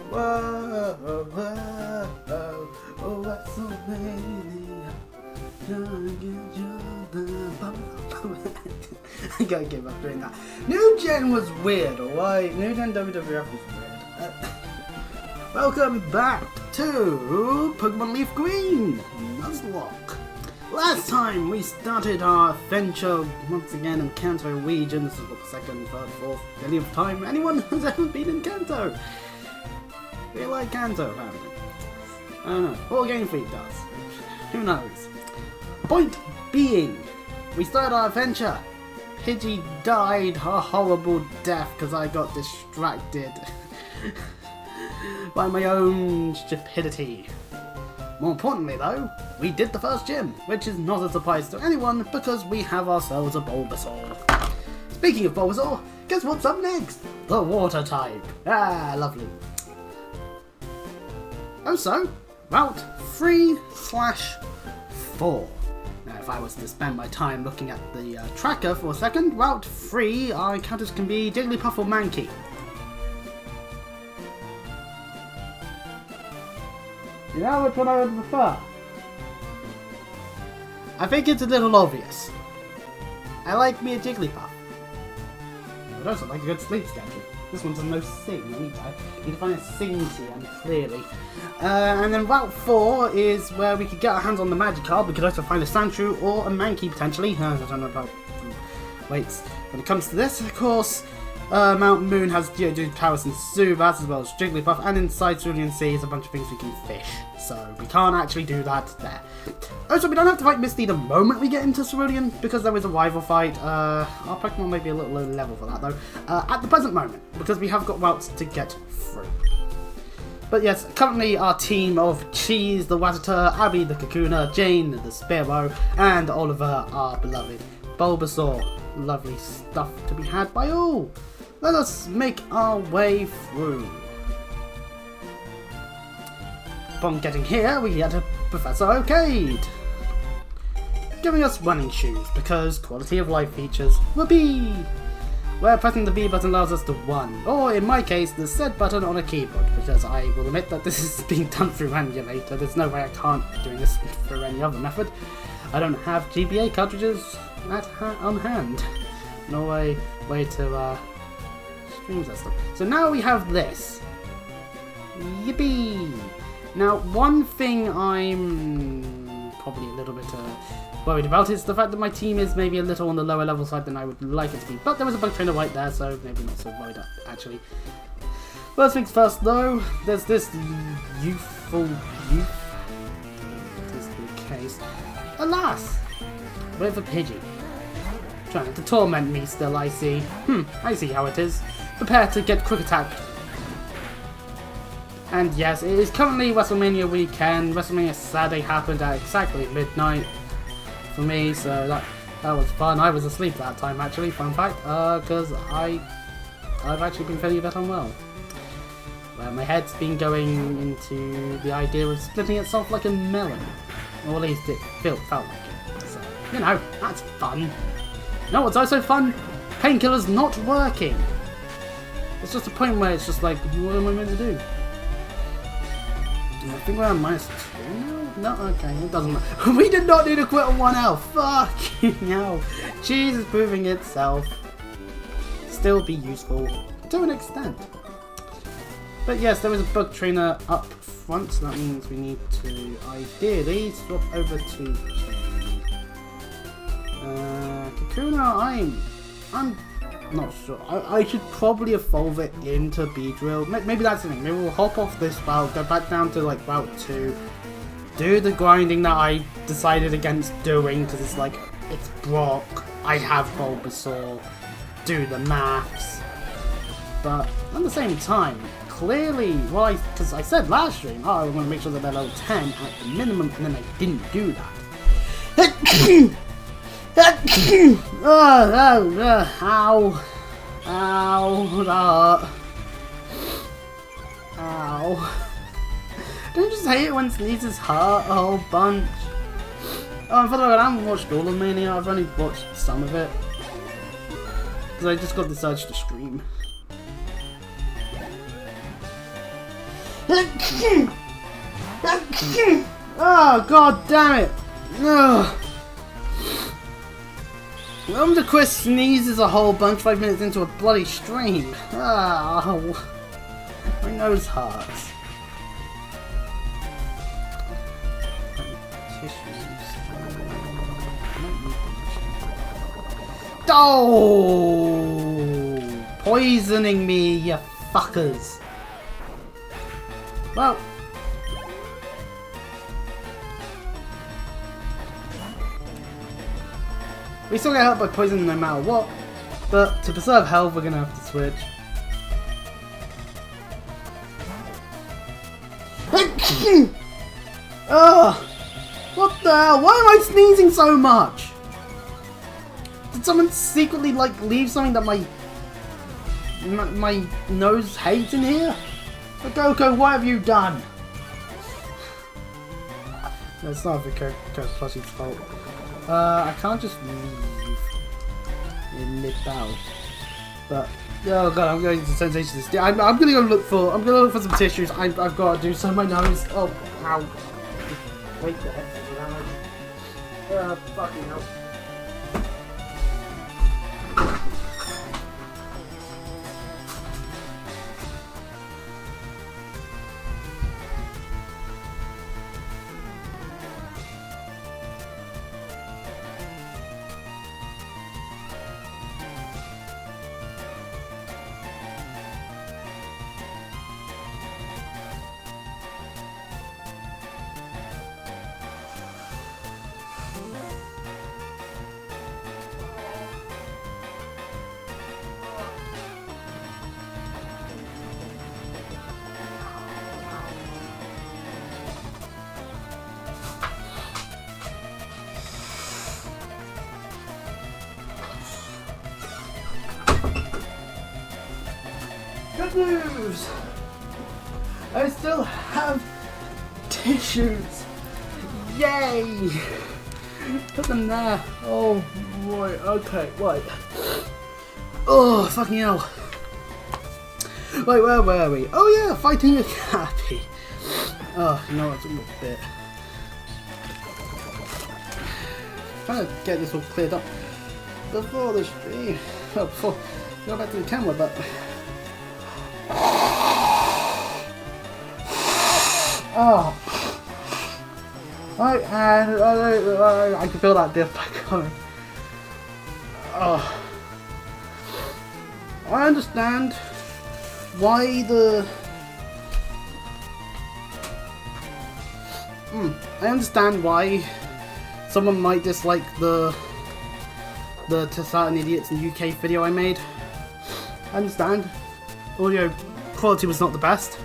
Whoa, whoa, whoa, oh, what's so many? I gotta give up doing that. New Gen was weird, alright? New Gen WWF was weird. Welcome back to Pokemon Leaf Green Nuzlocke. Last time we started our adventure once again in Kanto region. This is what the second, third, fourth, millionth time anyone has ever been in Kanto. We like Kanto, apparently. I don't know. Or Game Freak does. Who knows? Point being, we started our adventure. Pidgey died a horrible death because I got distracted by my own stupidity. More importantly though, we did the first gym, which is not a surprise to anyone because we have ourselves a Bulbasaur. Speaking of Bulbasaur, guess what's up next? The water type. Ah, lovely. Also, Route 3/4. Now, if I was to spend my time looking at the tracker for a second, Route 3 our encounters can be Jigglypuff or Mankey. You know which one I would prefer? I think it's a little obvious. I like me a Jigglypuff. But I also like a good sleep schedule. This one's a no sing. I need to find a sing TM, clearly. And then Route 4 is where we could get our hands on the Magikarp. We could also find a Sandshrew or a Mankey potentially. I don't know about weights. When it comes to this, of course, mt.moon has Geodude, Paras and Zubats as well as Jigglypuff. And inside Cerulean Sea is a bunch of things we can fish. So we can't actually do that there. Also, we don't have to fight Misty the moment we get into Cerulean because there is a rival fight. Our Pokemon may be a little low level for that though. At the present moment, because we have got routes to get through. But yes, currently our team of Cheese, the Rattata, Abby, the Kakuna, Jane, the Spearow, and Oliver, our beloved Bulbasaur. Lovely stuff to be had by all. Let us make our way through. Upon getting here, we get a Professor Okade, giving us running shoes because quality of life features. Whoopee! Where pressing the B button allows us to run, or in my case, the Z button on a keyboard, because I will admit that this is being done through emulator. There's no way I can't be doing this through any other method. I don't have GBA cartridges on hand. No way to stream that stuff. So now we have this. Yippee! Now, one thing I'm probably a little bit worried about is the fact that my team is maybe a little on the lower level side than I would like it to be. But there was a bug trainer right there, so maybe not so worried actually. First things first though, there's this youthful youth. That is the case. Alas! With a Pidgey. Trying to torment me still, I see. I see how it is. Prepare to get quick attack. And yes, it is currently WrestleMania weekend. WrestleMania Saturday happened at exactly midnight for me, so that was fun. I was asleep that time actually, fun fact, because I've actually been feeling a bit unwell. Well, my head's been going into the idea of splitting itself like a melon. Or at least it felt like it. So, you know, that's fun. You know what's also fun? Painkillers not working. It's just a point where it's just like, what am I meant to do? I think we're on -2 now? No? Okay, it doesn't matter. We did not need to quit on 1 health. Fucking hell. Cheese is proving itself. Still be useful to an extent. But yes, there is a bug trainer up front, so that means we need to ideally swap over to Jane. Kakuna, I'm not sure. I should probably evolve it into Beedrill. Maybe that's the thing. Maybe we'll hop off this route, go back down to like Route 2, do the grinding that I decided against doing because it's like, it's Brock, I have Bulbasaur, do the maths. But at the same time, clearly, well, because I said last stream, oh, I want to make sure that they're level 10 at the minimum, and then I didn't do that. Ow. Don't you just hate it when sneezes hurt a whole bunch? Oh, and for the way, I haven't watched all of Mania, I've only watched some of it. Because I just got this urge to scream. Oh, god damn it! Ugh. Welcome to Chris sneezes a whole bunch 5 minutes into a bloody stream. Oh, my nose hurts. Oh, poisoning me, you fuckers. Well, we still get help by poison no matter what, but to preserve health we're gonna have to switch. Ugh! What the hell? Why am I sneezing so much? Did someone secretly like leave something that my nose hates in here? Goku, what have you done? No, it's not Coach Plushie's fault. I can't just leave in mid-battle. But oh god, I'm going to sensation this. I'm gonna go look for some tissues. I've got to do some of my nose. Oh, ow! Wait there. Fucking hell. Good news! I still have tissues! Yay! Put them there. Oh boy, okay, wait. Oh, fucking hell. Wait, where were we? Oh yeah, fighting a Cappy. Oh, you know what, a bit. Trying to get this all cleared up before the stream. Oh, before go back to the camera, but oh, right, and I can feel that diff back coming. Oh, I understand why the. I understand why someone might dislike the To Certain Idiots in UK video I made. I understand. Audio quality was not the best,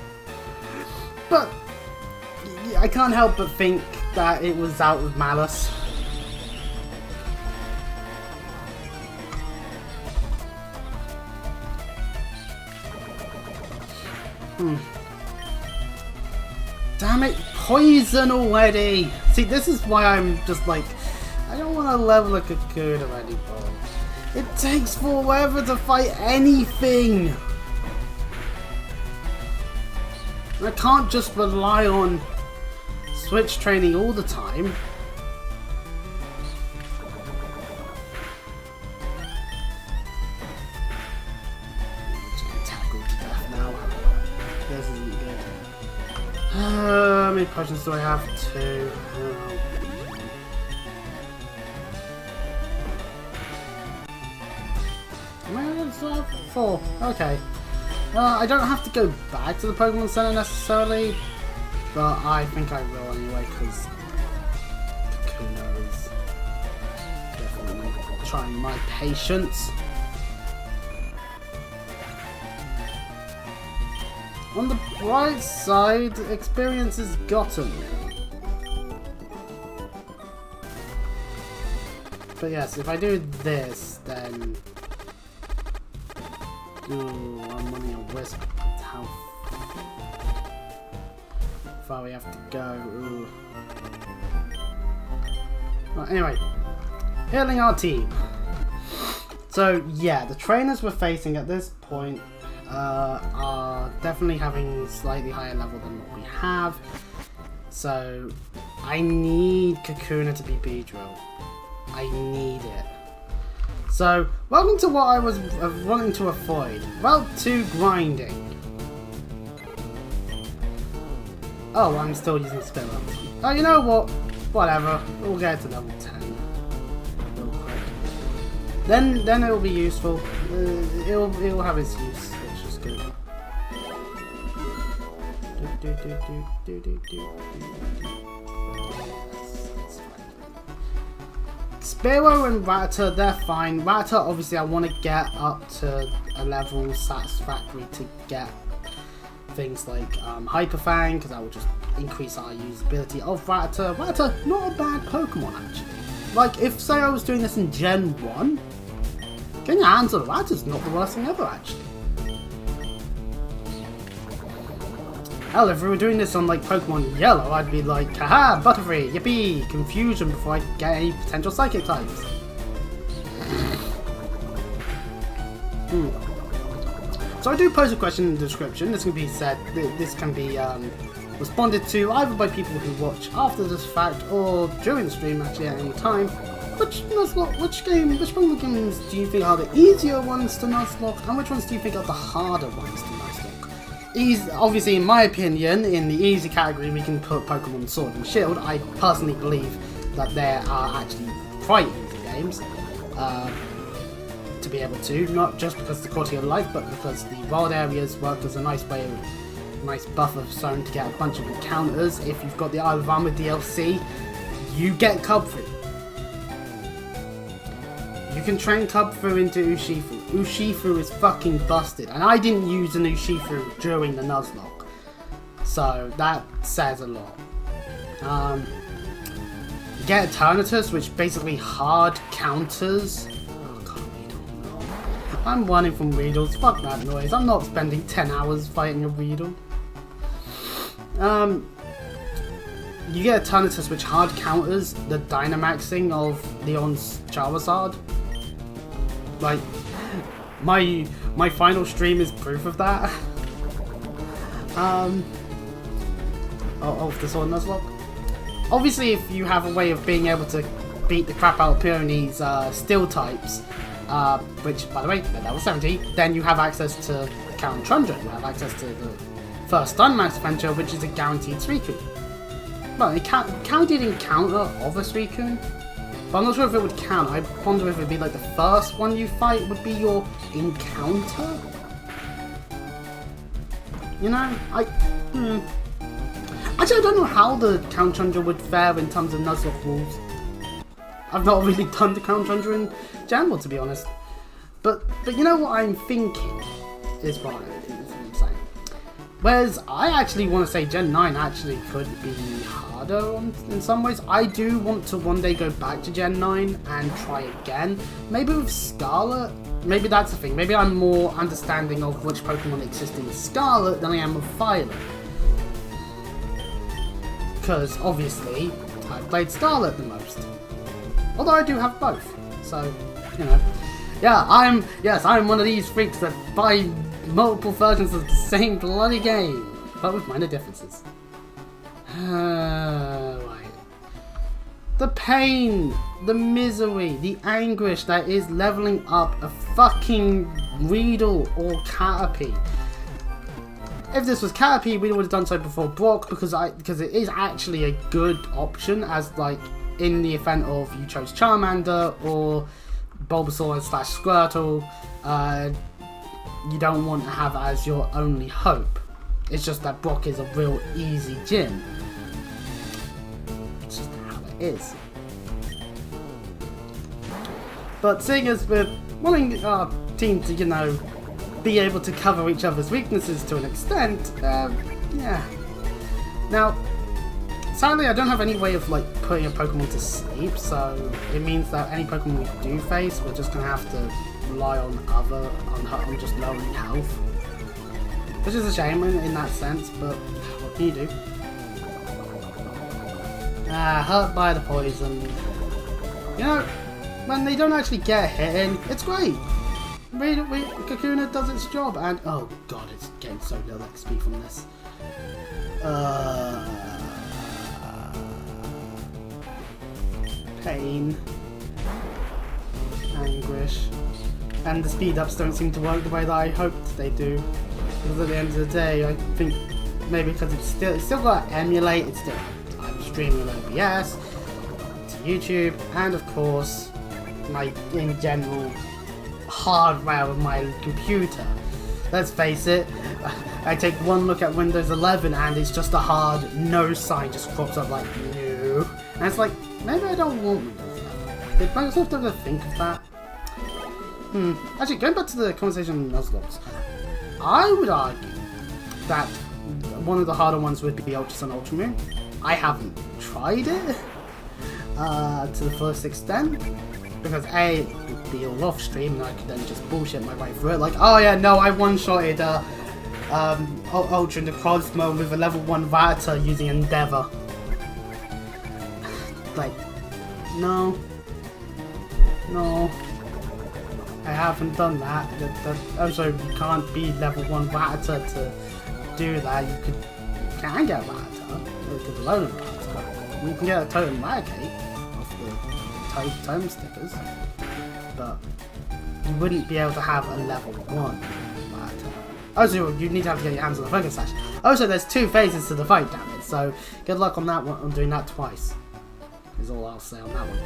but I can't help but think that it was out of malice. Damn it, poison already! See, this is why I'm just like, I don't want to level a Kakuna anymore. It takes forever to fight anything! I can't just rely on switch training all the time. This isn't good. How many potions do I have? 2. Am I going to have 4? Okay. I don't have to go back to the Pokemon Center necessarily, but I think I will anyway, because Kakuna is definitely trying my patience. On the bright side, experience is gotten. But yes, if I do this, then I'm running a wisp. How far we have to go. Ooh. Well, anyway, healing our team. So yeah, the trainers we're facing at this point are definitely definitely having slightly higher level than what we have. So I need Kakuna to be Beedrill. I need it. So welcome to what I was wanting to avoid. Well, to grinding. Oh, I'm still using spell. Oh, you know what? Whatever. We'll get to level 10 real quick. Then it'll be useful. It'll have its use, which is good. Spearow and Rattata, they're fine. Rattata, obviously, I want to get up to a level satisfactory to get things like Hyper Fang, because that will just increase our usability of Rattata. Rattata, not a bad Pokemon, actually. Like, if, say, I was doing this in Gen 1, getting your hands on Rattata's not the worst thing ever, actually. Hell, if we were doing this on, like, Pokemon Yellow, I'd be like, haha, Butterfree, yippee, confusion before I get any potential Psychic types. So I do post a question in the description. This can be said. This can be responded to either by people who watch after this fact or during the stream, actually at any time. Which Pokemon games do you think are the easier ones to Nuzlocke, and which ones do you think are the harder ones to Nuzlocke? Obviously, in my opinion, in the easy category, we can put Pokemon Sword and Shield. I personally believe that there are actually quite easy games. To be able to, not just because of the quality of life, but because the wild areas work as a nice buffer zone to get a bunch of encounters. If you've got the Isle of Armor DLC, you get Cubfree. You can train Cubfree into Urshifu. Urshifu is fucking busted, and I didn't use an Urshifu during the Nuzlocke, so that says a lot. You get Eternatus, which basically hard counters. I'm running from Weedles, fuck that noise, I'm not spending 10 hours fighting a Weedle. You get a Eternatus which hard counters the Dynamaxing of Leon's Charizard. Like, my final stream is proof of that. Of the Sword Nuzlocke. Obviously, if you have a way of being able to beat the crap out of Peony's Steel types, which, by the way, they're level 70, then you have access to Count Tundra. You have access to the first Dynamax Adventure, which is a guaranteed Suicune. Well, it counted encounter of a Suicune, but I'm not sure if it would count. I wonder if it would be like the first one you fight would be your encounter? You know, Actually, I don't know how the Count Tundra would fare in terms of Nuzlocke rules. I've not really done the Count Tundra in general, to be honest. But you know what I'm thinking is what I'm saying. Whereas I actually want to say Gen 9 actually could be harder in some ways. I do want to one day go back to Gen 9 and try again. Maybe with Scarlet. Maybe that's the thing. Maybe I'm more understanding of which Pokemon exist in Scarlet than I am of Violet. Because obviously I've played Scarlet the most. Although I do have both, so, you know. Yeah, I'm one of these freaks that buy multiple versions of the same bloody game, but with minor differences. Right. The pain, the misery, the anguish that is leveling up a fucking Weedle or Caterpie. If this was Caterpie, we would have done so before Brock, because it is actually a good option, as like in the event of you chose Charmander or Bulbasaur / Squirtle, you don't want to have as your only hope. It's just that Brock is a real easy gym. It's just how it is. But seeing as we're wanting our team to, you know, be able to cover each other's weaknesses to an extent, yeah. Now, sadly, I don't have any way of like putting a Pokemon to sleep, so it means that any Pokemon we do face, we're just gonna have to rely on just lowering health, which is a shame in that sense. But what can you do? Hurt by the poison. You know, when they don't actually get hit in, it's great. Kakuna does its job, and oh god, it's getting so little XP from this. Pain. Anguish. And the speed ups don't seem to work the way that I hoped they do. Because at the end of the day, I think maybe because it's still got to emulate, it's still, I'm streaming on OBS, to YouTube, and of course, my, in general, hardware of my computer. Let's face it, I take one look at Windows 11 and it's just a hard no sign just crops up like no. And it's like, maybe I don't want Windows 11. Did Microsoft ever think of that? Actually, going back to the conversation on Nuzlocke, I would argue that one of the harder ones would be Ultra Sun, Ultra Moon. I haven't tried it to the fullest extent, because A, it would be all off stream and I could then just bullshit my way through it, like, oh yeah, no, I one-shotted Ultra into Cosmo with a level 1 Vata using Endeavor. Like, no. I haven't done that. Also, you can't be level 1 Vata to do that. You can get Vata with the loan Vata. You can get a totem Eradicate off the totem stickers, but you wouldn't be able to have a level 1 Vata. Also, you need to get your hands on the Focus Sash. Also, there's 2 phases to the fight, damn it, so good luck on that one, on doing that twice. Is all I'll say on that one.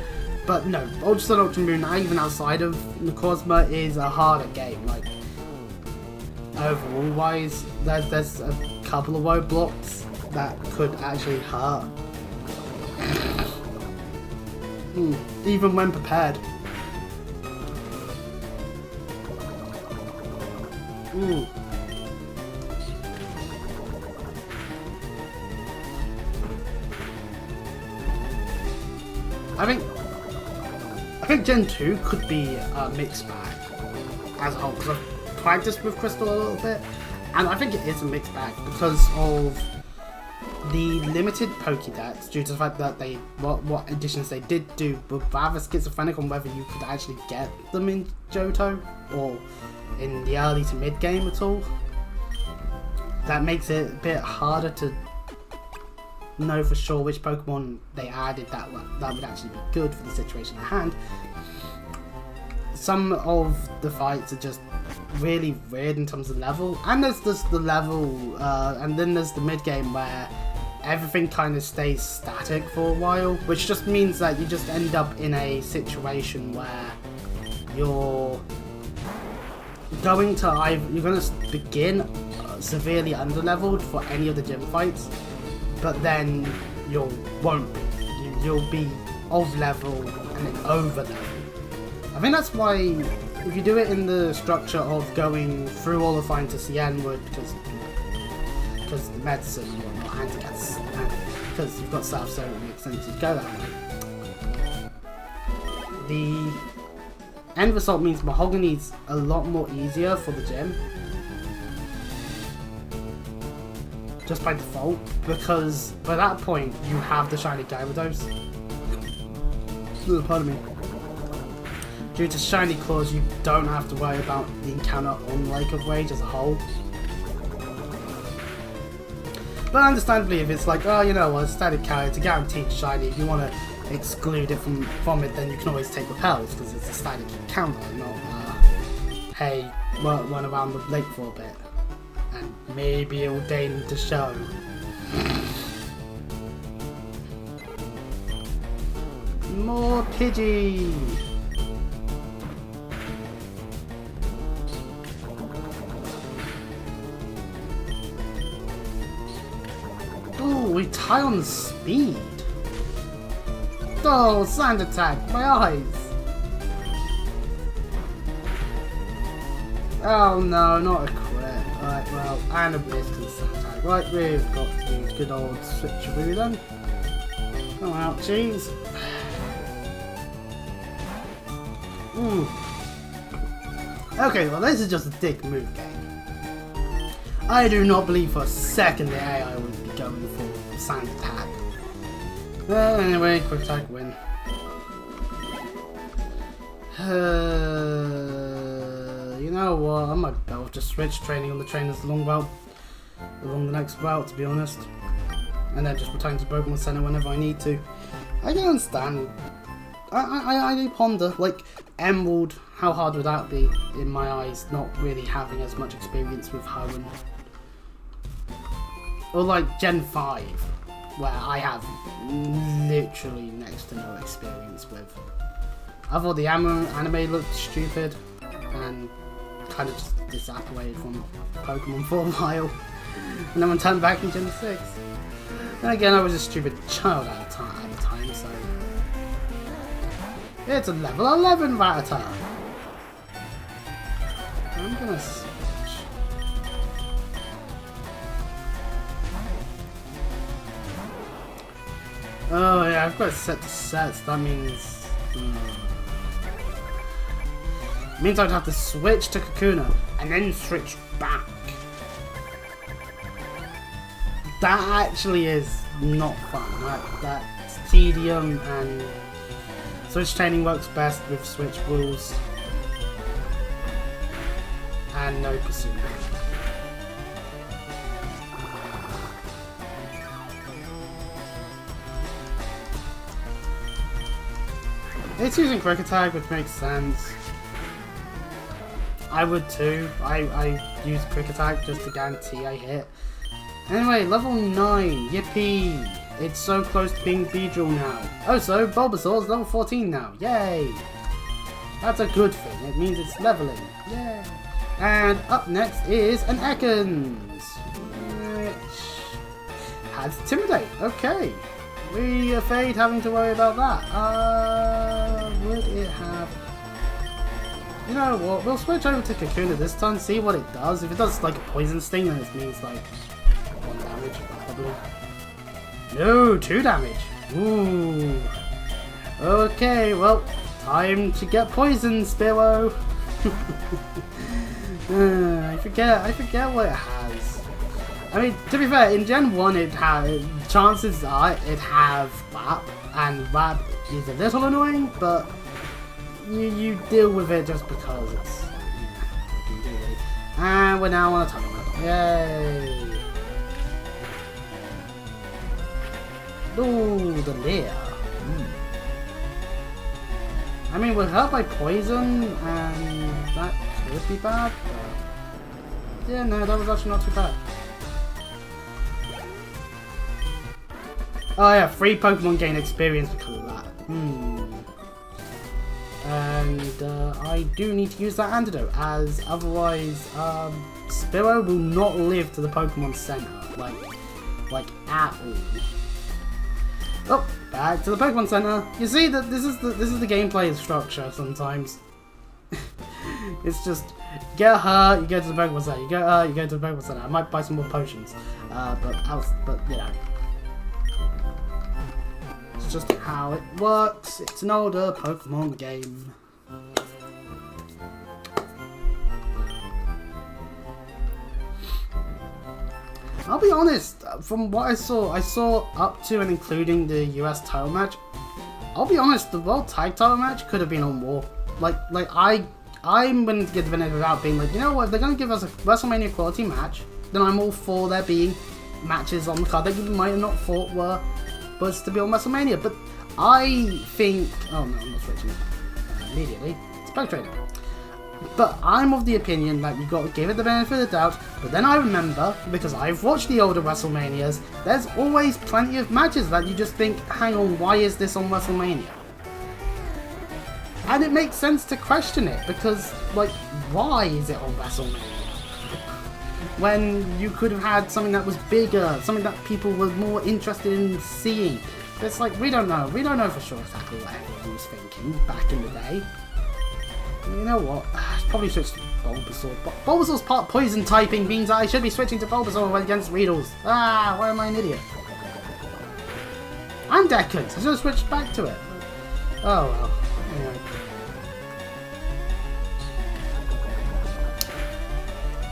But no, Ultra Sun, Ultra Moon, even outside of the Cosmo, is a harder game. Like, overall wise, there's a couple of roadblocks that could actually hurt. Even when prepared. I think Gen 2 could be a mixed bag as a whole, because I've practiced with Crystal a little bit, and I think it is a mixed bag because of the limited Pokédex, due to the fact that what additions they did do were rather schizophrenic on whether you could actually get them in Johto or in the early to mid game at all. That makes it a bit harder to know for sure which Pokemon they added that would actually be good for the situation at hand. Some of the fights are just really weird in terms of level, and there's just the level, and then there's the mid game where everything kind of stays static for a while, which just means that you just end up in a situation where you're going to begin severely underleveled for any of the gym fights, but then you won't be. You'll be off level and then over level. I think that's why if you do it in the structure of going through all the fights to Cianwood, because the medicine and whatnot, and because you've got South, so it makes sense to go that way. The end result means Mahogany's a lot more easier for the gym, just by default, because by that point you have the shiny Gyarados. Pardon me. Due to shiny claws, you don't have to worry about the encounter on Lake of Rage as a whole. But understandably, if it's like, oh, you know, a static character, guaranteed shiny, if you want to exclude it from it, then you can always take repels, because it's a static encounter, not, hey, run around the lake for a bit, and maybe it will deign to show. More Pidgey! Ooh, we tie on speed! Oh, sand attack! My eyes! Oh no, not a crit. Right, well, and a miss to the sand attack. Right, we've got to use good old switcheroo then. Come out, cheese! Okay, well this is just a dick move game. I do not believe for a second the AI would be going for sand attack. Well, anyway, quick attack win. You know what, I might be able to just switch training on the trainers along the next route, to be honest. And then just return to Pokemon Center whenever I need to. I can understand. I do ponder, like, Emerald, how hard would that be, in my eyes, not really having as much experience with Hoenn. Or like Gen 5, where I have literally next to no experience with. I thought the anime looked stupid, and kind of just disapparated from Pokemon for a while. And then I turned back in Gen 6. Then again, I was a stupid child at the time, so... It's a level 11 Rattata! I'm gonna switch. Oh yeah, I've got it set to sets, that means... It means I'd have to switch to Kakuna, and then switch back. That actually is not fun. That's tedium, and switch training works best with switch rules and no pursuit. It's using Quick Attack, which makes sense. I would too. I use Quick Attack just to guarantee I hit. Anyway, level 9, yippee! It's so close to being Beedrill now. Also, Bulbasaur's level 14 now, yay! That's a good thing, it means it's leveling, yay! And up next is an Ekans, which has Intimidate, okay. We afraid having to worry about that. Would it have... You know what, we'll switch over to Kakuna this time, see what it does. If it does like a Poison Sting, then it means like 1 damage, probably. No, 2 damage. Ooh. Okay, well, time to get poisoned, Spiro. I forget what it has. I mean, to be fair, in Gen 1 it had, chances are it have WAP, and WAP is a little annoying, but you deal with it just because it's, what you do really. And we're now on a tunnel map. Yay! Ooh, the Leer. I mean, we're hurt by poison, and that could be bad, but yeah, no, that was actually not too bad. Oh yeah, free Pokemon gain experience because of that. And I do need to use that antidote, as otherwise Spiro will not live to the Pokemon Center, like at all. Oh, back to the Pokemon Center. You see that this is the gameplay structure sometimes. It's just get hurt, you go to the Pokemon Center. You get hurt, you go to the Pokemon Center. I might buy some more potions, but you know, it's just how it works. It's an older Pokemon game. I'll be honest, from what I saw up to and including the US title match. I'll be honest, the World Tag title match could have been on more. I'm willing to give the benefit without being like, you know what, if they're going to give us a WrestleMania quality match, then I'm all for there being matches on the card that you might have not thought were supposed to be on WrestleMania. But I think, oh no, I'm not switching immediately. It's Bug Trader. But I'm of the opinion that you've got to give it the benefit of the doubt. But then I remember, because I've watched the older WrestleManias, there's always plenty of matches that you just think, hang on, why is this on WrestleMania? And it makes sense to question it, because, like, why is it on WrestleMania? When you could have had something that was bigger, something that people were more interested in seeing. But it's like, we don't know for sure exactly what everyone was thinking back in the day. You know what? I should probably switch to Bulbasaur. Bulbasaur's part poison typing means I should be switching to Bulbasaur against Weedles. Ah, why am I an idiot? I'm Dekant. I should have switched back to it. Oh well. Anyway.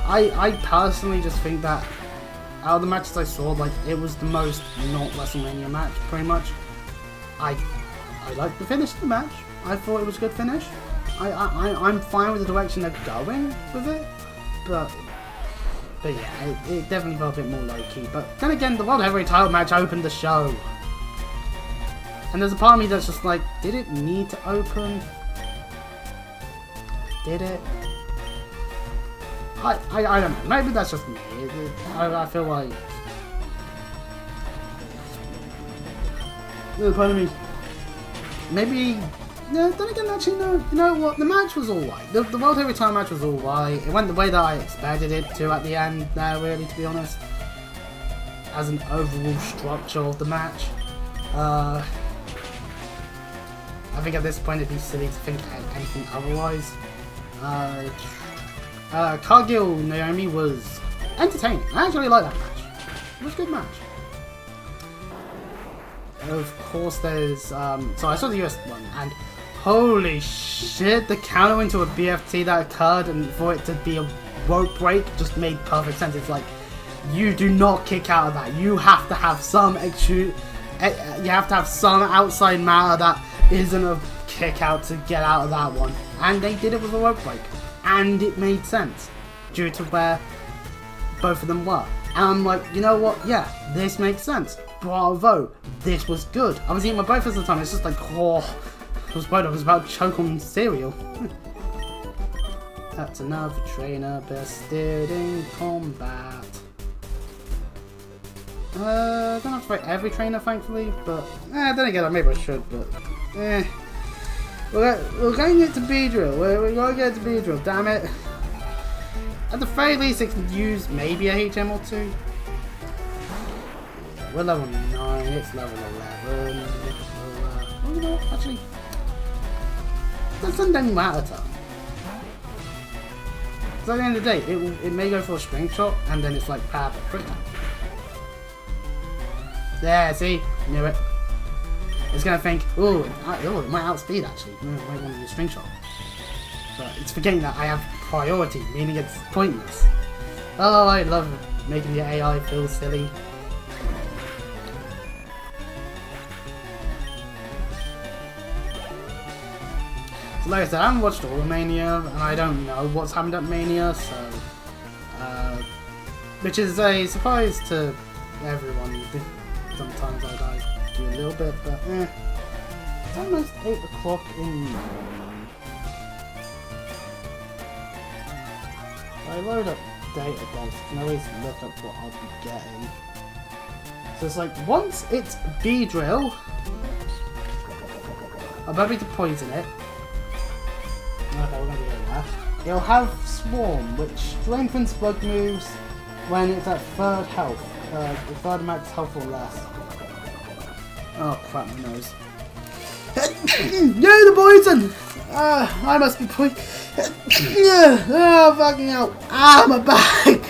I personally just think that out of the matches I saw, like, it was the most not WrestleMania match, pretty much. I liked the finish of the match. I thought it was a good finish. I'm fine with the direction they're going with it, but yeah, it definitely felt a bit more low-key. But then again, the World Heavyweight title match opened the show. And there's a part of me that's just like, did it need to open? Did it? I don't know. Maybe that's just me. I feel like... There's a part of me... Maybe... No, then again, actually, no. You know what? The match was alright. The World Heavyweight title match was alright. It went the way that I expected it to at the end there, really, to be honest. As an overall structure of the match. I think at this point it'd be silly to think anything otherwise. Cargill Naomi was entertaining. I actually like that match. It was a good match. Of course, there's so I saw the US one, and holy shit, the counter into a BFT that occurred, and for it to be a rope break just made perfect sense. It's like, you do not kick out of that. You have to have some you have to have some outside matter that isn't a kick out to get out of that one. And they did it with a rope break, and it made sense due to where both of them were. And I'm like, you know what? Yeah, this makes sense. Bravo, this was good. I was eating my breakfast at the time. It's just like, oh, I was about to choke on cereal. That's another trainer bested in combat. I don't have to fight every trainer, thankfully, but then again, maybe I should, but we're going to get to B-Drill. We're going to get to B-Drill, damn it. At the very least, it can use maybe a HM or two. We're level 9, it's level 11. Well, you know, actually, doesn't any matter. So at the end of the day, it may go for a string shot, and then it's like power quick. There, see? Knew it. It's gonna think, oh, it might outspeed actually. It might want to use string shot. But it's forgetting that I have priority, meaning it's pointless. Oh, I love making the AI feel silly. So like I said, I haven't watched all of Mania, and I don't know what's happened at Mania, so... which is a surprise to everyone. Sometimes I do a little bit, but it's almost 8 o'clock in the morning. I load up database, I can always look up what I'll be getting. So it's like, once it's B-Drill, I'm happy to poison it. Okay, we're gonna do that. It'll have Swarm, which strengthens bug moves when it's at 3rd health. The 3rd max health or less. Oh crap, my nose. Yay, the poison! I must be poison. Oh, fucking hell. My back!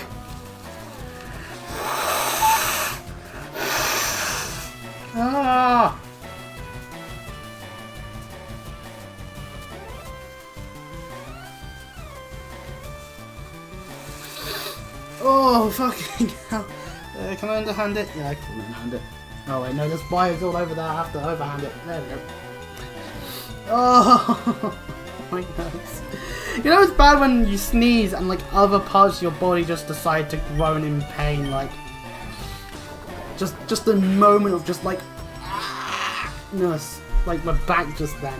Oh, fucking hell. Can I underhand it? Yeah, I can underhand it. Oh wait, no, there's wires all over there. I have to overhand it. There we go. Oh, my nose. You know it's bad when you sneeze and like other parts of your body just decide to groan in pain, like just a moment of just like nurse, like my back just then.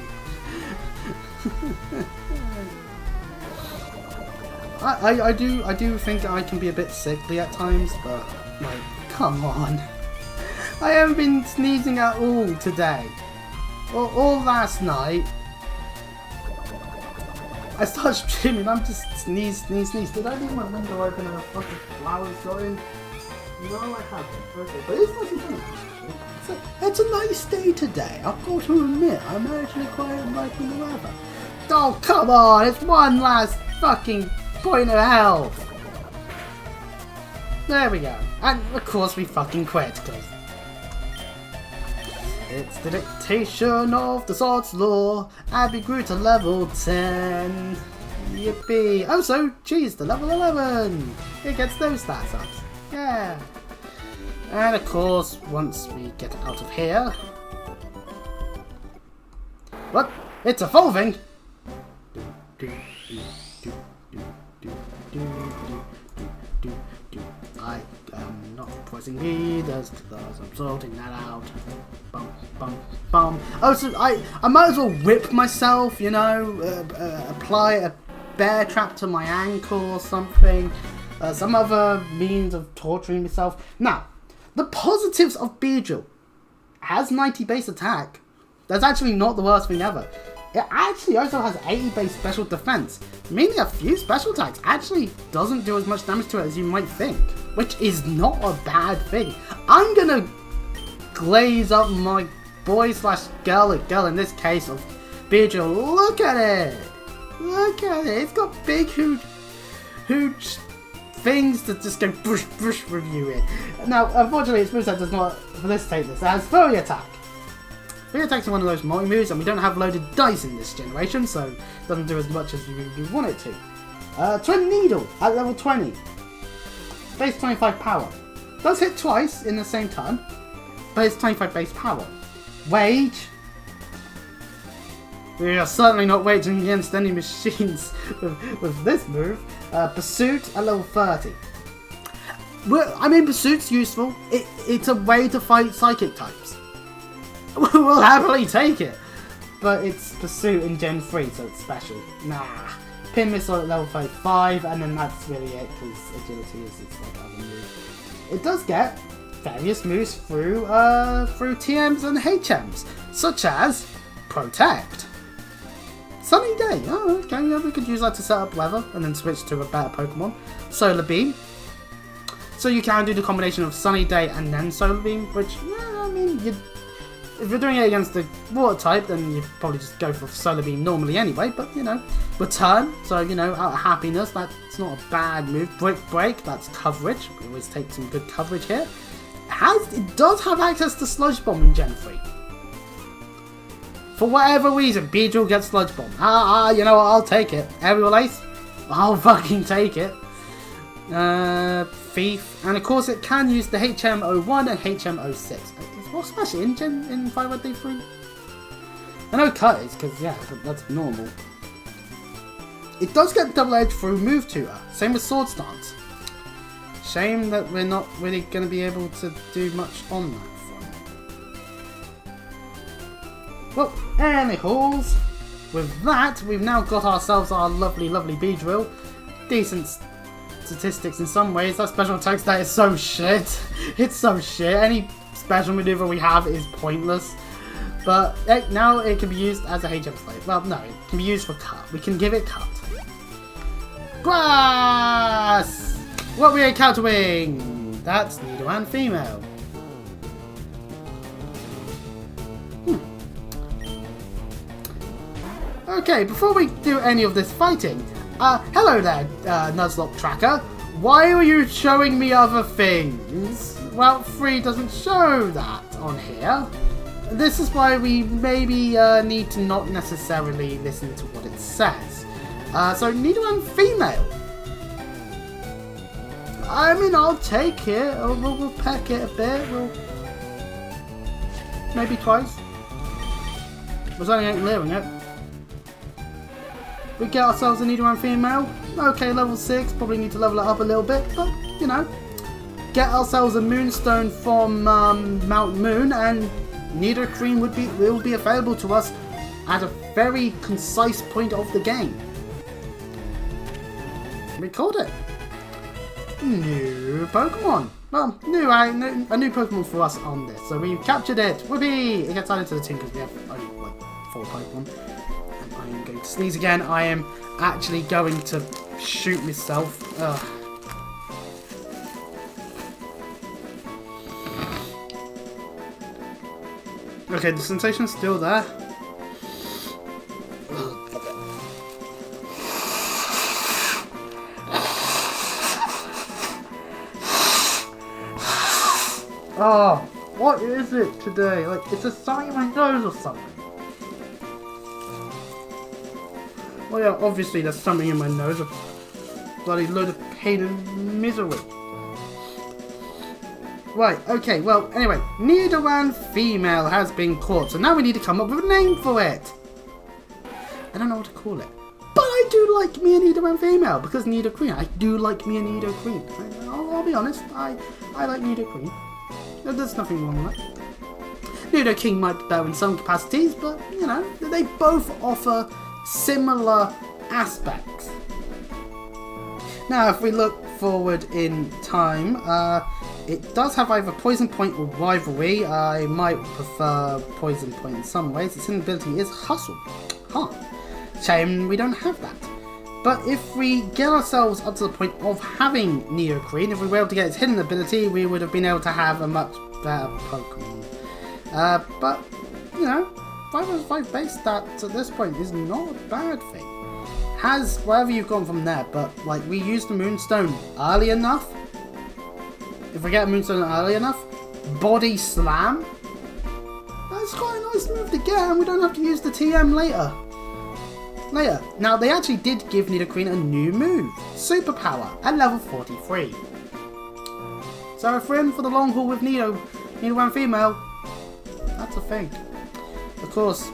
I do think I can be a bit sickly at times, but like, come on. I haven't been sneezing at all today. All last night. I started streaming, I'm just sneeze. Did I leave my window open and the fucking flowers going? No, I haven't. Okay, but it's nice and sunny, actually. It's a nice day today. I've got to admit, I'm actually quite liking the weather. Oh, come on, it's one last fucking point of health. There we go. And of course we fucking quit, because it's the dictation of the Swords Law. Abby grew to level 10. Yippee. Oh, so geez, the level 11. It gets those stats up. Yeah. And of course, once we get out of here. What? It's evolving? I am not pressing E, thus I'm sorting that out. Bum, bum, bum. Oh, so I might as well whip myself, you know, apply a bear trap to my ankle or something. Some other means of torturing myself. Now, the positives of Beedrill. Has 90 base attack. That's actually not the worst thing ever. It actually also has 80 base special defense, meaning a few special attacks actually doesn't do as much damage to it as you might think, which is not a bad thing. I'm gonna glaze up my boy slash girl in this case of Beedrill. Look at it! Look at it! It's got big huge things that just go brush with you in. Now, unfortunately, its moveset does not facilitate this. It has Furry Attack. Furry Attack is one of those multi-moves, and we don't have loaded dice in this generation, so it doesn't do as much as you want it to. Twin Needle at level 20. Base 25 power. Does hit twice in the same turn, but it's 25 base power. Wage. We are certainly not waging against any machines with this move. Pursuit at level 30. I mean, Pursuit's useful. It's a way to fight psychic types. We'll happily take it. But it's Pursuit in Gen 3, so it's special. Nah. Pin Missile at level 35, and then that's really it, because agility is its like other move. It does get various moves through TMs and HMs, such as Protect. Sunny Day. Oh, okay, yeah, we could use that to set up weather and then switch to a better Pokemon. Solar Beam. So you can do the combination of Sunny Day and then Solar Beam, which, yeah, I mean, if you're doing it against the water type, then you'd probably just go for Solar Beam normally anyway, but, you know, Return, so, you know, out of happiness, that's not a bad move. Break, that's coverage. We always take some good coverage here. It does have access to Sludge Bomb in Gen 3. For whatever reason, Beedrill gets Sludge Bomb. You know what, I'll take it. Aerial Ace, I'll fucking take it. Thief, and of course it can use the HM01 and HM06. What's special in 5D3? I know Cut is, because yeah, but that's normal. It does get Double Edge through Move Tutor, same with Sword Stance. Shame that we're not really going to be able to do much on that front. Well, anyhows, with that, we've now got ourselves our lovely Beedrill. Decent statistics in some ways. That special attack stat is so shit. It's so shit. Any special maneuver we have is pointless. But now it can be used as a HM slave. Well, no, it can be used for Cut. We can give it Cut. Grass! What we encountering? That's Nidoran female. Okay, before we do any of this fighting, hello there, Nuzlocke tracker. Why are you showing me other things? Well, 3 doesn't show that on here. This is why we maybe need to not necessarily listen to what it says. So, Nidoran female. I mean, I'll take it. We'll peck it a bit. Maybe twice. There's only 8 clearing it. We get ourselves a Nidoran female. Okay, level 6. Probably need to level it up a little bit, but, you know. Get ourselves a Moonstone from mt.moon, and Nidoqueen will be available to us at a very concise point of the game. We called it. New Pokemon. Well, a new Pokemon for us on this. So we captured it. Whoopee! It gets added to the team because we have only like 4 Pokemon. And I am going to sneeze again. I am actually going to shoot myself. Ugh. Okay, the sensation's still there. Oh, what is it today? Like, it's just something in my nose or something. Well, yeah, obviously there's something in my nose. A bloody load of pain and misery. Right, okay, well, anyway, Nidoran female has been caught, so now we need to come up with a name for it. I don't know what to call it, but I I do like me a Nidoran female because Nidoqueen. I do like me a Nidoqueen. I'll be honest. I like Nidoqueen. There's nothing wrong with that. Nidoking might be better in some capacities, but you know, they both offer similar aspects. Now, if we look forward in time, it does have either Poison Point or Rivalry. I might prefer Poison Point in some ways. Its hidden ability is Hustle. Huh. Shame we don't have that. But if we get ourselves up to the point of having Nidoqueen, if we were able to get its hidden ability, we would have been able to have a much better Pokemon. But, you know, 5/5 base stats at this point is not a bad thing. Has wherever you've gone from there, but like we used the Moonstone early enough. If we get a Moonstone early enough, Body Slam. That's quite a nice move to get, and we don't have to use the TM later. Now they actually did give Nidoqueen a new move, Superpower, at level 43. So if we're in for the long haul with Nidoran female, that's a thing. Of course,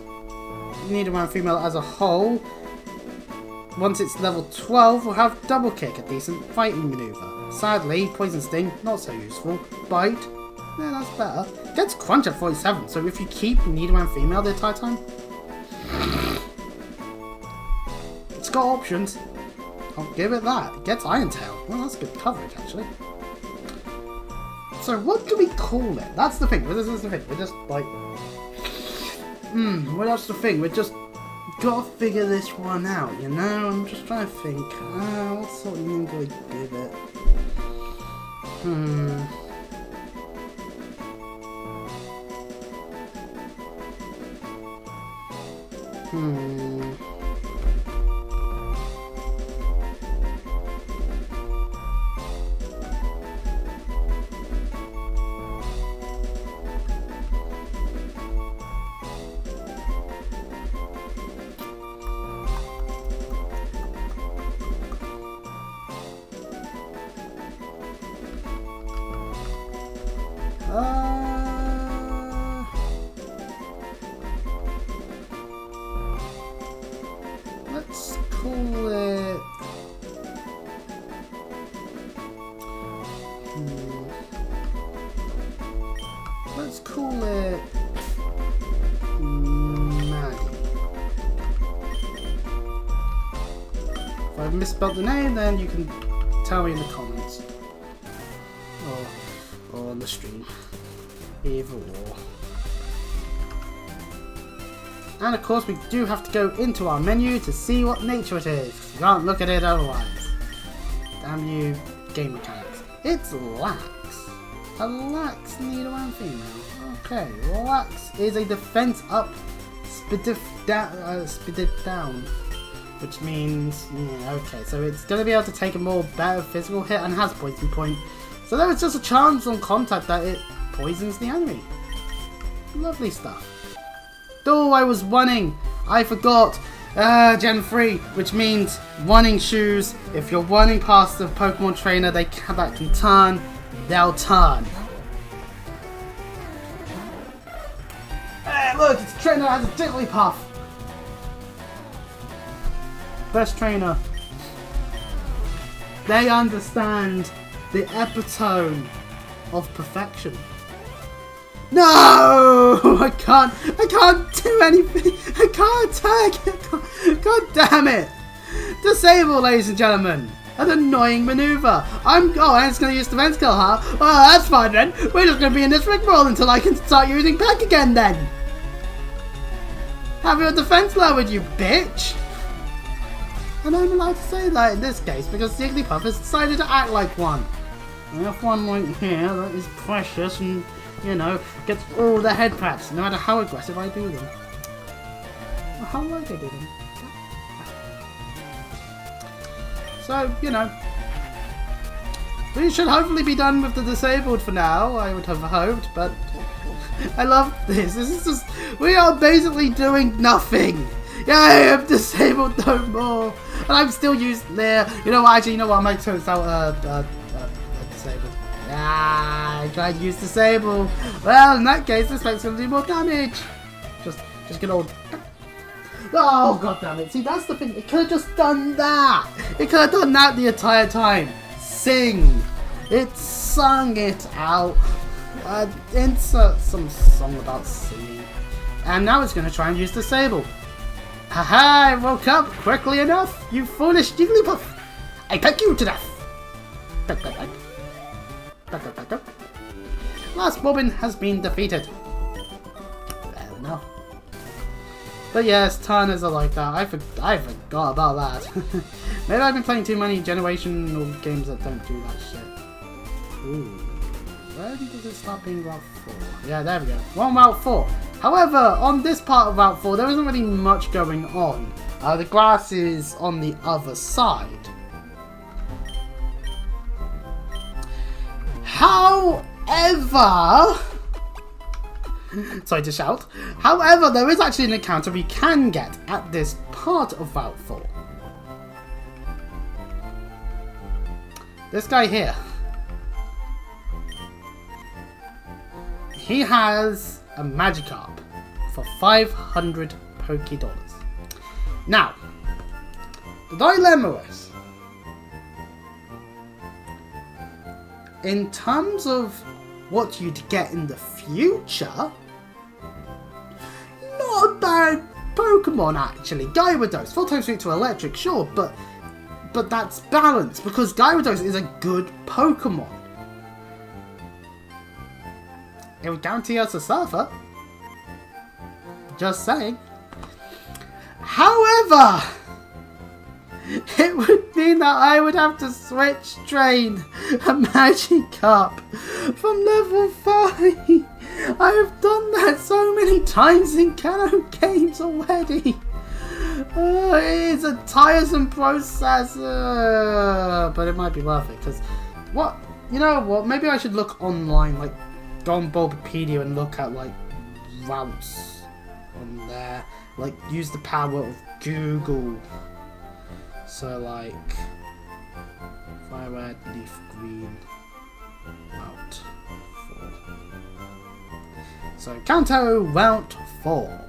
Nidoran female as a whole, once it's level 12, will have Double Kick, a decent fighting maneuver. Sadly, Poison Sting, not so useful. Bite, yeah, that's better. Gets Crunch at 47, so if you keep Nidoran female the entire time, it's got options. I'll give it that. It gets Iron Tail. Well, that's good coverage, actually. So what do we call it? That's the thing. This is the thing. We're just like... well, that's the thing. We're just... Gotta figure this one out, you know? I'm just trying to think. What sort of name do I give it? Let's call it... Let's call it... Maddie. If I've misspelled the name, then you can tell me in the comments. Or on the stream. Either or. And of course we do have to go into our menu to see what nature it is. You can't look at it otherwise. Damn you game mechanics. It's Lax. A Lax Nidoran female. Okay, Lax is a defense up, spidif down. Which means, yeah, okay, so it's going to be able to take a more better physical hit and has Poison Point. So there is just a chance on contact that it poisons the enemy. Lovely stuff. Oh, I was running. I forgot. Gen 3, which means running shoes. If you're running past the Pokemon trainer that can turn, they'll turn. Hey, look, it's a trainer that has a Jigglypuff. Best trainer. They understand the epitome of perfection. No! I can't do anything. I can't attack. God damn it! Disable, ladies and gentlemen. An annoying maneuver. And it's going to use defense skill, huh? Well, that's fine then. We're just going to be in this rigmarole until I can start using Peck again then. Have your defense lowered, you bitch? And I'm allowed to say that in this case because Jigglypuff has decided to act like one. I have one right here that is precious and, you know, gets all the head pats, no matter how aggressive I do them. Or how like I do them. So, you know, we should hopefully be done with the disabled for now, I would have hoped, but I love this. This is just, we are basically doing nothing. Yay, I'm disabled no more. And I'm still using there. You know what, actually, you know what, I might turn this out, disabled. I tried to use disable. Well, in that case, this makes going to do more damage. Just good old. Oh, god damn it. See, that's the thing. It could have just done that. It could have done that the entire time. Sing. It sung it out. Insert some song about singing. And now it's going to try and use Disable. Haha, I woke up quickly enough, you foolish Jigglypuff. I peck you to death. Last Bobbin has been defeated. Fair enough. But yes, turners are like that. I forgot about that. Maybe I've been playing too many generational games that don't do that shit. Ooh. When does it start being Route 4? Yeah, there we go. 1 Route 4. However, on this part of Route 4, there isn't really much going on. The grass is on the other side. However... Sorry to shout. However, there is actually an encounter we can get at this part of Route 4. This guy here. He has a Magikarp for 500 Poké Dollars. Now, the dilemma is, in terms of what you'd get in the future, not a bad Pokemon actually. Gyarados, full time switch to electric, sure, but that's balanced because Gyarados is a good Pokemon. It would guarantee us a Surfer. Just saying. However, it would mean that I would have to switch train a Magikarp from level 5. I have done that so many times in canon games already. It is a tiresome process, but it might be worth it. Because what, you know what? Maybe I should look online, like go on Bulbapedia and look at like routes on there. Like use the power of Google. So like Fire Red, Leaf Green, Route 4. So Kanto Route 4.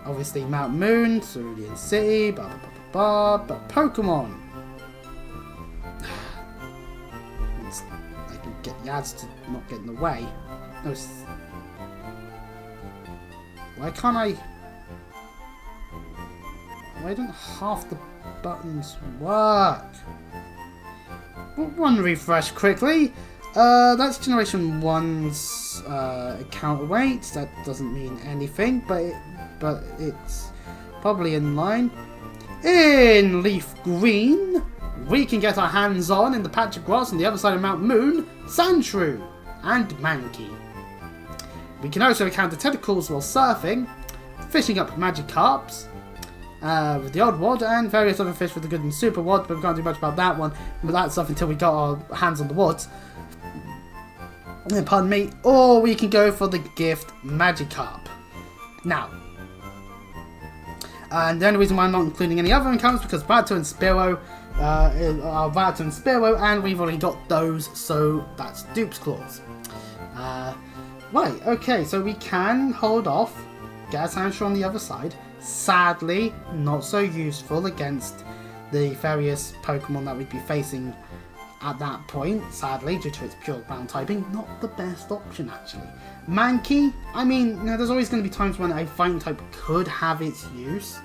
Obviously Mt.Moon, Cerulean City, blah blah blah blah blah, but Pokemon. I can get Yads to not get in the way. No. Why can't I? Why don't half the buttons work? One refresh quickly. That's Generation 1's counterweight. That doesn't mean anything, but it's probably in line. In Leaf Green, we can get our hands on, in the patch of grass on the other side of Mt.Moon, Sandshrew and Mankey. We can also encounter tentacles while surfing, fishing up Magikarps with the odd wad, and various other fish with the good and super wad, but we can't do much about that one, but that stuff until we got our hands on the wads. Pardon me. Or we can go for the gift Magikarp. Now, and the only reason why I'm not including any other encounters because Rattata and Spearow are Rattata and Spearow, and we've already got those, so that's Dupe's Claws. Right, okay, so we can hold off, get a Sandshrew on the other side. Sadly, not so useful against the various Pokemon that we'd be facing at that point, sadly, due to its pure ground typing. Not the best option, actually. Mankey, I mean, you know, there's always going to be times when a fighting type could have its use.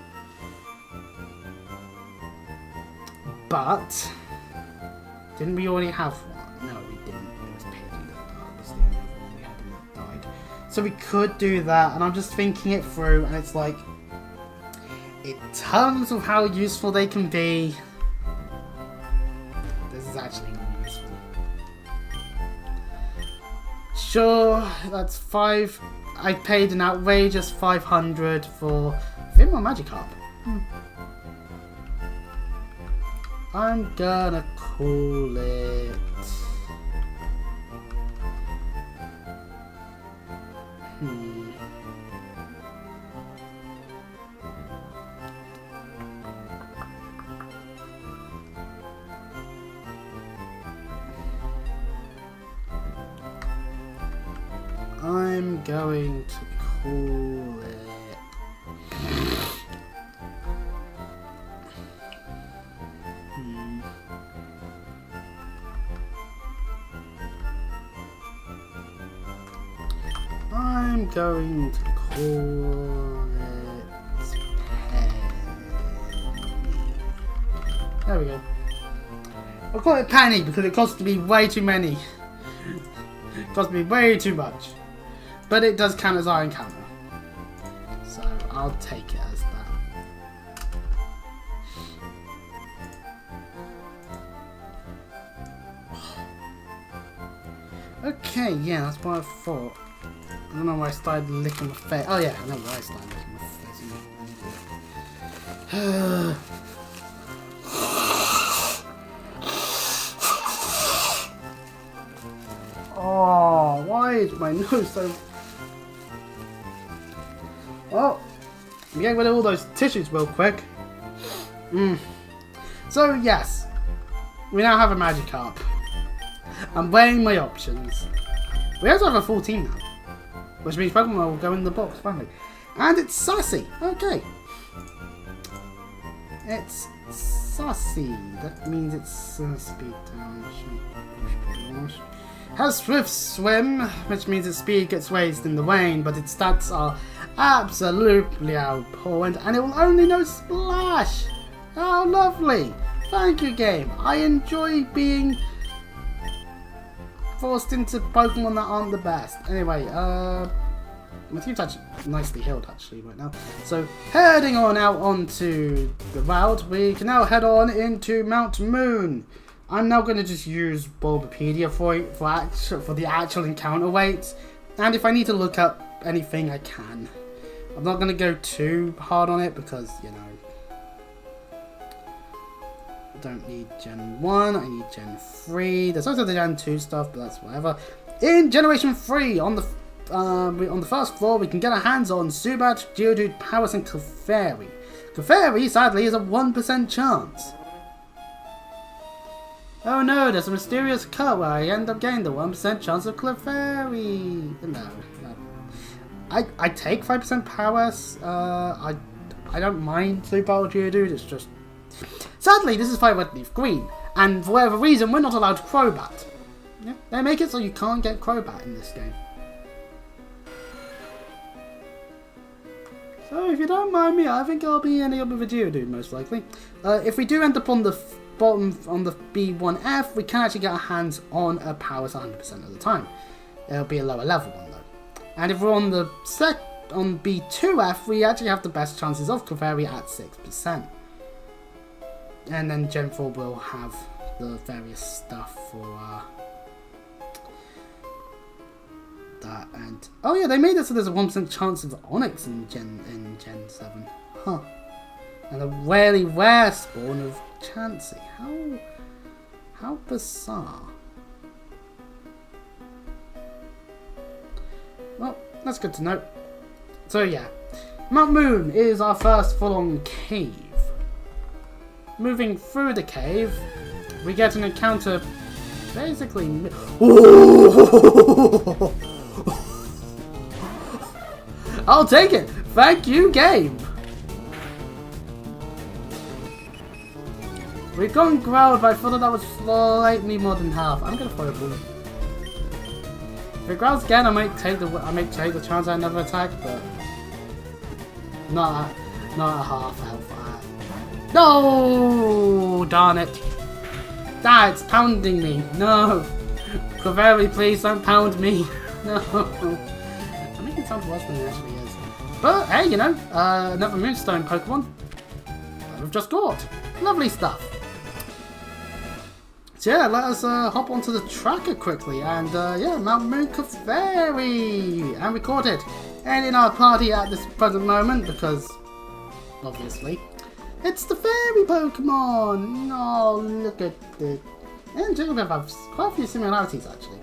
But, didn't we already have one? No, we didn't. It was Pidgey that was the only one we had that died. So we could do that, and I'm just thinking it through, and it's like, in terms of how useful they can be, this is actually not useful. Sure, that's 5. I paid an outrageous 500 for Vim or Magikarp. I'm gonna call it. I'm going to call it? I'm going to call it Penny. There we go. I'll call it Penny because it costs me way too many. It costs me way too much. But it does count as our encounter. So I'll take it as that. Okay, yeah, that's what I thought. I don't know why I started licking my face. Oh yeah, I know why I started licking my face. Oh, why is my nose so... Well, I'm getting rid of all those tissues real quick. So yes, we now have a Magikarp. I'm weighing my options. We also have a full team now, which means Pokemon will go in the box finally. And it's Sassy. Okay. It's Sassy. That means it's speed down. Has Swift Swim, which means its speed gets raised in the rain, but its stats are absolutely outpoint, and it will only know Splash. How lovely! Thank you, game. I enjoy being forced into Pokemon that aren't the best. Anyway, my team's actually nicely healed actually right now. So heading on out onto the route, we can now head on into Mount Moon. I'm now going to just use Bulbapedia for the actual encounter weights, and if I need to look up anything, I can. I'm not going to go too hard on it because, you know, I don't need Gen 1, I need Gen 3. There's also the Gen 2 stuff, but that's whatever. In Generation 3, on the first floor, we can get our hands on Zubat, Geodude, Paras, and Clefairy. Clefairy, sadly, is a 1% chance. Oh no, there's a mysterious cut where I end up getting the 1% chance of Clefairy. No. I take 5% Paras. I don't mind Super Geodude, it's just... Sadly, this is Fire Leaf Green, and for whatever reason, we're not allowed Crobat. Yeah, they make it so you can't get Crobat in this game. So if you don't mind me, I think I'll be ending up with a Geodude most likely. If we do end up on the bottom on the B1F, we can actually get our hands on a Paras 100% of the time. It'll be a lower level one though. And if we're on the on B2F, we actually have the best chances of Clefairy at 6%. And then Gen 4 will have the various stuff for that. And oh yeah, they made it so there's a 1% chance of Onyx in Gen 7. Huh. And a really rare spawn of Chansey. How bizarre. Well, that's good to know. So yeah, Mount Moon is our first full-on cave. Moving through the cave, we get an encounter basically... I'll take it! Thank you, game! We've gone growled, but I thought that was slightly more than half. I'm gonna throw a ball. If it growls again, I might take the chance at another attack, but not at half health. No! Darn it! It's pounding me. No! Clefairy, please don't pound me. No! I'm making it sound worse than it actually is. But hey, you know, another Moonstone Pokemon that we've just got. Lovely stuff. So yeah, let us hop onto the tracker quickly, and yeah, Mount Moon Clefairy, and record it. And in our party at this present moment, because obviously it's the fairy Pokemon. Oh, look at it. And Jigglypuff have quite a few similarities actually.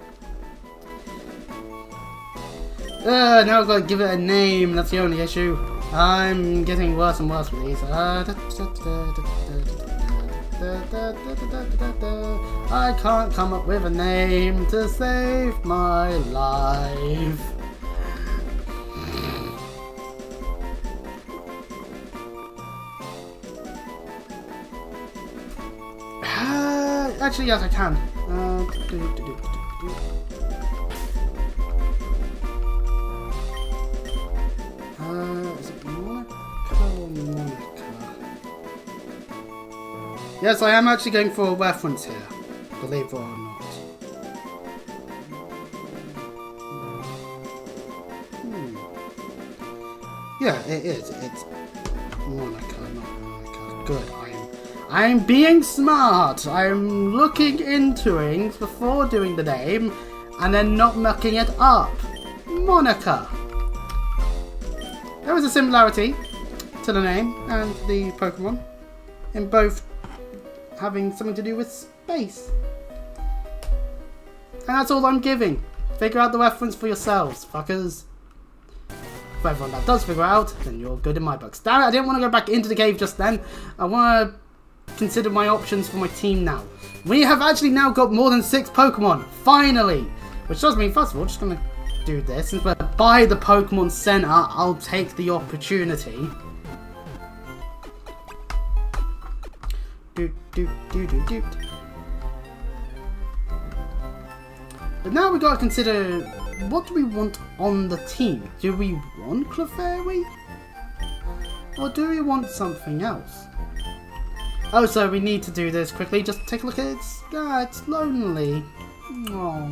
Now I've got to give it a name. That's the only issue. I'm getting worse and worse with these. I can't come up with a name to save my life. actually, yes, I can. Is it Monica or Monica? Yes, I am actually going for a reference here, believe it or not. Yeah, it is. It's Monica, not Monica. Good. I'm being smart. I'm looking into things before doing the name, and then not mucking it up. Monica. There is a similarity to the name and the Pokemon, in both having something to do with space. And that's all I'm giving. Figure out the reference for yourselves, fuckers. For everyone that does figure out, then you're good in my books. Damn it, I didn't want to go back into the cave just then. I want to consider my options for my team now. We have actually now got more than 6 Pokemon, finally. Which does mean, first of all, just going to do this. Since we're by the Pokemon Center, I'll take the opportunity. But now we gotta consider, what do we want on the team? Do we want Clefairy? Or do we want something else? Oh, so we need to do this quickly. Just take a look at it. It's lonely. Oh,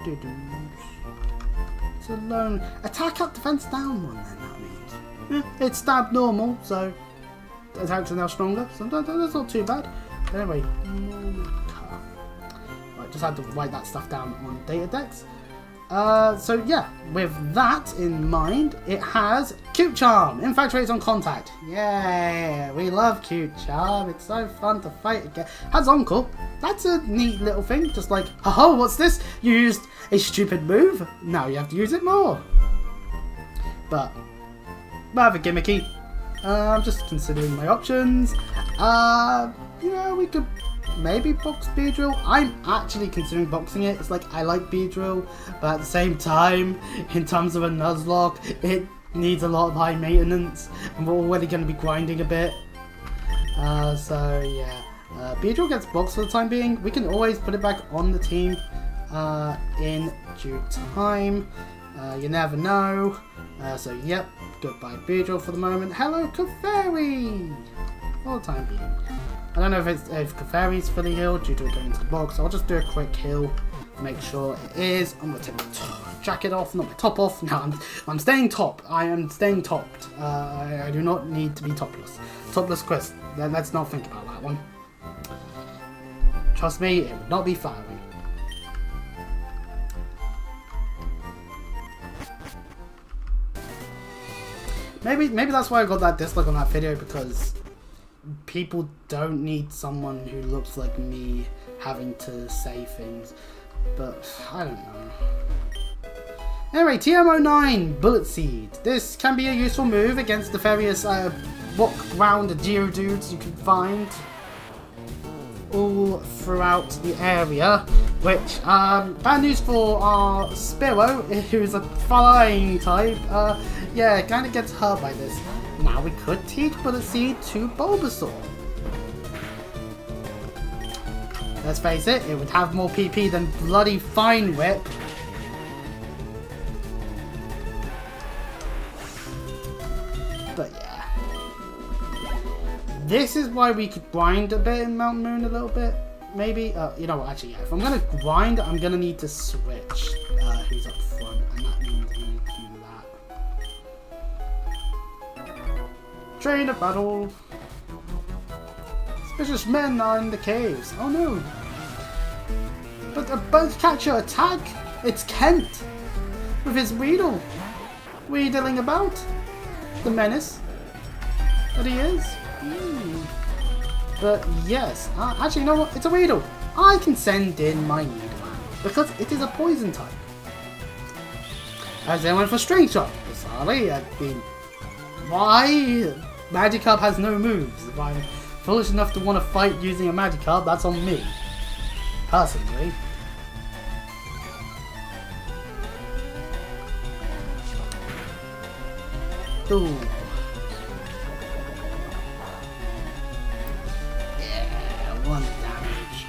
it's a lone. Attack up, defense down one then, that means. Yeah, it's stab normal, so attacks are now stronger. So that's not too bad. But anyway, right, just had to write that stuff down on data decks. So yeah, with that in mind, it has Cute Charm, infatuates on contact. Yeah, we love Cute Charm. It's so fun to fight again. Has Encore. That's a neat little thing. Just like, oh, what's this? You used a stupid move. Now you have to use it more. But rather gimmicky. I'm just considering my options. You know, we could maybe box Beedrill. I'm actually considering boxing it. It's like, I like Beedrill, but at the same time, in terms of a Nuzlocke, it needs a lot of high maintenance, and we're already going to be grinding a bit. So yeah, Beedrill gets boxed for the time being. We can always put it back on the team in due time. You never know. So yep, goodbye Beedrill for the moment. Hello Clefairy! For the time being. I don't know if Clefairy's fully healed due to it going into the box, so I'll just do a quick heal to make sure it is. I'm going to take my jacket off, not my top off. No, I'm staying top. I am staying topped. I do not need to be topless. Topless quest. Let's not think about that one. Trust me, it would not be firing. Maybe that's why I got that dislike on that video, because people don't need someone who looks like me having to say things, but I don't know. Anyway, TM09 Bullet Seed. This can be a useful move against the various rock ground Geodudes you can find all throughout the area, which bad news for our Spearow, who's a flying type. Yeah, kind of gets hurt by this. Now we could teach Bullet Seed to Bulbasaur. Let's face it, it would have more PP than bloody Fine Whip. But yeah. This is why we could grind a bit in mt.moon a little bit. Maybe, you know what, actually yeah, if I'm going to grind, I'm going to need to switch who's up front, and that means we need to do that. Train of battle. Suspicious men are in the caves. Oh no. But a bug catcher attack? It's Kent. With his Weedle. Wheedling about. The menace that he is. But yes. Actually, you know what? It's a Weedle. I can send in my Nidoran. Because it is a poison type. As they went for String Shot. Bizarrely, I mean, why? Magikarp has no moves. If I'm foolish enough to want to fight using a Magikarp, that's on me. Personally. Ooh. Yeah, 1 damage.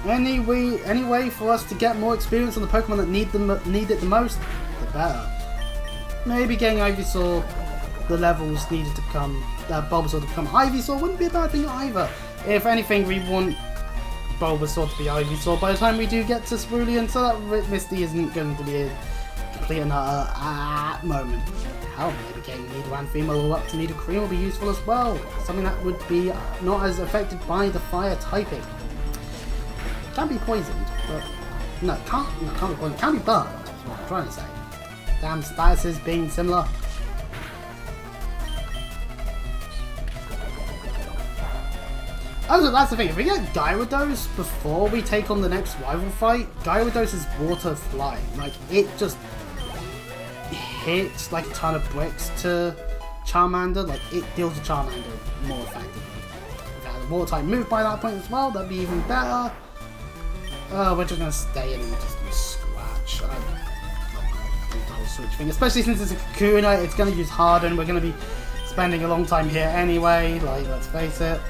Any way for us to get more experience on the Pokemon that need it the most, the better. Maybe getting Ivysaur, the levels needed to come, Bulbasaur to become Ivysaur wouldn't be a bad thing either. If anything, we want Bulbasaur to be Ivysaur by the time we do get to Cerulean, so that Misty isn't going to be a complete and utter moment. Hell, maybe getting Nidoran female or up to Nidoqueen will be useful as well. Something that would be not as affected by the fire typing. Can be poisoned, but no, can't be poisoned. Can be burned. That's what I'm trying to say. Damn statuses being similar. Oh, that's the thing. If we get Gyarados before we take on the next rival fight, Gyarados is water flying. Like, it just hits like a ton of bricks to Charmander. Like, it deals with Charmander more effectively. If it had a water type move by that point as well, that'd be even better. We're just gonna stay in and just do Scratch. I don't know, the whole switch thing. Especially since it's a Kakuna, it's gonna use Harden. We're gonna be spending a long time here anyway. Like, let's face it.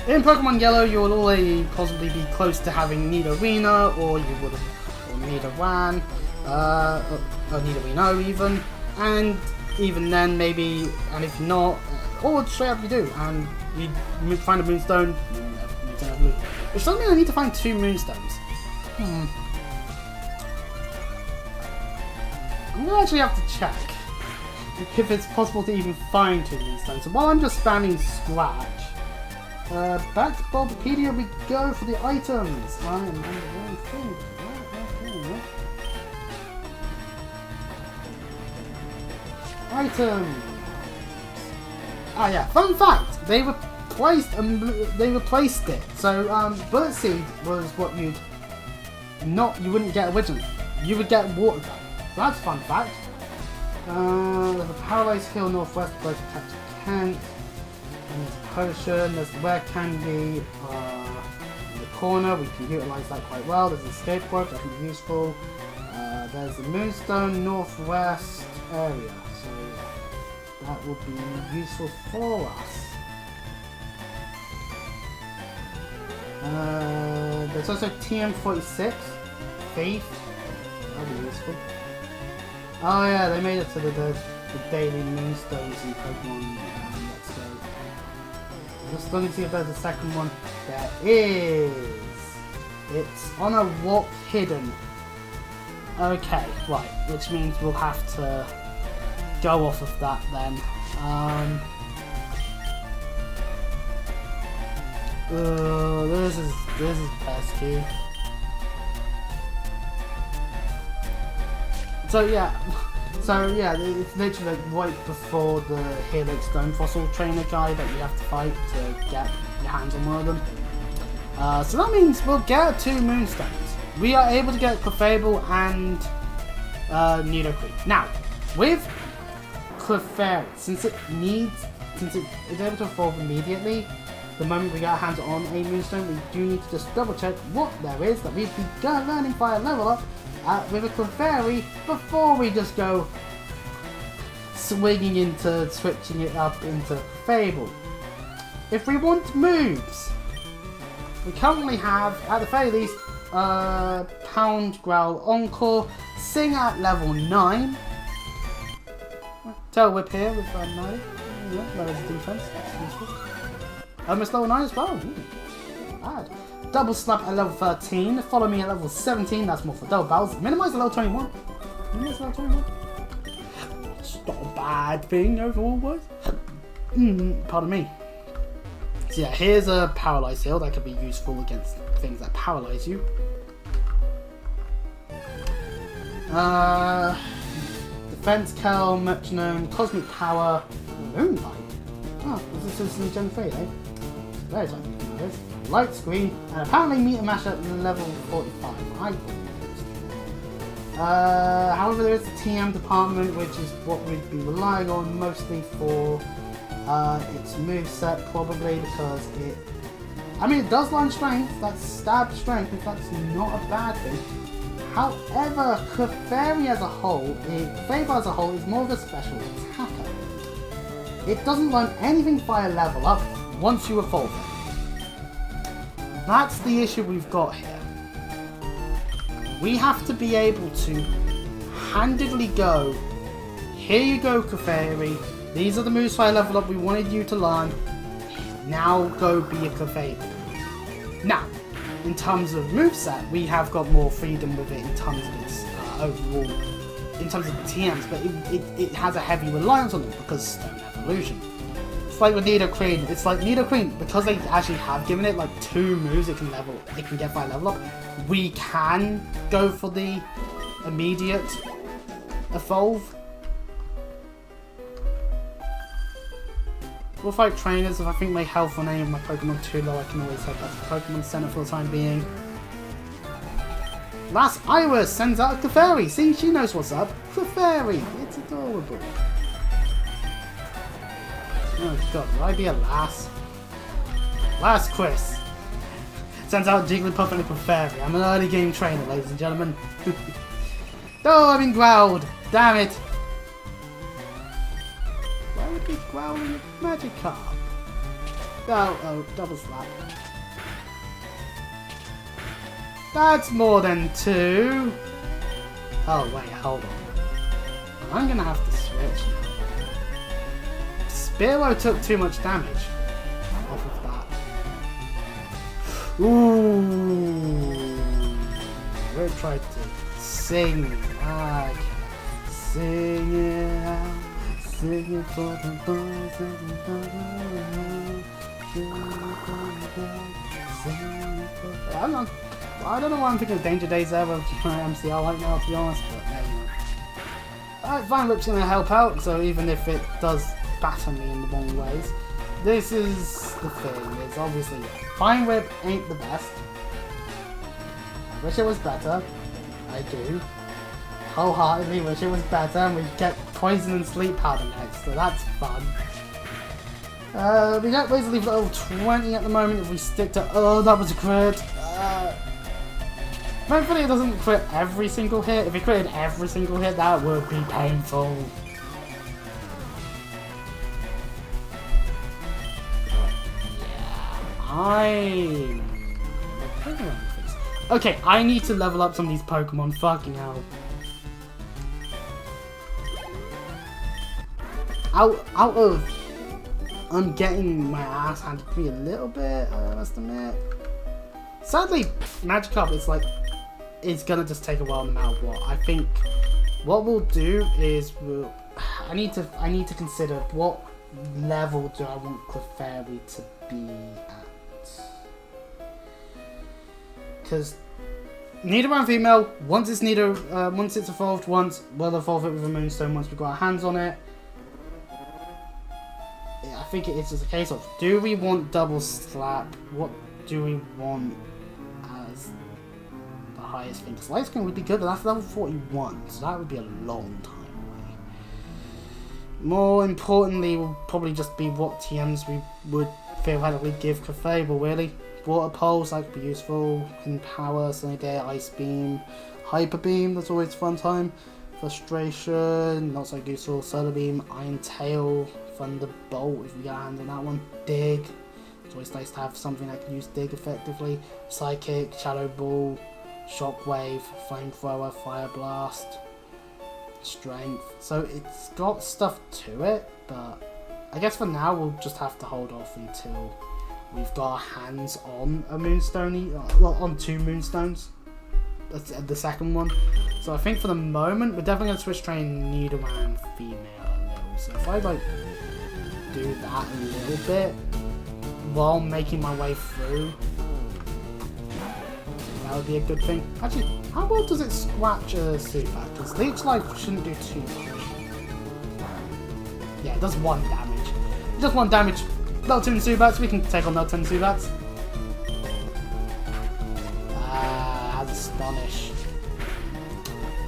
In Pokemon Yellow, you will already possibly be close to having Nidorina, or you would have, or Nidoran, or Nidorino even, and even then maybe, and if not, or straight up you do, and you find a Moonstone. Which doesn't mean I need to find 2 Moonstones. I'm gonna actually have to check if it's possible to even find 2 Moonstones. So while I'm just spamming Scratch, back to Bulbapedia we go for the items. I am on the wrong thing. Items. Ah yeah, fun fact, they replaced it. So Bullet Seed was what you wouldn't get originally. You would get Water Gun. So that's a fun fact. There's a Paralyzed Hill Northwest by Captain Kent. And there's a potion, there's the Rare Candy in the corner, we can utilise that quite well. There's an escape rope that can be useful. There's the Moonstone Northwest area, so that will be useful for us. There's also TM46, Thief, that'll be useful. Oh yeah, they made it to the daily Moonstones in Pokemon. Just looking to see if there's a second one. There is. It's on a walk hidden. Okay, right. Which means we'll have to go off of that then. This is pesky. So yeah, it's literally like right before the Helix Stone Fossil Trainer guy that you have to fight to get your hands on one of them. So that means we'll get 2 Moonstones. We are able to get Clefable and Nidoqueen. Now, with Clefairy, since it is able to evolve immediately, the moment we get our hands on a Moonstone, we do need to just double check what there is that we've begun learning via level up with a Clefairy before we just go swinging into switching it up into Clefable. If we want moves, we currently have, at the very least, Pound, Growl, Encore, Sing at level 9, Tail Whip here with 9, lowers the defense, almost level 9 as well, ooh, bad. Double Slap at level 13, Follow Me at level 17, that's more for double battles, Minimize at level 21, it's not a bad thing overall, boys. Pardon me. So yeah, here's a Paralyze Heal that could be useful against things that paralyze you. Defense Kel, Metronome, Cosmic Power, Moonlight. Oh, this is in Gen 3, eh? Very exciting. Light Screen, and apparently Meter Mash at level 45. I however, there is the TM department, which is what we'd be relying on mostly for its moveset, probably because it does line strength, that's stab strength, if that's not a bad thing. However, Clefairy as a whole, is more of a special attacker. It doesn't learn anything via level up once you evolve it. That's the issue we've got here. We have to be able to handedly go, here you go, Clefairy. These are the moves I level up we wanted you to learn. Now go be a Clefairy. Now, in terms of moveset, we have got more freedom with it in terms of its overall, in terms of the TMs, but it has a heavy reliance on them because Stone Evolution. It's like with Nidoqueen. It's like Nidoqueen, because they actually have given it like 2 moves it can get by level up. We can go for the immediate evolve. We'll fight trainers. If I think my health on any of my Pokemon too low, I can always head back to Pokemon Center for the time being. Last Iris sends out a Clefairy. See, she knows what's up. Clefairy. It's adorable. Oh god, will I be a lass? Last Chris sends out Jigglypuff and a Clefairy. I'm an early game trainer, ladies and gentlemen. Oh, I've been growled. Damn it. Why would be growling a Magikarp? Oh, double slap. That's more than 2. Oh wait, hold on. I'm gonna have to switch now. Spearow took too much damage off of that. Ooh. We'll try to sing. I can sing it out. Sing it for the boys and the girls. Sing it for the girls. Sing it for the... I don't know why I'm thinking of Danger Days there with my MCL right now, to be honest, but there you go. Alright, Vine Whip's gonna help out, so even if it does batter me in the wrong ways, this is the thing, is obviously Vine Whip ain't the best. I wish it was better. I do. Wholeheartedly wish it was better, and we get Poison and Sleep Powder next, so that's fun. We got ways to leave level 20 at the moment if we stick to... Oh, that was a crit! Hopefully it doesn't crit every single hit. If it critted every single hit, that would be painful. Okay, I need to level up some of these Pokemon. Fucking hell. Out of... I'm getting my ass handed to me a little bit, I must admit. Sadly, Magikarp is like... It's gonna just take a while no matter what. I think what we'll do is I need to consider what level do I want Clefairy to be at. Because Nidoran female, once it's evolved once, we'll evolve it with a Moonstone once we've got our hands on it. I think it's just a case of, do we want double slap? What do we want as the highest thing? Because Light Skin would be good, but that's level 41, so that would be a long time away. More importantly, will probably just be what TMs we would theoretically give Clefairy, really. Water Pulse, that could be useful. In Power, Sunny Day, Ice Beam, Hyper Beam, that's always a fun time. Frustration, not so useful. Solar Beam, Iron Tail, Thunderbolt, if we get a hand on that one. Dig, it's always nice to have something that can use Dig effectively. Psychic, Shadow Ball, Shockwave, Flamethrower, Fire Blast, Strength. So it's got stuff to it, but I guess for now we'll just have to hold off until we've got our hands on a Moonstone, well, on 2 Moonstones. That's the second one. So I think for the moment we're definitely going to switch train Nidoran female a little. So if I like do that a little bit while making my way through, that would be a good thing. Actually, how well does it scratch a Zubat? Because Leech Life shouldn't do too much. Yeah, it does 1 damage. Just 1 damage. Melton Zubats, we can take on Melton Zubats. Has Astonish.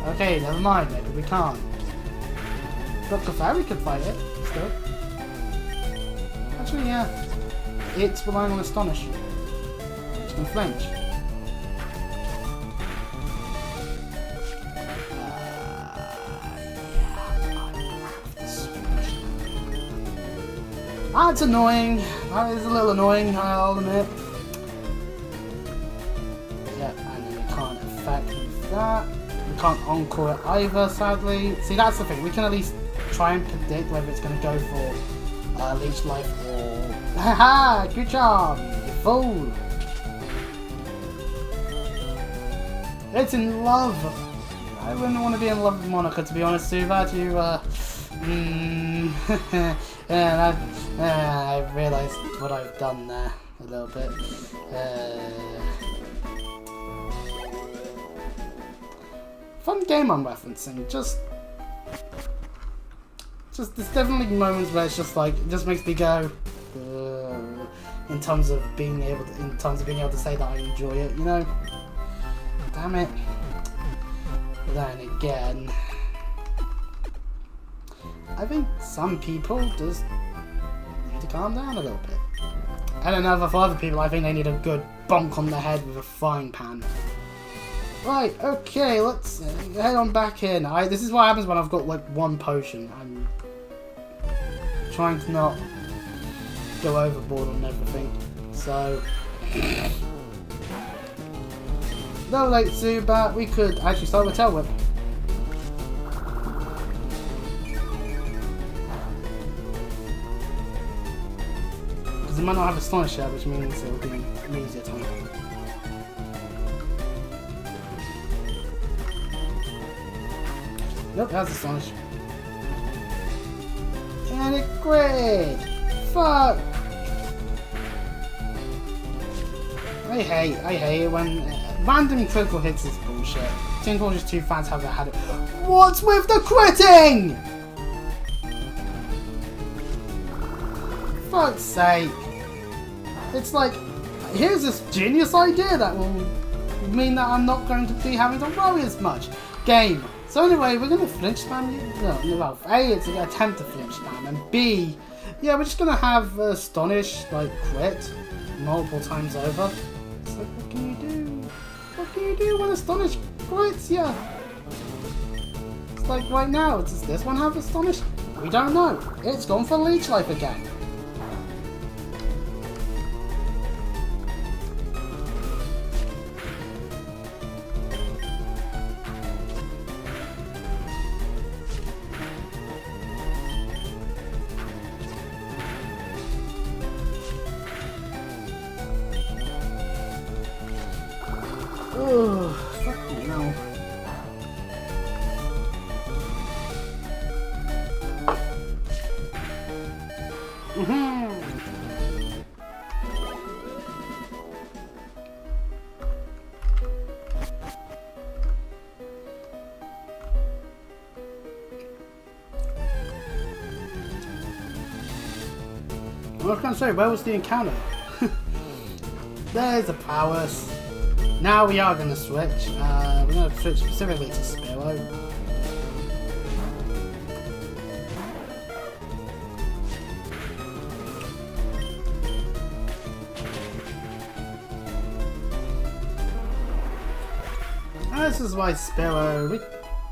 Okay, never mind, maybe we can't. But Clefairy could fight it, still. Actually, yeah. It's relying on Astonish. It's gonna flinch. That's annoying. That is a little annoying, I'll admit. effect with that. We can't encore it either, sadly. See, that's the thing. We can at least try and predict whether it's going to go for Leech Life or... Haha! Good job, you fool! It's in love! I wouldn't want to be in love with Monica, to be honest, too bad. I realised what I've done there a little bit. Fun game I'm referencing. Just there's definitely moments where it's just like it just makes me go in terms of being able to say that I enjoy it. You know. Damn it. But then again, I think some people just need to calm down a little bit. I don't know, for other people, I think they need a good bonk on the head with a frying pan. Right, okay, let's head on back in. This is what happens when I've got like one potion. I'm trying to not go overboard on everything. So, no late Zubat, we could actually start with Tail Whip. Because it might not have Astonish yet, which means it'll be an easier time. Nope, that's Astonish. And it crit! Fuck! I hate it when random critical hits is bullshit. Tinkle just too fans have had it. What's with the critting? Fuck's sake. It's like, here's this genius idea that will mean that I'm not going to be having to worry as much. Game. So anyway, we're going to flinch spam you. No, well, A, it's an attempt to flinch spam, and B, yeah, we're just going to have Astonish, like, crit multiple times over. It's like, what can you do? What can you do when Astonish crits? Yeah. It's like right now, does this one have Astonish? We don't know. It's gone for Leech Life again. Oh, fuck me now. I was going to say, where was the encounter? There's a Powers. Now we are going to switch. We're going to switch specifically to Spearow. This is why Spearow, we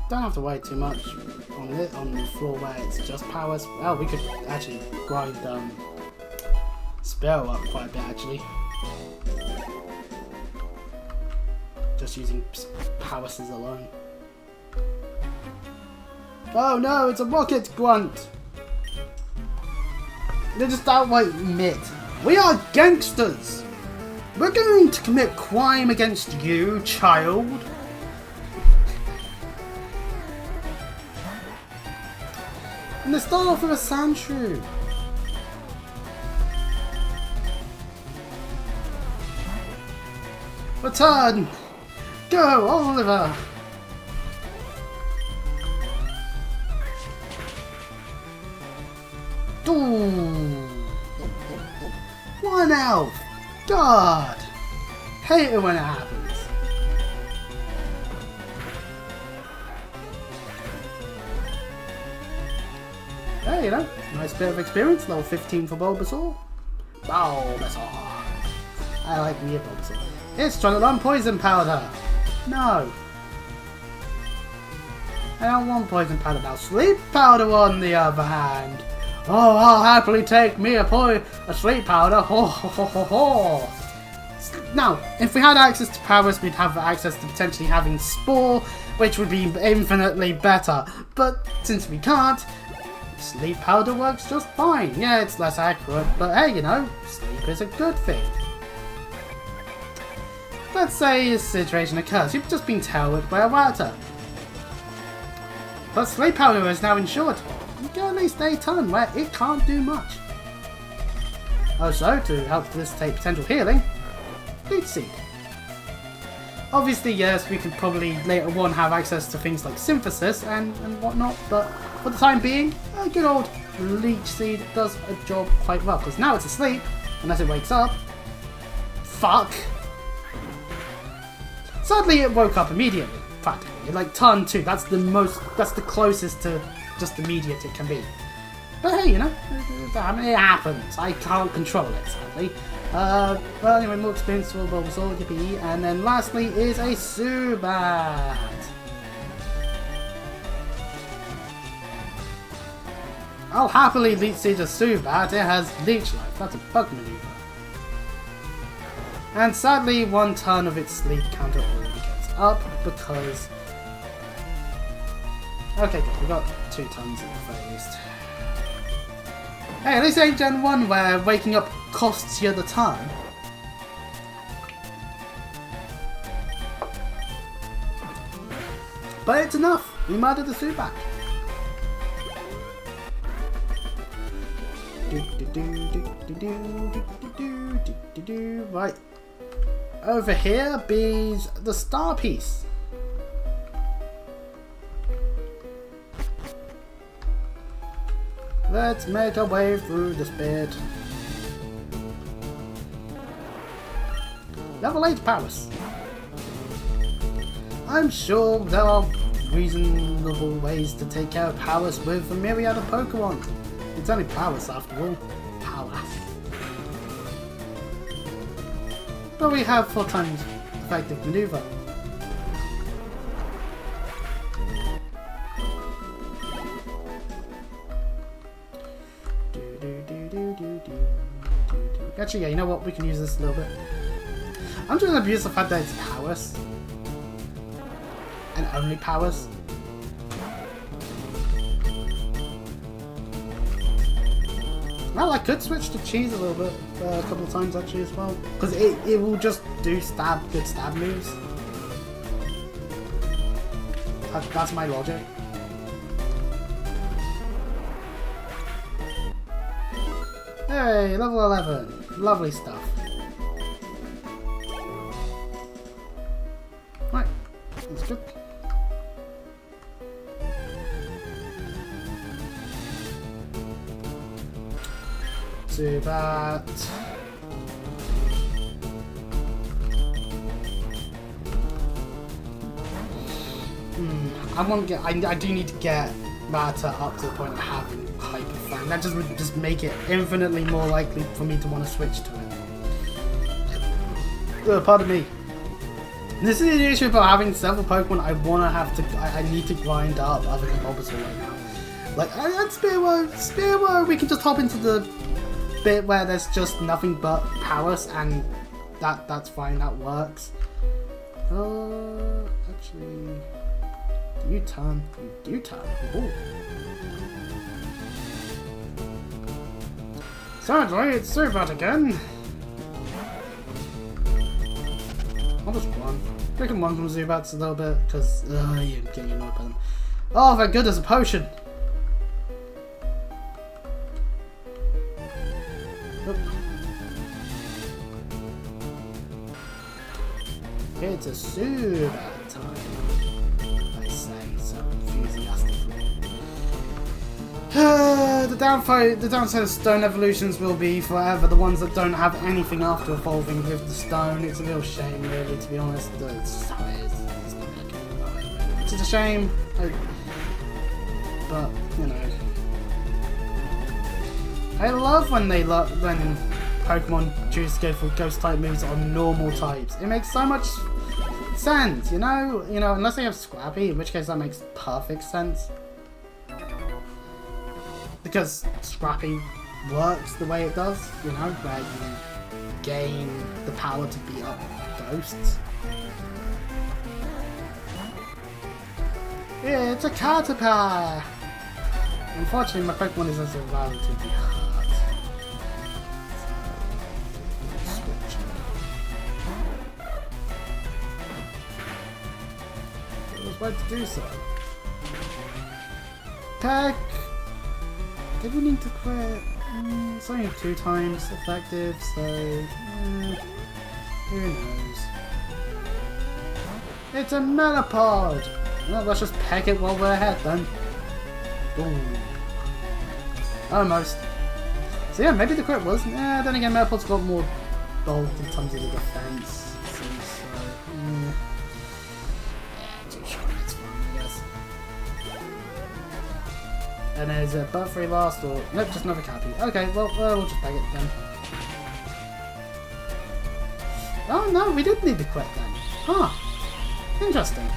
don't have to wait too much on it on the floor where it's just powers. Well, we could actually grind Spearow up quite a bit actually. Just using powers alone. Oh no, it's a rocket grunt! They just outright admit, we are gangsters! We're going to commit crime against you, child! And they start off with a Sandshrew. Return! Go, Oliver! Ooh. One elf! God! Hate it when it happens. Hey, you know, nice bit of experience. Level 15 for Bulbasaur. Bulbasaur. I like me a Bulbasaur. It's trying to run Poison Powder. No. I don't want Poison Powder now. Sleep Powder on the other hand. Oh, I'll happily take me a Sleep Powder. Ho ho ho ho ho. Now, if we had access to powers, we'd have access to potentially having Spore, which would be infinitely better. But since we can't, sleep powder works just fine. Yeah, it's less accurate, but hey, you know, sleep is a good thing. Let's say a situation occurs. You've just been tailed by a water. But sleep powder is now insured. You get at least a turn where it can't do much. Also, to help facilitate potential healing, Leech Seed. Obviously, yes, we could probably later on have access to things like Synthesis and whatnot, but for the time being, a good old Leech Seed does a job quite well, because now it's asleep, unless it wakes up. Fuck! Sadly, it woke up immediately, practically. Like, turn 2, that's the closest to just immediate it can be. But hey, you know, it happens. I can't control it, sadly. Well, anyway, more experience for Bulbasaur, yippee. And then lastly is a Zubat. I'll happily Leech Seed a Zubat. It has Leech Life. That's a bug maneuver. And sadly, one turn of its sleep counter already gets up because... Okay, good. We got 2 turns at the very least. Hey, this ain't Gen 1 where waking up costs you the turn. But it's enough. We murdered the Zubat. Right. Over here be the star piece. Let's make our way through this bit. Level 8 powers. I'm sure there are reasonable ways to take care of powers with a myriad of Pokemon. It's only powers after all. Powers. But we have 4 times effective maneuver. Actually, yeah, you know what? We can use this a little bit. I'm just going to abuse the fact that it's powers. And only powers. Well, I could switch to cheese a little bit, a couple of times actually as well. Because it will just do good stab moves. That's my logic. Hey, level 11. Lovely stuff. Right, that's good. Do that. I do need to get Mata up to the point of having Hyper Fang. That would just make it infinitely more likely for me to want to switch to it. Pardon me. This is the issue about having several Pokemon I need to grind up other than Bulbasaur right now. Like, at Spearwow, we can just hop into the bit where there's just nothing but powers, and that's fine, that works. Actually, do you turn? You do turn. Ooh. Sadly, it's Zubat again. I'll just run. We can run from Zubats a little bit, because you're getting annoyed by them. Oh, thank goodness, a potion! It's a Zubat time, I say so enthusiastically. The downside of stone evolutions will be forever the ones that don't have anything after evolving with the stone. It's a real shame, really, to be honest. It's just how it is. It's a shame, but you know, I love when when Pokemon choose to go for ghost type moves on normal types. It makes so much sense, you know, unless they have Scrappy, in which case that makes perfect sense. Because Scrappy works the way it does, you know, where you gain the power to beat up ghosts. Yeah, it's a caterpillar! Unfortunately, my Pokemon isn't so relatively hard. So, switch. I was about to do so. Peck! Did we need to quit? It's only 2 times effective, so who knows? It's a Metapod! Well, let's just peck it while we're ahead then. Ooh. Almost. So yeah, maybe the crit was. Then again, Metapod's got more bulk in terms of the defense. So, yeah, too short, it's fine, I guess. And there's a Butterfree last, or nope, just another Cappy. Okay, well, we'll just bag it then. Oh no, we did need the quit then. Huh. Interesting.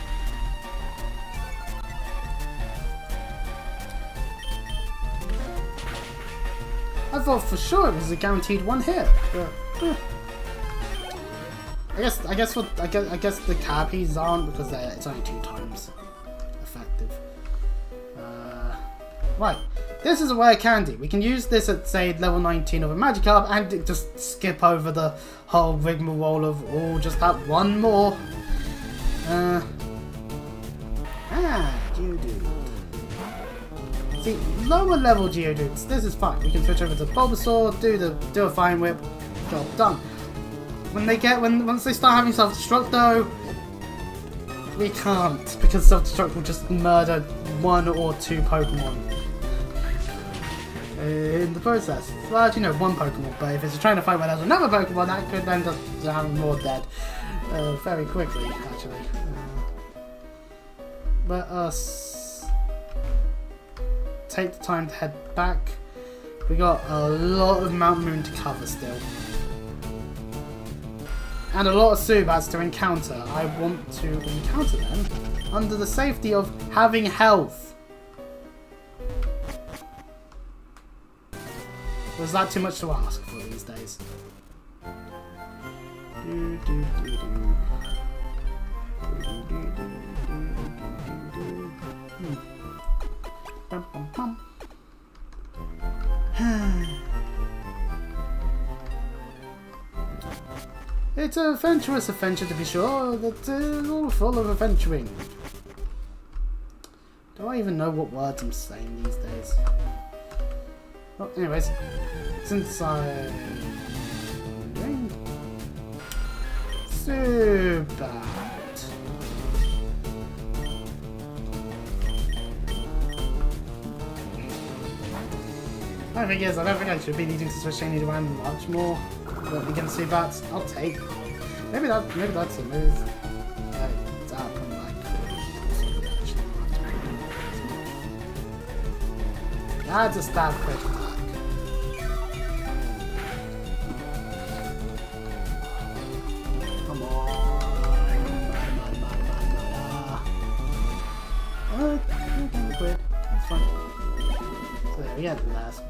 I thought for sure it was a guaranteed 1 hit, but I guess the Cappies aren't because it's only 2 times effective. Right, this is a rare candy. We can use this at say level 19 of a Magikarp and just skip over the whole rigmarole of just that one more. Geodude. See, lower level Geodudes, this is fine. We can switch over to Bulbasaur, do a Fine Whip, job done. Once they start having self-destruct though, we can't, because self-destruct will just murder 1 or 2 Pokemon in the process. Well, actually no, 1 Pokemon, but if it's trying to fight where there's another Pokemon, that could end up having more dead very quickly, actually. Let us take the time to head back. We got a lot of Mount Moon to cover still. And a lot of Subats to encounter. I want to encounter them under the safety of having health. Was that too much to ask for these days? It's an adventurous adventure to be sure, that's all full of adventuring. Do I even know what words I'm saying these days? Well, anyways, since I'm doing Zubat. I don't think I should be needing to switch any around much more. But against Zubats, I'll take. Maybe that's a move. It's up and that's a stab crit attack. Come on. Quit. It's fine. So there we get the last.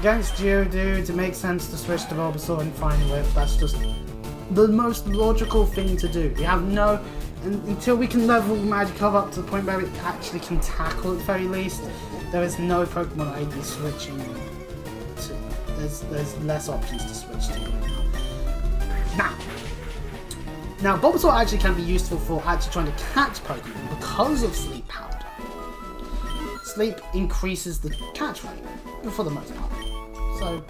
Against Geodude, it makes sense to switch to Bulbasaur and Fine Whip. That's just the most logical thing to do. We have until we can level Magikarp up to the point where it actually can tackle at the very least, there is no Pokemon I'd be switching to. There's less options to switch to right now. Now, Bulbasaur actually can be useful for actually trying to catch Pokemon because of Sleep Powder. Sleep increases the catch rate, for the most part. So,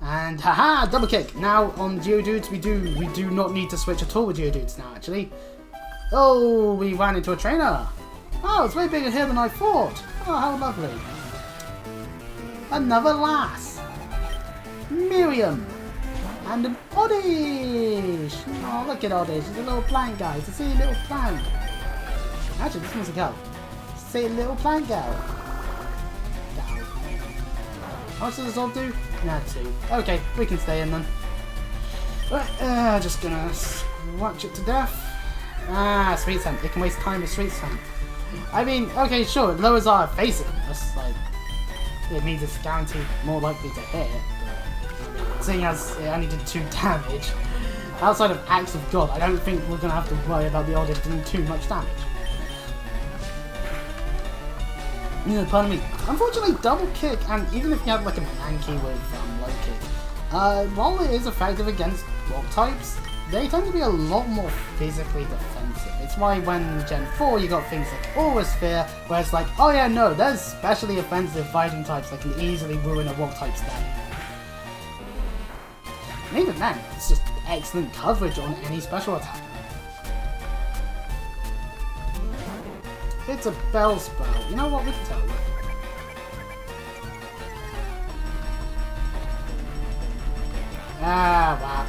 and haha, double kick. Now on Geodudes, we do not need to switch at all with Geodudes now. Actually, oh, we ran into a trainer. Oh, it's way bigger here than I thought. Oh, how lovely. Another lass, Miriam, and an Oddish. Oh, look at Oddish. He's a little plant guy. It's a silly little plant. Actually, this one's a girl. Say little plant girl. How much does this all do? Nah, 2. Okay, we can stay in then. Right, just gonna scratch it to death. Ah, Sweet Scent. It can waste time with Sweet Scent. I mean, okay, sure, it lowers our evasiveness. Like, it means it's guaranteed more likely to hit. But seeing as it only did 2 damage, outside of Acts of God, I don't think we're going to have to worry about the Oldest doing too much damage. Pardon me. Unfortunately, double kick, and even if you have like a Mankey with low kick, while it is effective against rock types, they tend to be a lot more physically defensive. It's why when Gen 4 you got things like Aura Sphere, where it's like, oh yeah, no, there's specially offensive fighting types that can easily ruin a rock type stat. And even then, it's just excellent coverage on any special attack. It's a Bell Spell. You know what, we can tell you. Ah, whap.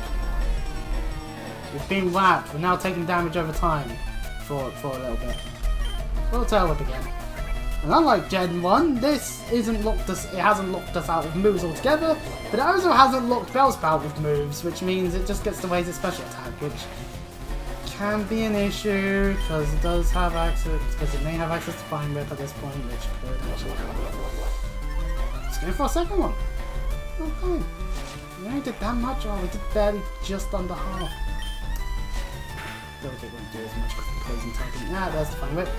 We've been whapped. We're now taking damage over time for a little bit. We'll tail whip again. And unlike Gen 1, this hasn't locked us out of moves altogether, but it also hasn't locked Bellsp out with moves, which means it just gets to waste its special attack, which can be an issue because it does have access, because it may have access to Fine Whip at this point, which could actually help. Let's go for a second one. Okay. We only did that much, or we did barely just under half. Don't think we won't do as much because the poison typing. Ah, there's the Fine Whip.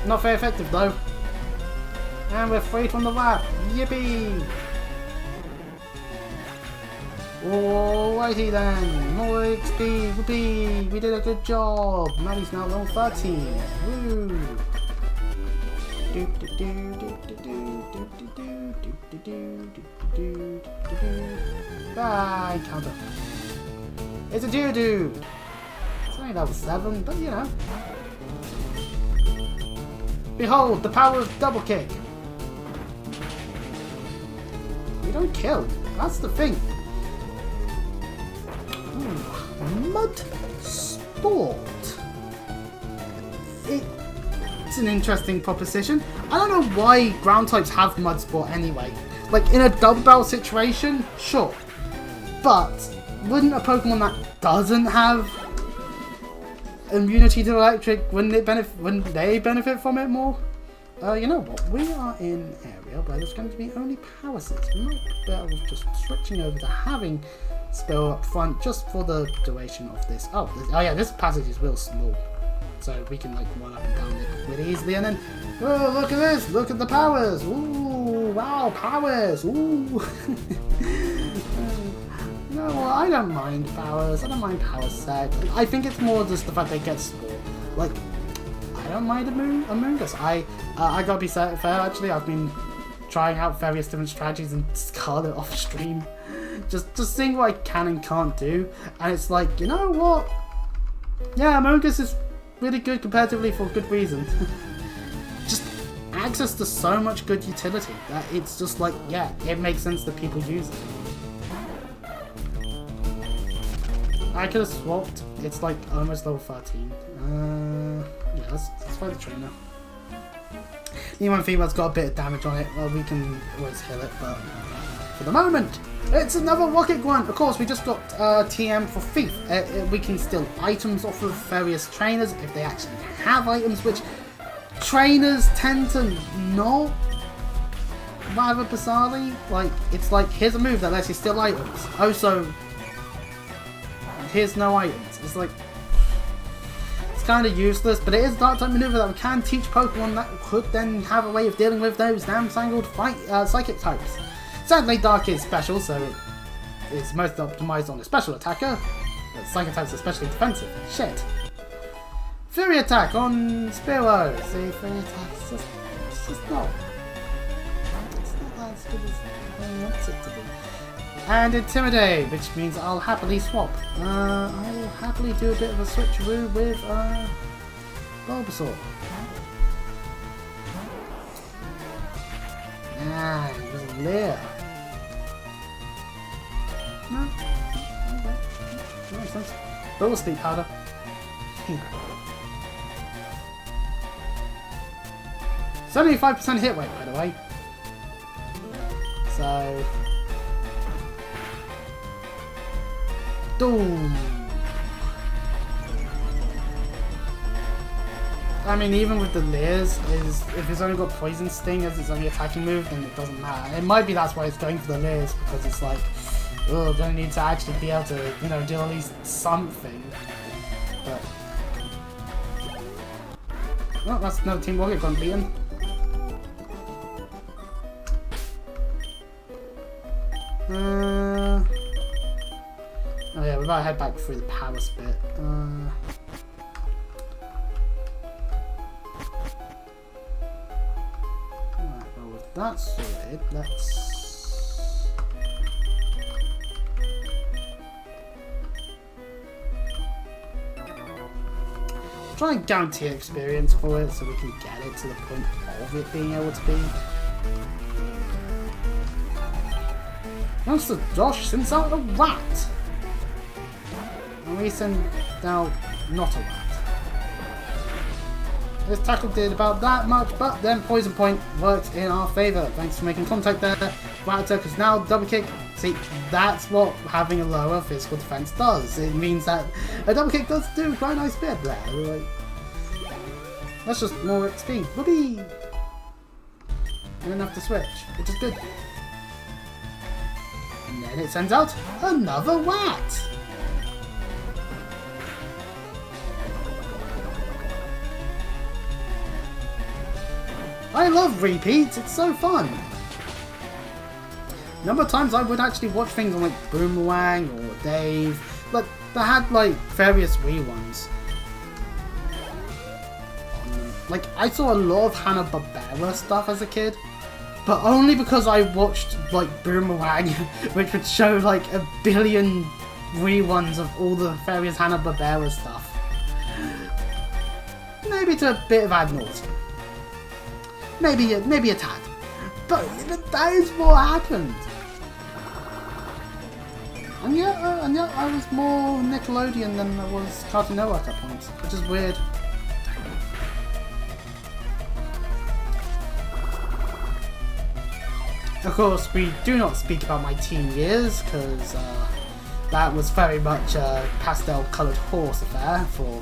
Not very effective though. And we're free from the wrap. Yippee! Alrighty then. More XP. Whoopee! We did a good job. Maddie's now level 13. Woo! Ah, encounter. It's a Geodude. It's only level 7, but you know. Behold, the power of double kick! We don't kill. That's the thing. Ooh, Mud Sport. It's an interesting proposition. I don't know why ground types have Mud Sport anyway. Like, in a double battle situation, sure. But, wouldn't a Pokemon that doesn't have immunity to electric, wouldn't they benefit from it more? You know what? We are in an area where there's going to be only power sets. We might be better with just switching over to having spell up front just for the duration of this. Oh yeah, this passage is real small, so we can like run up and down it really easily. And then, oh, look at this! Look at the powers! Ooh, wow, powers! Ooh. No, well, I don't mind powers. I don't mind power set. I think it's more just the fact they get small. Like, I don't mind Among Us. I gotta be fair. Actually, I've been trying out various different strategies and Scarlet off stream, just seeing what I can and can't do. And it's like, you know what? Yeah, Among Us is really good comparatively for good reason. Just access to so much good utility that it's just like, yeah, it makes sense that people use it. I could have swapped. It's like almost level 13. Yeah, let's fight the trainer. Anyone female's got a bit of damage on it. Well, we can always heal it, but for the moment, it's another Rocket Grunt. Of course, we just got TM for Thief. We can steal items off of various trainers if they actually have items, which trainers tend to not. Rather bizarrely, like it's like here's a move that lets you steal items. Also, here's no items. It's like, it's kind of useless, but it is a dark type maneuver that we can teach Pokemon that could then have a way of dealing with those damn tangled psychic types. Sadly, Dark is special, so it's most optimized on a special attacker, but psychic types are especially defensive. Shit. Fury attack on Spearow. See, Fury attack, it's just not as good as I want it to be. And Intimidate, which means I'll happily swap. I will happily do a bit of a switcheroo with Bulbasaur. Ah, it was a Leer. No? Okay. That makes sense. Bulba Speed Powder. 75% hit rate, by the way. So... Doom. I mean, even with the Leers, if it's only got Poison Sting as its only attacking move, then it doesn't matter. It might be that's why it's going for the Leers, because it's like, oh, don't need to actually be able to, you know, do at least something. But oh, that's another Team Rocket gone beaten. Oh yeah, we better head back through the palace bit. Alright, well with that sorted, let's... try and guarantee experience for it so we can get it to the point of it being able to be. Youngster Josh sends out a rat. And we send out not a rat. This tackle did about that much, but then Poison Point worked in our favour. Thanks for making contact there. Rat attack is now double kick. See, that's what having a lower physical defense does. It means that a double kick does do quite a nice bit there. Like, that's just more XP. Whoopee! And then have to switch, which is good. And then it sends out another rat! I love repeats, it's so fun! Number of times I would actually watch things on like Boomerang or Dave, like they had like various Wii ones. Like I saw a lot of Hanna-Barbera stuff as a kid. But only because I watched like Boomerang, which would show like a billion reruns of all the various Hanna-Barbera stuff. Maybe to a bit of ad nauseam. Maybe a tad. But that is what happened. And yet I was more Nickelodeon than I was Cartoon Network at points, which is weird. Of course, we do not speak about my teen years, because that was very much a pastel-coloured horse affair for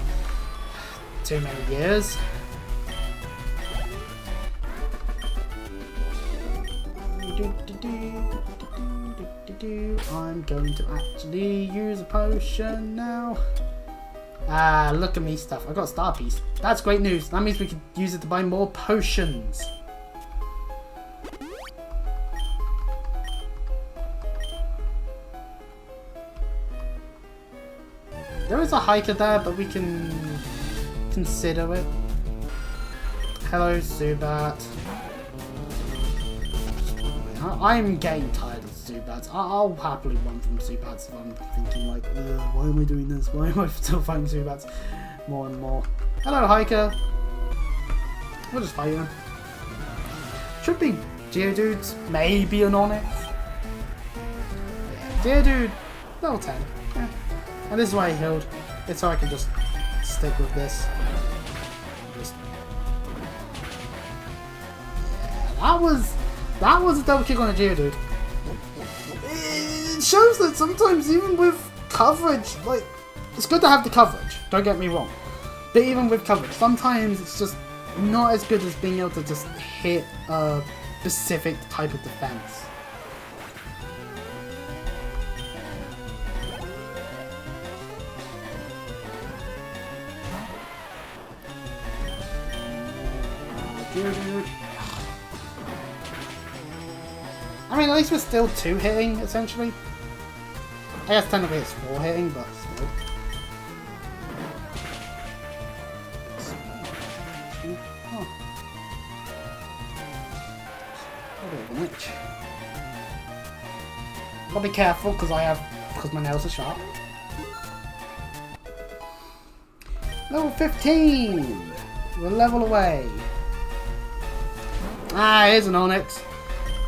too many years. I'm going to actually use a potion now. Ah, look at me stuff. I got a star piece. That's great news. That means we can use it to buy more potions. There is a hiker there, but we can consider it. Hello, Zubat. I'm getting tired of Zubats. I'll happily run from Zubats if I'm thinking like, why am I doing this? Why am I still fighting Zubats more and more? Hello, hiker. We'll just fight you. Should be Geodudes, maybe an Onyx. Yeah, Geodude, level 10. Yeah. And this is why I healed. It's so I can just stick with this. Just... yeah, that was a double kick on a Geodude. It shows that sometimes even with coverage, like, it's good to have the coverage, don't get me wrong. But even with coverage, sometimes it's just not as good as being able to just hit a specific type of defense. I mean, at least we're still 2 hitting, essentially. I guess technically it's 4 hitting, but still. Oh. A bit of an itch. Gotta be careful because my nails are sharp. Level 15! We're a level away. Ah, here's an Onyx.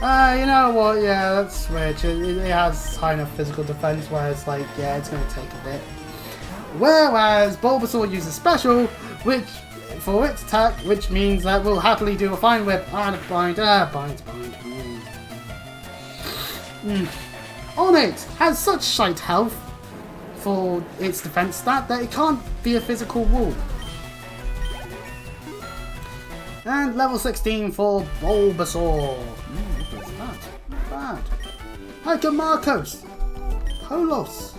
You know what, yeah, let's switch. It has high enough physical defense where it's like, yeah, it's going to take a bit. Whereas Bulbasaur uses special, which for its attack, which means that we'll happily do a Fine Whip and a bind. Bind. Onyx has such shite health for its defense stat that it can't be a physical wall. And level 16 for Bulbasaur. What is that? Not bad. Hiker Marcos. Polos.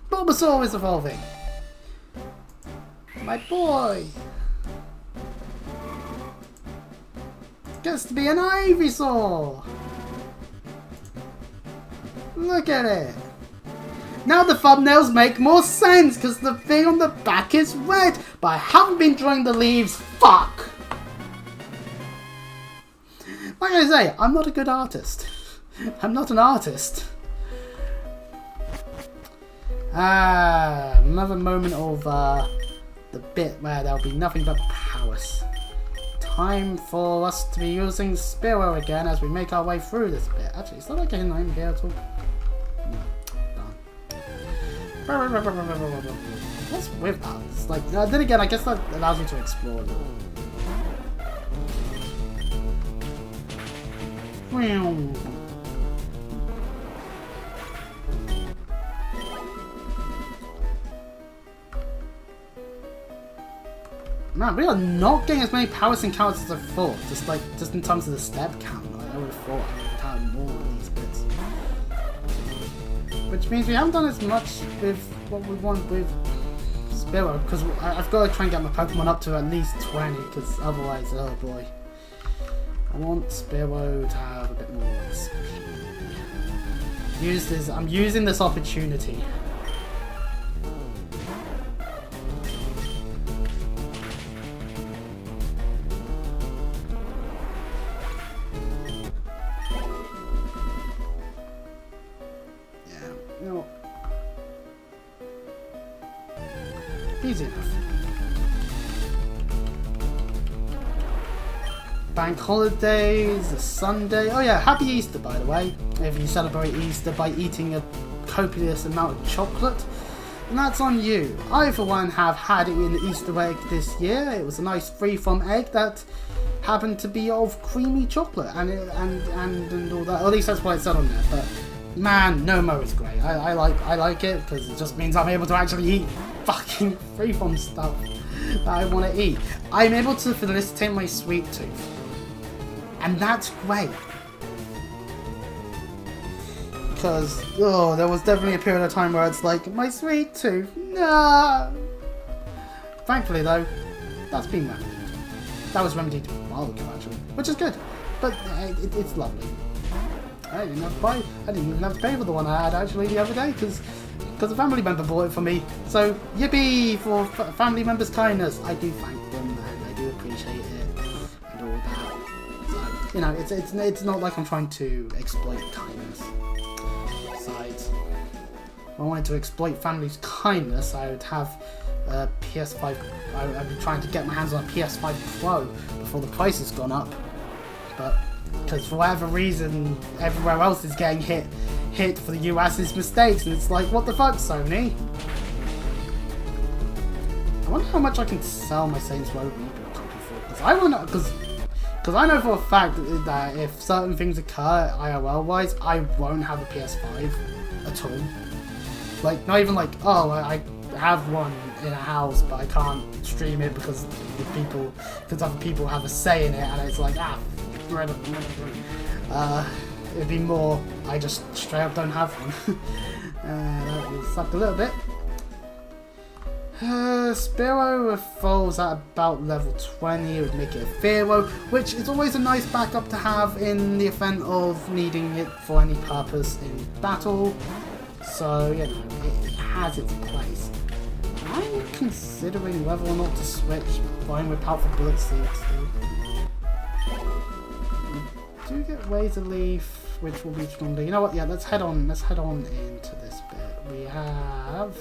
Bulbasaur is evolving. My boy. Gets to be an Ivysaur. Look at it. Now the thumbnails make more sense because the thing on the back is red, but I haven't been drawing the leaves. Fuck! Like I say, I'm not a good artist. I'm not an artist. Another moment of the bit where there'll be nothing but powers. Time for us to be using Spearow again as we make our way through this bit. Actually, it's not like I'm not even here at all. What's with that? It's like, then again, I guess that allows me to explore a little. Man, we are not getting as many powers encounters as I thought. Just in terms of the step count, I would have thought I would have had more of these bits. Which means we haven't done as much with what we want with Spearow, because I've got to try and get my Pokemon up to at least 20, because otherwise, oh boy. I want Spearow to have a bit more speed. I'm using this opportunity. No. Easy enough. Bank holidays, a Sunday. Oh yeah, happy Easter by the way. If you celebrate Easter by eating a copious amount of chocolate, and that's on you. I for one have had it in the Easter egg this year. It was a nice freeform egg that happened to be of creamy chocolate and all that. Or at least that's what it said on there. But man, no mo is great. I like it because it just means I'm able to actually eat fucking freeform stuff that I want to eat. I'm able to felicitate my sweet tooth, and that's great. Because there was definitely a period of time where it's like my sweet tooth, no. Thankfully though, that's been remedied. That was remedied a while ago actually, which is good. But it's lovely. I didn't even have to pay for the one I had actually the other day because a family member bought it for me. So yippee for family members' kindness. I do thank them and I do appreciate it and all that. So, you know, it's not like I'm trying to exploit kindness. Besides, if I wanted to exploit family's kindness, I would have a PS5. I'd be trying to get my hands on a PS5 Pro before the price has gone up. But because for whatever reason, everywhere else is getting hit for the US's mistakes, and it's like, what the fuck, Sony? I wonder how much I can sell my Saints Row reboot copy for, because I know for a fact that if certain things occur IRL-wise, I won't have a PS5 at all. Like, not even like, oh, I have one in a house, but I can't stream it because other people have a say in it, and it's like, it'd be more, I just straight up don't have one. That will suck a little bit. Spearow evolves at about level 20, it would make it a Fearow, which is always a nice backup to have in the event of needing it for any purpose in battle. So, you know, it has its place. I'm considering whether or not to switch, fine with powerful bullet seeds still. We do get Razor Leaf, which will be stronger. You know what? Yeah, let's head on into this bit. We have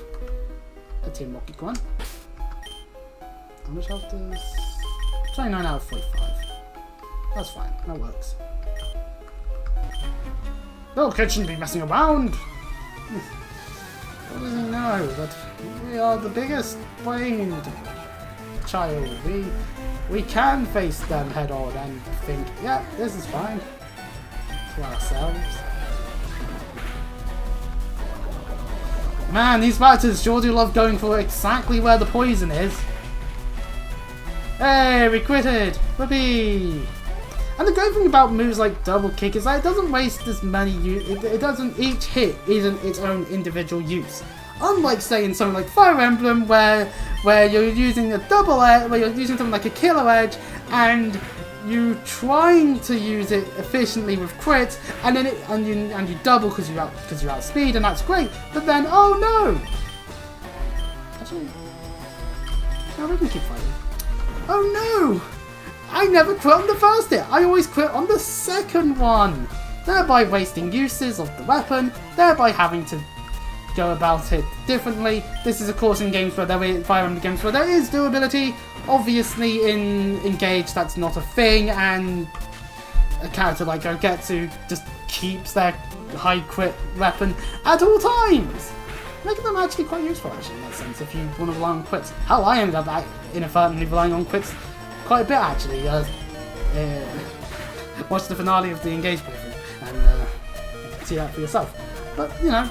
a Team Rocket one. How much health does 29 out of 45. That's fine, that works. Little kid shouldn't be messing around. What does he know? That we are the biggest brained child. We can face them head on and think, yeah, this is fine. To ourselves. Man, these batches sure do love going for exactly where the poison is. Hey, we critted! Whoopee! And the great thing about moves like double kick is that it doesn't waste as many it doesn't, each hit isn't its own individual use. Unlike say in something like Fire Emblem where you're using a double edge, where you're using something like a killer edge and you trying to use it efficiently with crits and then you double because you're outspeed and that's great, but then oh no! Actually, no, we can keep fighting. Oh no! I never crit on the first hit, I always crit on the second one! Thereby wasting uses of the weapon, thereby having to go about it differently. This is of course in games where Fire Emblem games where there is durability. Obviously in Engage that's not a thing, and a character like Gogetsu just keeps their high crit weapon at all times, making them actually quite useful actually in that sense if you want to rely on crits. Hell, I ended up inadvertently relying on crits quite a bit actually. Watch the finale of the Engage playthrough and see that for yourself. But you know,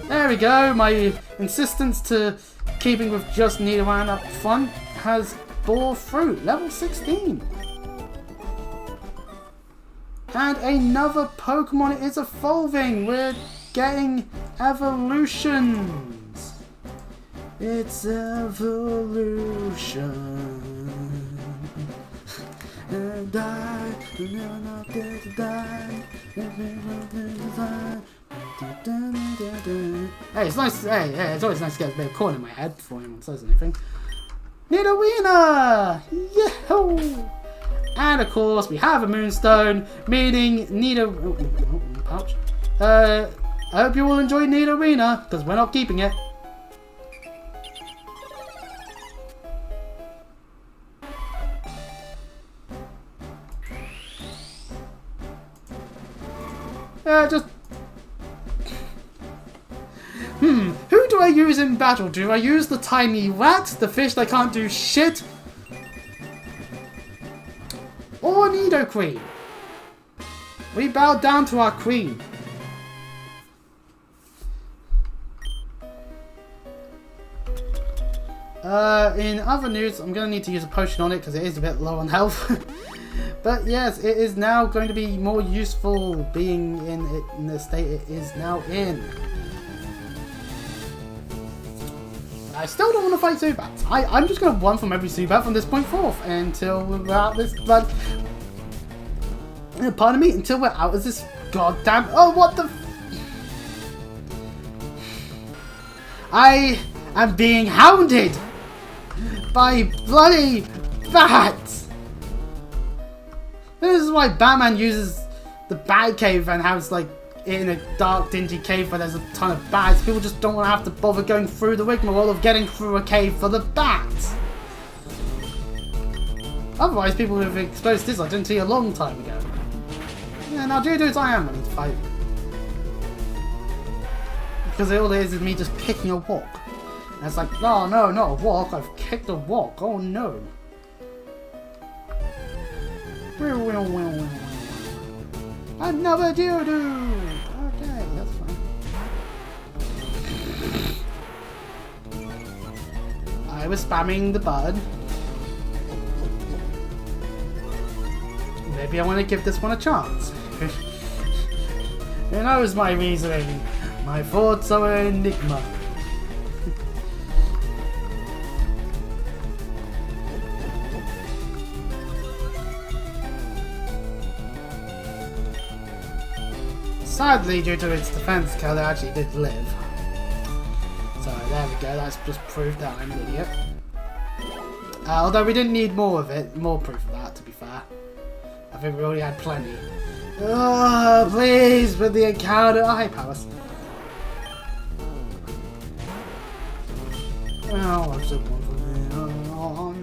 there we go. My insistence to keeping with just Nidoran up front has bore fruit. Level 16. And another Pokemon is evolving. We're getting evolutions. It's evolution. And I will not get to die. Hey, it's nice. Hey, it's always nice to get a bit of corn in my head before anyone says anything. Nidorina! Yahoo! And of course, we have a Moonstone, meaning pouch. I hope you all enjoy Nidorina, because we're not keeping it. Just... who do I use in battle? Do I use the tiny rat, the fish that can't do shit? Or Nidoqueen? We bow down to our queen. In other news, I'm going to need to use a potion on it because it is a bit low on health. But yes, it is now going to be more useful being in the state it is now in. I still don't want to fight Zubats. I'm just going to run from every Zubat from this point forth until we're out of this... pardon me? Until we're out of this goddamn... Oh, what the... I am being hounded by bloody bats! This is why Batman uses the Bat Cave and has like in a dark, dingy cave where there's a ton of bats. People just don't want to have to bother going through the rigmarole of getting through a cave for the bats. Otherwise, people would have exposed this identity a long time ago. Yeah, now Geodudes I am willing to fight. Because all it is me just kicking a walk. And it's like, oh no, not a walk, I've kicked a walk, oh no. Another Geodude! Okay, that's fine. I was spamming the button. Maybe I want to give this one a chance. Who knows my reasoning? My thoughts are an enigma. Sadly, due to its defense, Keller actually did live. So there we go, that's just proof that I'm an idiot. Although we didn't need more of it, more proof of that, to be fair. I think we already had plenty. Oh, please, with the encounter. Oh, hey, Palace. Oh, I'm so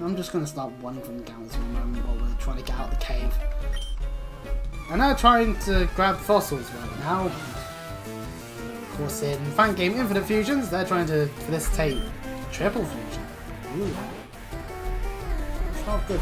I'm just going to start running from down this moment while we're trying to get out of the cave. I'm now trying to grab fossils right now. Of course, in fan game Infinite Fusions, they're trying to facilitate triple fusion. Ooh. That's not good.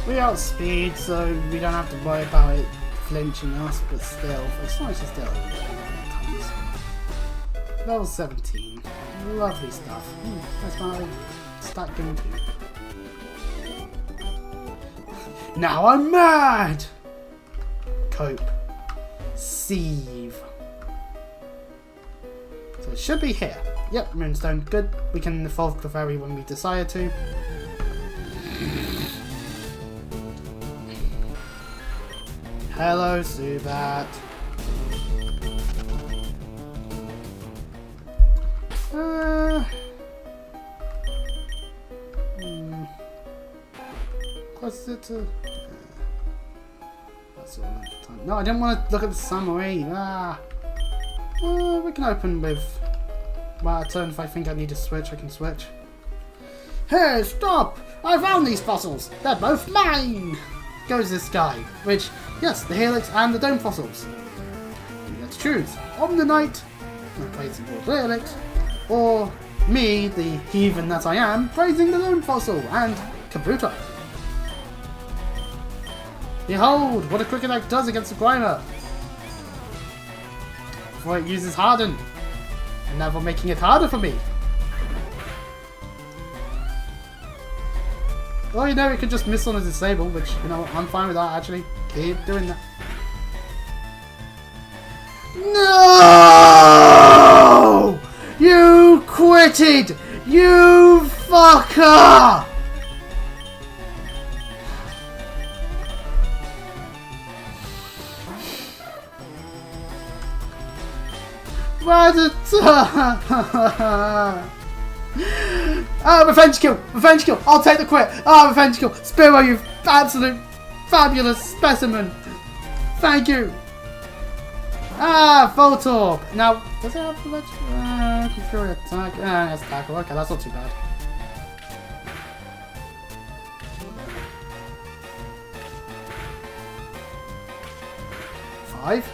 We outspeed, so we don't have to worry about it flinching us, but still, it's nice to still. Level 17. Lovely stuff. That's my stat going to. Now I'm mad! Cope. Sieve. So it should be here. Yep, Moonstone. Good. We can evolve the fairy when we desire to. Hello, Zubat. Close it to... That's all the time. No, I didn't want to look at the summary. We can open with... Well, a turn if I think I need to switch, I can switch. Hey, stop! I found these fossils! They're both mine! Goes this guy, which, yes, the Helix and the Dome fossils. You get to choose. Omnanite, praising the Helix, or me, the heathen that I am, praising the Dome fossil and Kabuto. Behold, what a Cricket Egg does against the Grimer. Before it uses Harden, and never making it harder for me. Well, you know, it could just miss on a disable, which, you know, I'm fine with that, actually. Keep doing that. No! You quitted! You fucker! Revenge kill! Revenge kill! I'll take the quit! Revenge kill! Spiro, you absolute fabulous specimen! Thank you! Voltorb! Now, does it have the Fury attack? That's tackle. Okay, that's not too bad. Five?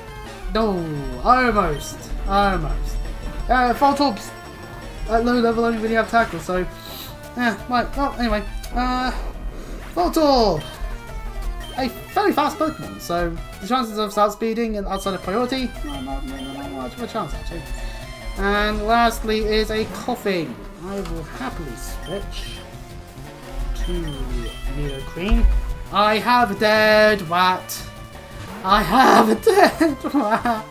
No, almost. Almost. Voltorb's at low level only really have tackle, so yeah, right, well anyway. Voltorb! A very fast Pokemon, so the chances of outspeeding and outside of priority, not much of a chance actually. And lastly is a coughing. I will happily switch to Neo Queen. I have a dead rat. I have a dead rat.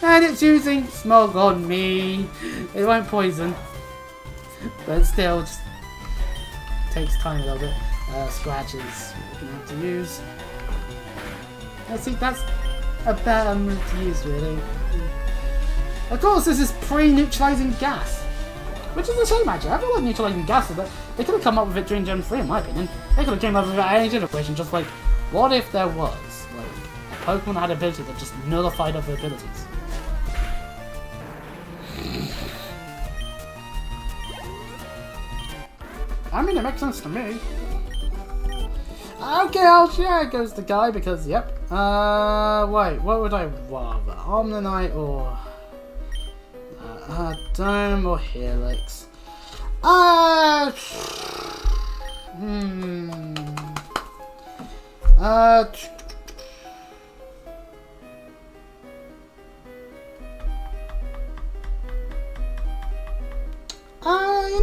And it's using Smog on me. It won't poison, but still just takes time a little bit. Scratches we're gonna have to use. Let's see, that's a better move to use, really. Of course, this is pre-neutralizing gas, which is a shame actually. I feel like neutralizing gas, but they could have come up with it during Gen 3, in my opinion. They could have came up with it at any generation, just like, what if there was like a Pokemon that had an ability that just nullified other abilities? I mean, it makes sense to me. Okay, yeah, goes the guy because, yep. Wait, what would I rather? Omnanite or Dome or Helix? You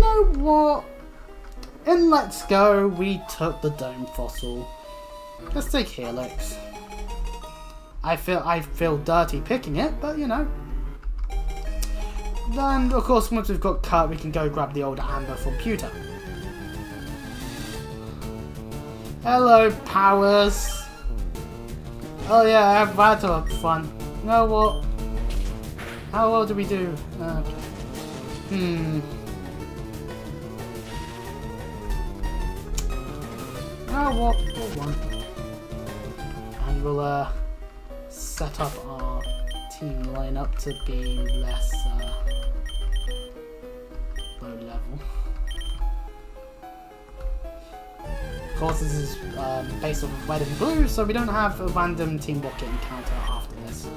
know what? In Let's Go, we took the Dome fossil. Let's take Helix. I feel dirty picking it, but you know. Then, of course, once we've got Cut, we can go grab the old Amber from Pewter. Hello, Powers. Oh yeah, I have Vato up front. You know what? How well do we do? What? We'll one. And we'll set up our team lineup to be less low level. Of course, this is based off of Red and Blue, so we don't have a random Team Rocket encounter after this.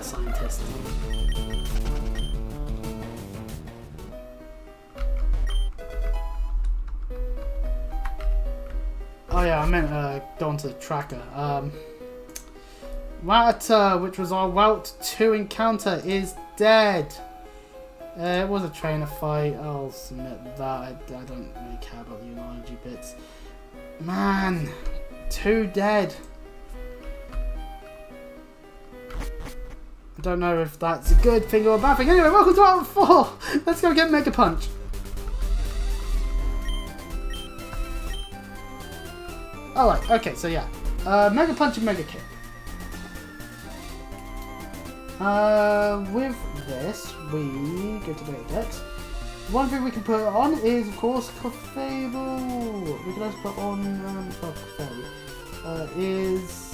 Scientist. Oh yeah, I meant go onto the tracker. Rattata, which was our Route 2 encounter, is dead. It was a trainer fight, I'll submit that. I don't really care about the analogy bits. Man, 2 dead. I don't know if that's a good thing or a bad thing. Anyway, welcome to Route 4! Let's go get Mega Punch. Alright, okay, so yeah. Mega Punch and Mega Kick. With this, we go to Data Dex. One thing we can put on is, of course, Clefable. We can also put on, is...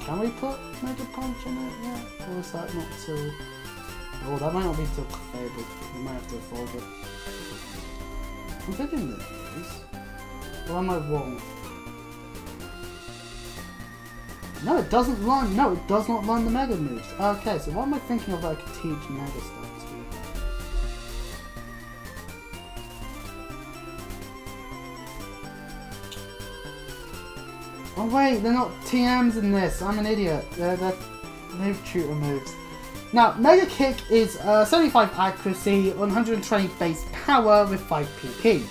Can we put Mega Punch in it yet? Or is that not till... Oh, that might not be till Clefable. We might have to evolve it. I'm thinking this is... Or am I wrong? No, it doesn't learn. No, it does not learn the Mega moves. Okay, so what am I thinking of that I could teach Mega stuff to? Oh wait, they're not TMs in this. I'm an idiot. They're move tutor moves. Now, Mega Kick is 75 accuracy, 120 base power with 5 PP.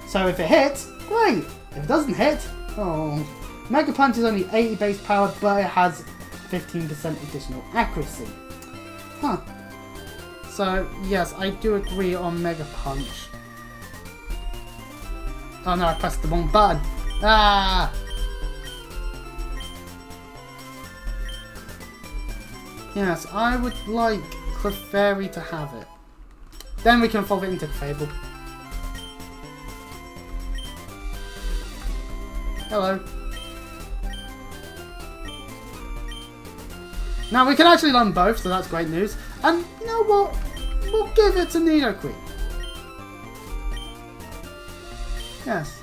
So if it hits, great. If it doesn't hit, oh. Mega Punch is only 80 base power, but it has 15% additional accuracy. Huh. So, yes, I do agree on Mega Punch. Oh no, I pressed the wrong button. Ah! Yes, I would like Clefairy to have it. Then we can evolve it into Clefable. Hello. Now we can actually learn both, so that's great news. And you know what? We'll give it to Nidoqueen. Yes.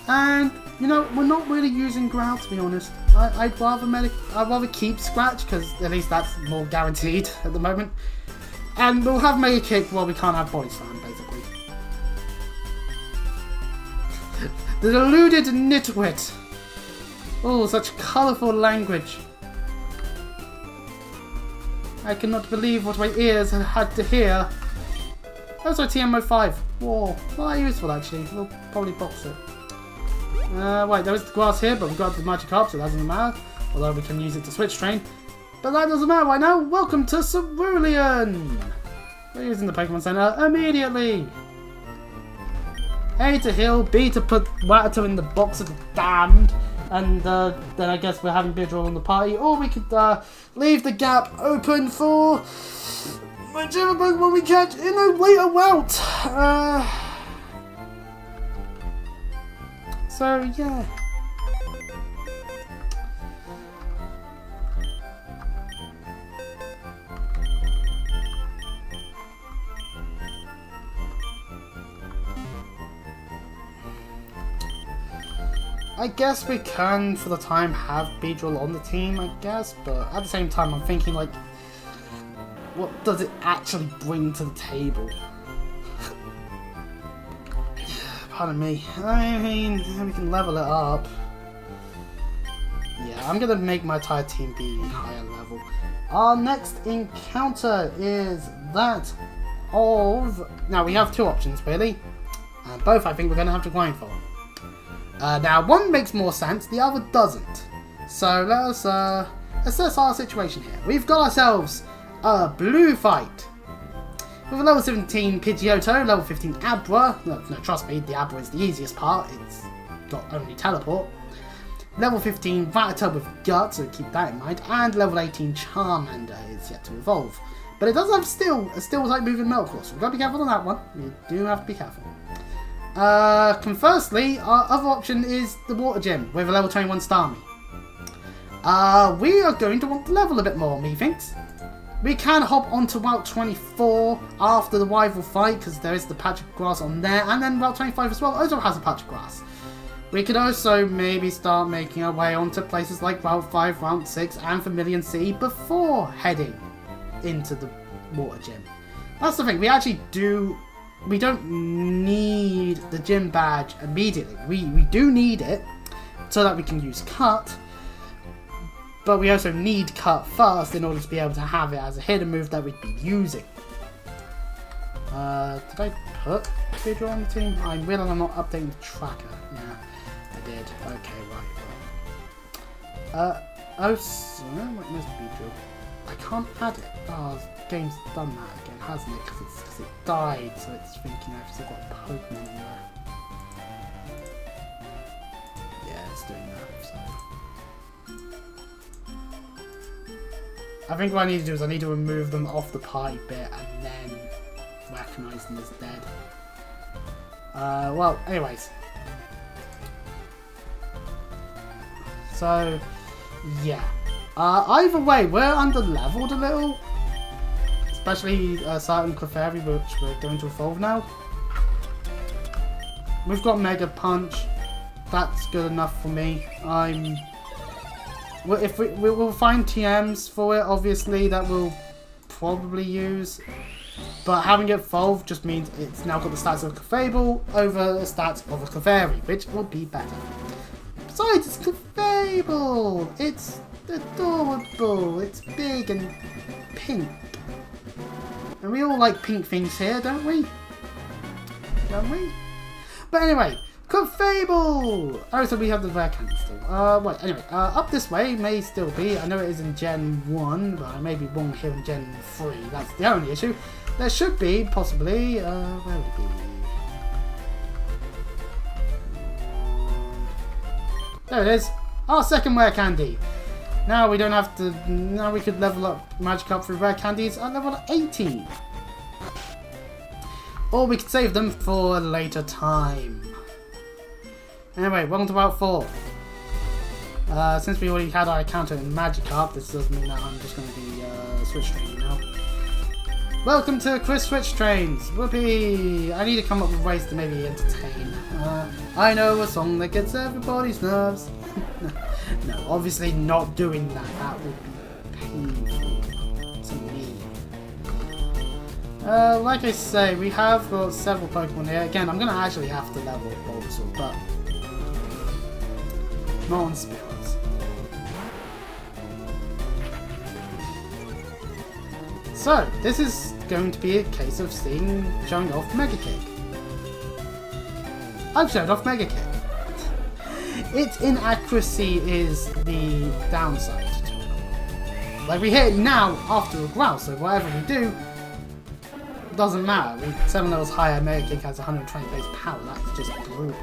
And you know, we're not really using Growl, to be honest. I'd rather keep Scratch, because at least that's more guaranteed at the moment. And we'll have Mega Kick while we can't have Body Slam, basically. The deluded nitwit. Oh, such colourful language. I cannot believe what my ears have had to hear. Also TMO5. Whoa, not useful actually. We'll probably box it. Wait, there is the grass here, but we've got the Magikarp, so that doesn't matter. Although we can use it to switch train. But that doesn't matter right now. Welcome to Cerulean. We're using the Pokemon Center immediately. A to heal, B to put Rattata in the box of the damned. And then I guess we're having Beedrill on the party. Or we could leave the gap open for whichever Pokemon we catch in a later route. So, yeah. I guess we can, for the time, have Beedrill on the team, I guess, but at the same time I'm thinking, like, what does it actually bring to the table? Pardon me. I mean, we can level it up. Yeah, I'm gonna make my entire team be higher level. Our next encounter is that of... Now, we have two options, really. And both I think we're gonna have to grind for. Now, one makes more sense, the other doesn't. So, let us assess our situation here. We've got ourselves a blue fight. With a level 17 Pidgeotto, level 15 Abra. No, trust me, the Abra is the easiest part. It's got only teleport. Level 15 Rattata with Gut, so keep that in mind. And level 18 Charmander is yet to evolve. But it does have a Steel type move in Metal Claw, so we've got to be careful on that one. We do have to be careful. Conversely, our other option is the Water Gym with a level 21 Starmie. We are going to want to level a bit more, methinks. We can hop onto Route 24 after the rival fight, because there is the patch of grass on there, and then Route 25 as well also has a patch of grass. We could also maybe start making our way onto places like Route 5, Route 6, and Vermilion City before heading into the Water Gym. That's the thing, we don't need the gym badge immediately. We do need it so that we can use cut, but we also need cut first in order to be able to have it as a hidden move that we'd be using. Did I put Pedro on the team? I realize I'm not updating the tracker. Yeah, I did. Okay, right. Oh, so where's Pedro? I can't add it. Oh, the game's done that again, hasn't it? Because it died, so it's thinking I've still got Pokemon in there. Yeah, it's doing that, so. I think what I need to do is I need to remove them off the party bit and then recognize them as dead. Well, anyways. So, yeah. Either way, we're under-leveled a little. Especially certain Clefairy, which we're going to evolve now. We've got Mega Punch. That's good enough for me. If we'll find TMs for it, obviously, that we'll probably use. But having it evolved just means it's now got the stats of a Clefable over the stats of a Clefairy, which will be better. Besides, it's Clefable! It's adorable, it's big and pink. And we all like pink things here, don't we? Don't we? But anyway, Clefable! Oh, so we have the rare candy still. Wait, anyway, up this way may still be. I know it is in Gen 1, but I may be wrong here in Gen 3. That's the only issue. There should be, possibly, where would it be? There it is. Our second rare candy. Now we don't have to, now we could level up Magikarp through rare candies at level 18. Or we could save them for a later time. Anyway, welcome to Route 4. Since we already had our encounter in Magikarp, this does mean that I'm just going to be switch training now. Welcome to Quiz Switch Trains! Whoopee! I need to come up with ways to maybe entertain. I know a song that gets everybody's nerves. No, obviously not doing that. That would be painful to me. Like I say, we have got several Pokemon here. Again, I'm going to actually have to level Bulbasaur, but not on Spirits. So, this is going to be a case of showing off Mega Kick. I've showed off Mega Kick. Its inaccuracy is the downside to it. Like, we hit it now after a growl, so whatever we do doesn't matter. 7 levels higher, Mega Kick has 120 base power. That's just brutal.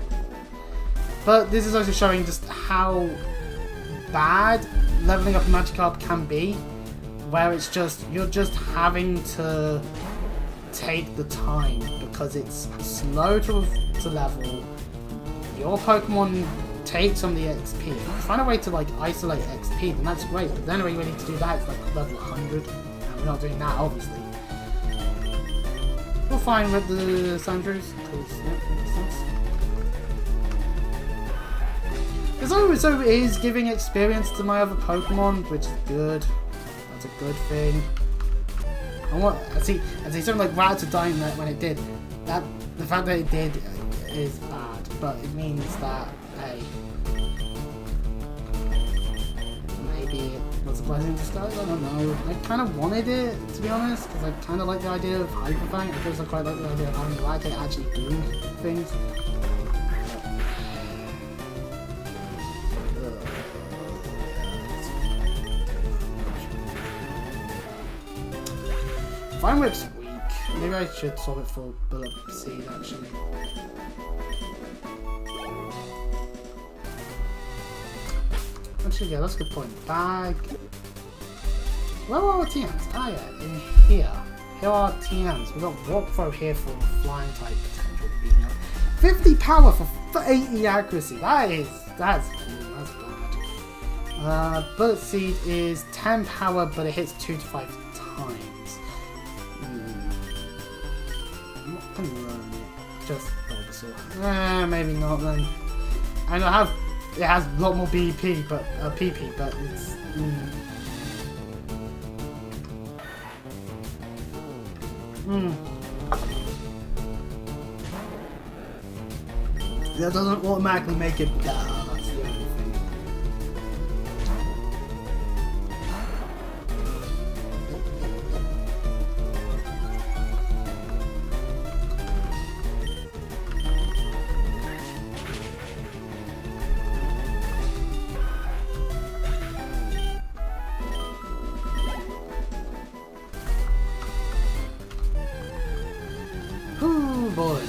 But this is also showing just how bad leveling up a Magikarp can be, where it's just, you're just having to take the time because it's slow to level. Your Pokemon take some of the XP. If you're trying a way to like isolate XP, then that's great. But the only way we need to do that is like level 100. And we're not doing that, obviously. We'll find with the Sandrews, because yeah, makes sense. So it is giving experience to my other Pokemon, which is good. That's a good thing. I see something like Rats dying when it did. That the fact that it did is bad, but it means that hey, maybe it was a blessing in disguise. I don't know. I kind of wanted it, to be honest, because I kind of like the idea of Hyper Fang. I guess I quite like the idea of having Rats actually doing things. Fine Whip's weak. Maybe I should swap it for Bullet Seed, actually. Actually, yeah, that's a good point. Bag. Where are our TMs? Ah, yeah, in here. Here are our TMs. We've got Rock Throw here for flying type potential. 50 power for 80 accuracy. That's bad. Bullet Seed is 10 power, but it hits 2 to 5 times. Just Bulbasaur. Maybe not then. I know it has a lot more BP, but PP, but it's. That doesn't automatically make it better. That's the only thing. Oh boy.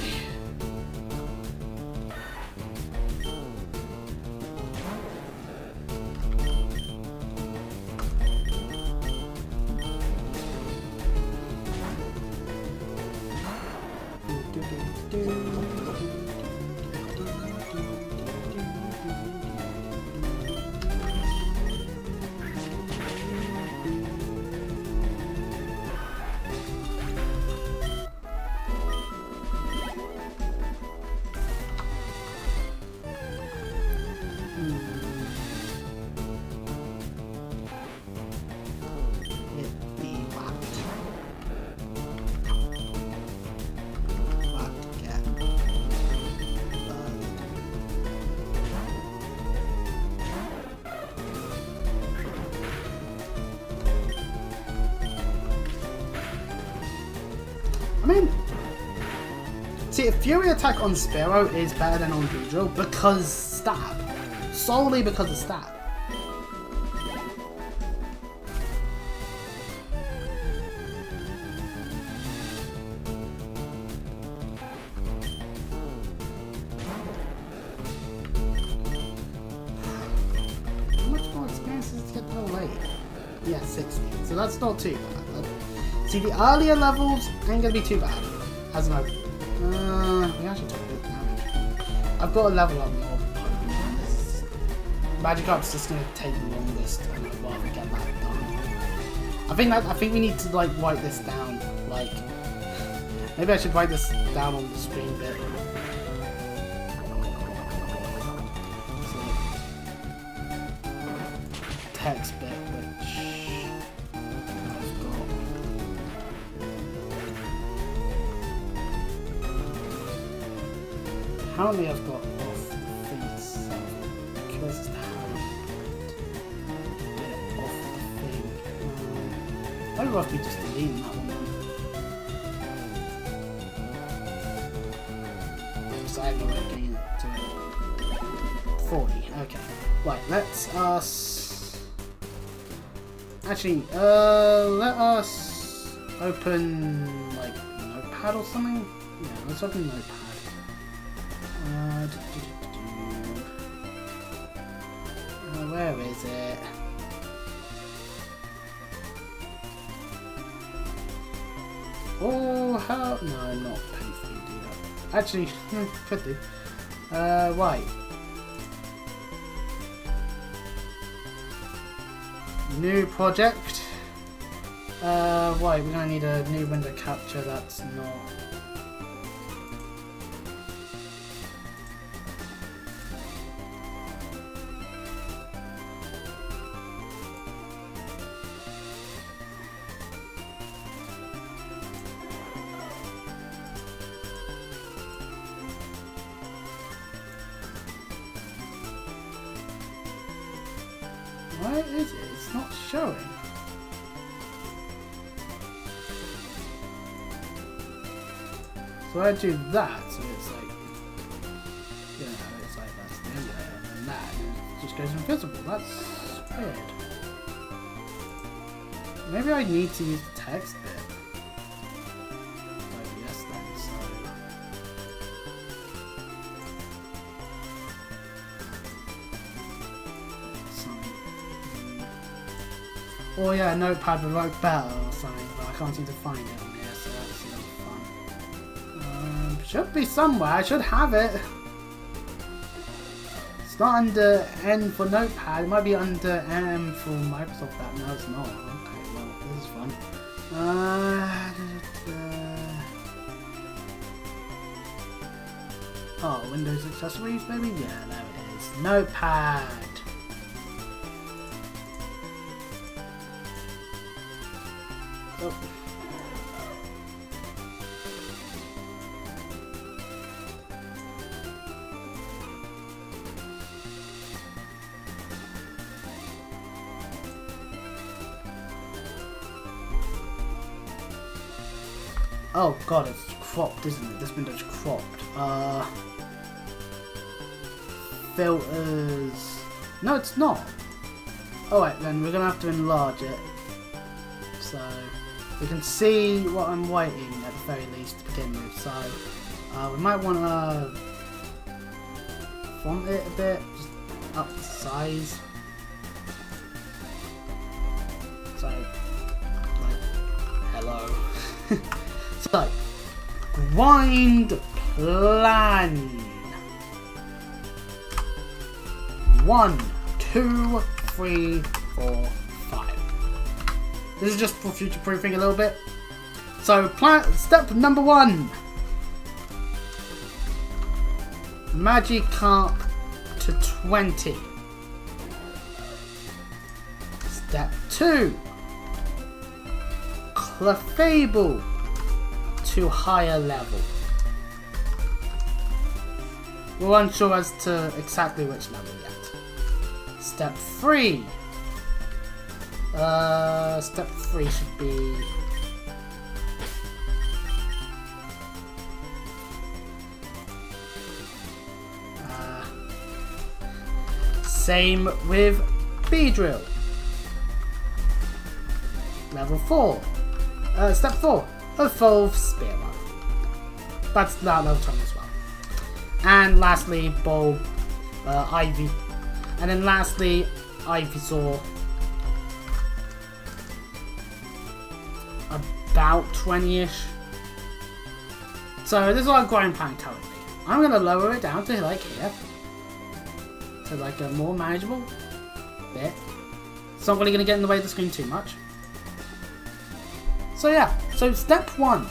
I mean, see, a Fury attack on Spearow is better than on Boudreaux because stab. Solely because of stab. How much more experience does it get per late? Yeah, 60. So that's not too bad. See, the earlier levels ain't gonna be too bad. As an open. We actually took a bit damage. I've got to level up more. Magikarp's just gonna take the longest, and I'd rather get that done. I think we need to like write this down. Like, maybe I should write this down on the screen bit. So, text bit, which I've got. Apparently I've got off the feet, so because it's off the thing. I must be just deleting that one then. So I have no way of getting it to 40, okay. Right, let's actually, let us open like Notepad or something? Yeah, let's open Notepad. Where is it? Oh, how? No, not painfully do that. Actually, could do. Right. New project. Right, we're gonna need a new window capture. That's not. Why is it? It's not showing. So I do that, so it's like, it's like that's the end layer, and then that, and it just goes invisible. That's weird. Maybe I need to use the text bit. Like yes then, oh yeah, Notepad would work better or something, but I can't seem to find it on here, so that's no fun. Should be somewhere, I should have it. It's not under N for Notepad, it might be under M for Microsoft app. No, it's not. Okay, well, this is fun. Oh, Windows accessories, maybe? Yeah, there it is. Notepad. Oh. Oh god, it's cropped, isn't it? This window's cropped. Filters. No, it's not. Alright, then we're gonna have to enlarge it. So we can see what I'm writing at the very least to begin with. So we might want to font it a bit, just up the size. So, like, hello. So, grind plan. 1, 2, 3, 4, 5. This is just for future proofing a little bit. So, step number 1. Magikarp to 20. Step 2. Clefable to higher level. We're unsure as to exactly which level yet. Step 3. Step 3 should be... same with Beedrill. Level 4. Step 4. Evolve Spearow. That's that level 20 as well. And lastly, Bulb, Ivy. And then lastly, Ivysaur. About 20-ish. So this is our grind plan currently. I'm going to lower it down to like here. To like a more manageable bit. It's not really going to get in the way of the screen too much. So yeah, so step 1.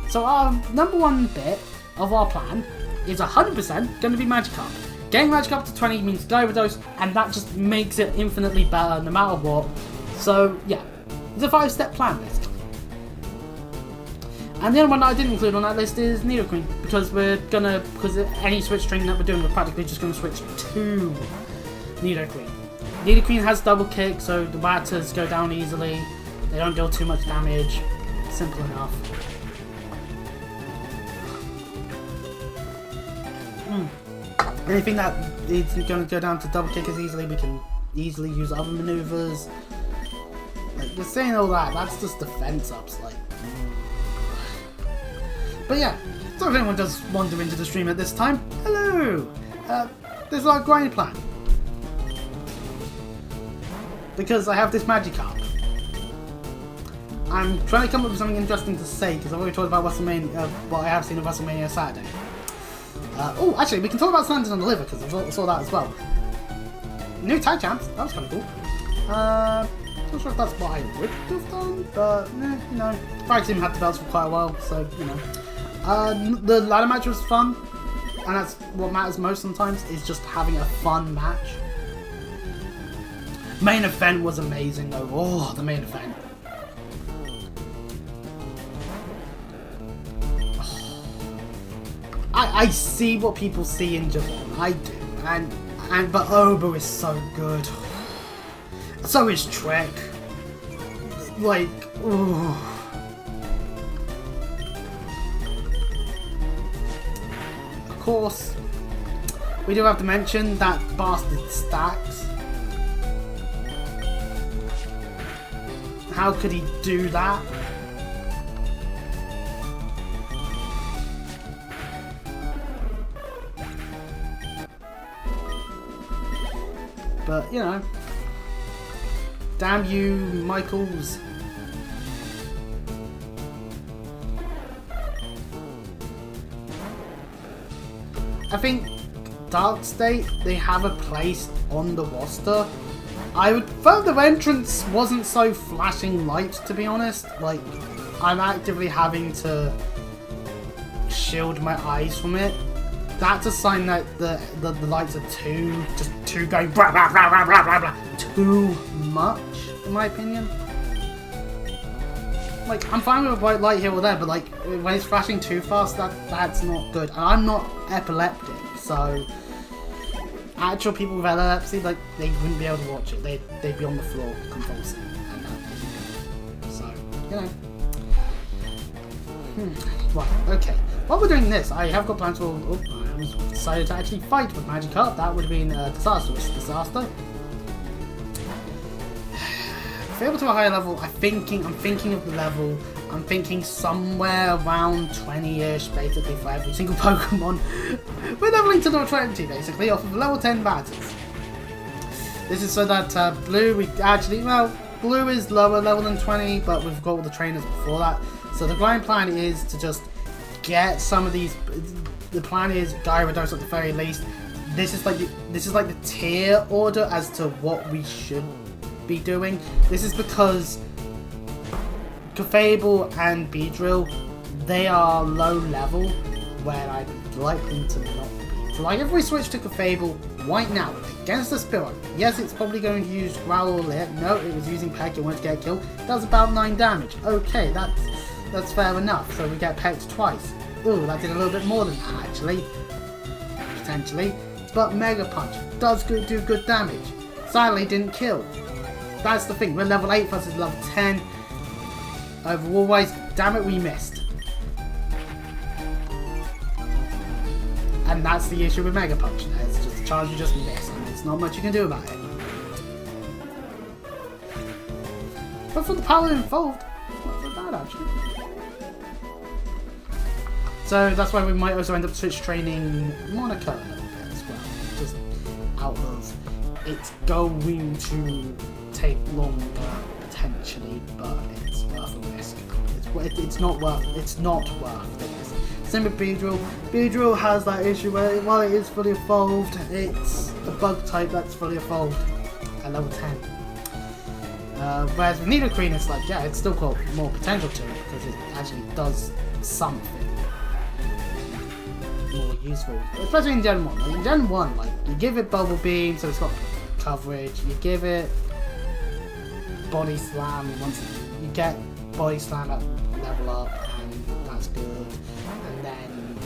So our number 1 bit of our plan is 100% going to be Magikarp. Getting Magikarp to 20 means Gyarados, and that just makes it infinitely better no matter what. So yeah, it's a 5-step plan basically. And the other one that I didn't include on that list is Nidoqueen, because any switch training that we're doing, we're practically just going to switch to Nidoqueen. Nidoqueen has double kick, so the Ratters go down easily. They don't deal too much damage. Simple enough. Anything that is going to go down to double kick as easily, we can easily use other maneuvers. Like, just saying all that, that's just defense ups, like. But yeah, so if anyone does wander into the stream at this time, hello! This is our grind plan. Because I have this Magikarp. I'm trying to come up with something interesting to say, because I've already talked about WrestleMania, what I have seen of WrestleMania Saturday. Oh, actually, we can talk about Slanders on the Liver, because I saw that as well. New tag champs, that was kind of cool. Not sure if that's what I would have done, but, you know, Fire Team had the belts for quite a while, so, you know. The ladder match was fun, and that's what matters most sometimes, is just having a fun match. Main event was amazing though. Oh, the main event. Oh. I see what people see in Japan. I do. But Obo is so good. So is Trek. Like, ooh. Of course, we do have to mention that bastard Stacks. How could he do that? But, you know, damn you, Michaels. I think Dark State, they have a place on the roster. I would prefer the entrance wasn't so flashing lights, to be honest. Like, I'm actively having to shield my eyes from it. That's a sign that the lights are too going blah blah blah blah blah blah blah too much, in my opinion. Like, I'm fine with a bright light here or there, but like when it's flashing too fast, that's not good. And I'm not epileptic, so actual people with epilepsy, like, they wouldn't be able to watch it. They'd be on the floor convulsing, and that isn't good. So, you know. Right, okay. While we're doing this, I have got plans for... Oh, I decided to actually fight with Magikarp. That would have been a disastrous disaster. Fail to a higher level, I'm thinking of the level. I'm thinking somewhere around 20-ish, basically, for every single Pokemon. We're leveling to level 20, basically, off of level 10 battles. This is so that Blue, we actually... Well, Blue is lower level than 20, but we've got all the trainers before that. So the grind plan is to just get some of these. The plan is Gyarados at the very least. This is like the tier order as to what we should be doing. This is because Clefable and Beedrill, they are low level, where I'd like them to not be. So like if we switch to Clefable right now against the Spearow, yes, it's probably going to use Growl or Leer. No, it was using Peck. It wanted to get a kill. Does about 9 damage. Okay, that's fair enough. So we get pecked twice. Ooh, that did a little bit more than that actually, potentially. But Mega Punch does do good damage. Sadly, didn't kill. That's the thing. We're level 8 versus level 10. Overall-wise, damn it, we missed. And that's the issue with Mega Punch. It's just a charge you just miss, and there's not much you can do about it. But for the power involved, it's not so bad actually. So that's why we might also end up switch training Monica a little bit as well. Just out of it's going to take longer potentially, but it's worth a risk. It's not worth the risk. Same with Beedrill. Beedrill has that issue where while it is fully evolved, it's a bug type that's fully evolved at level 10. Whereas with Nidoqueen, it's like, yeah, it's still got more potential to it because it actually does something more useful, especially in Gen 1. Like in Gen 1, like you give it Bubble Beam, so it's got coverage. You give it Body Slam once you get Body Slam at level up, and that's good. And then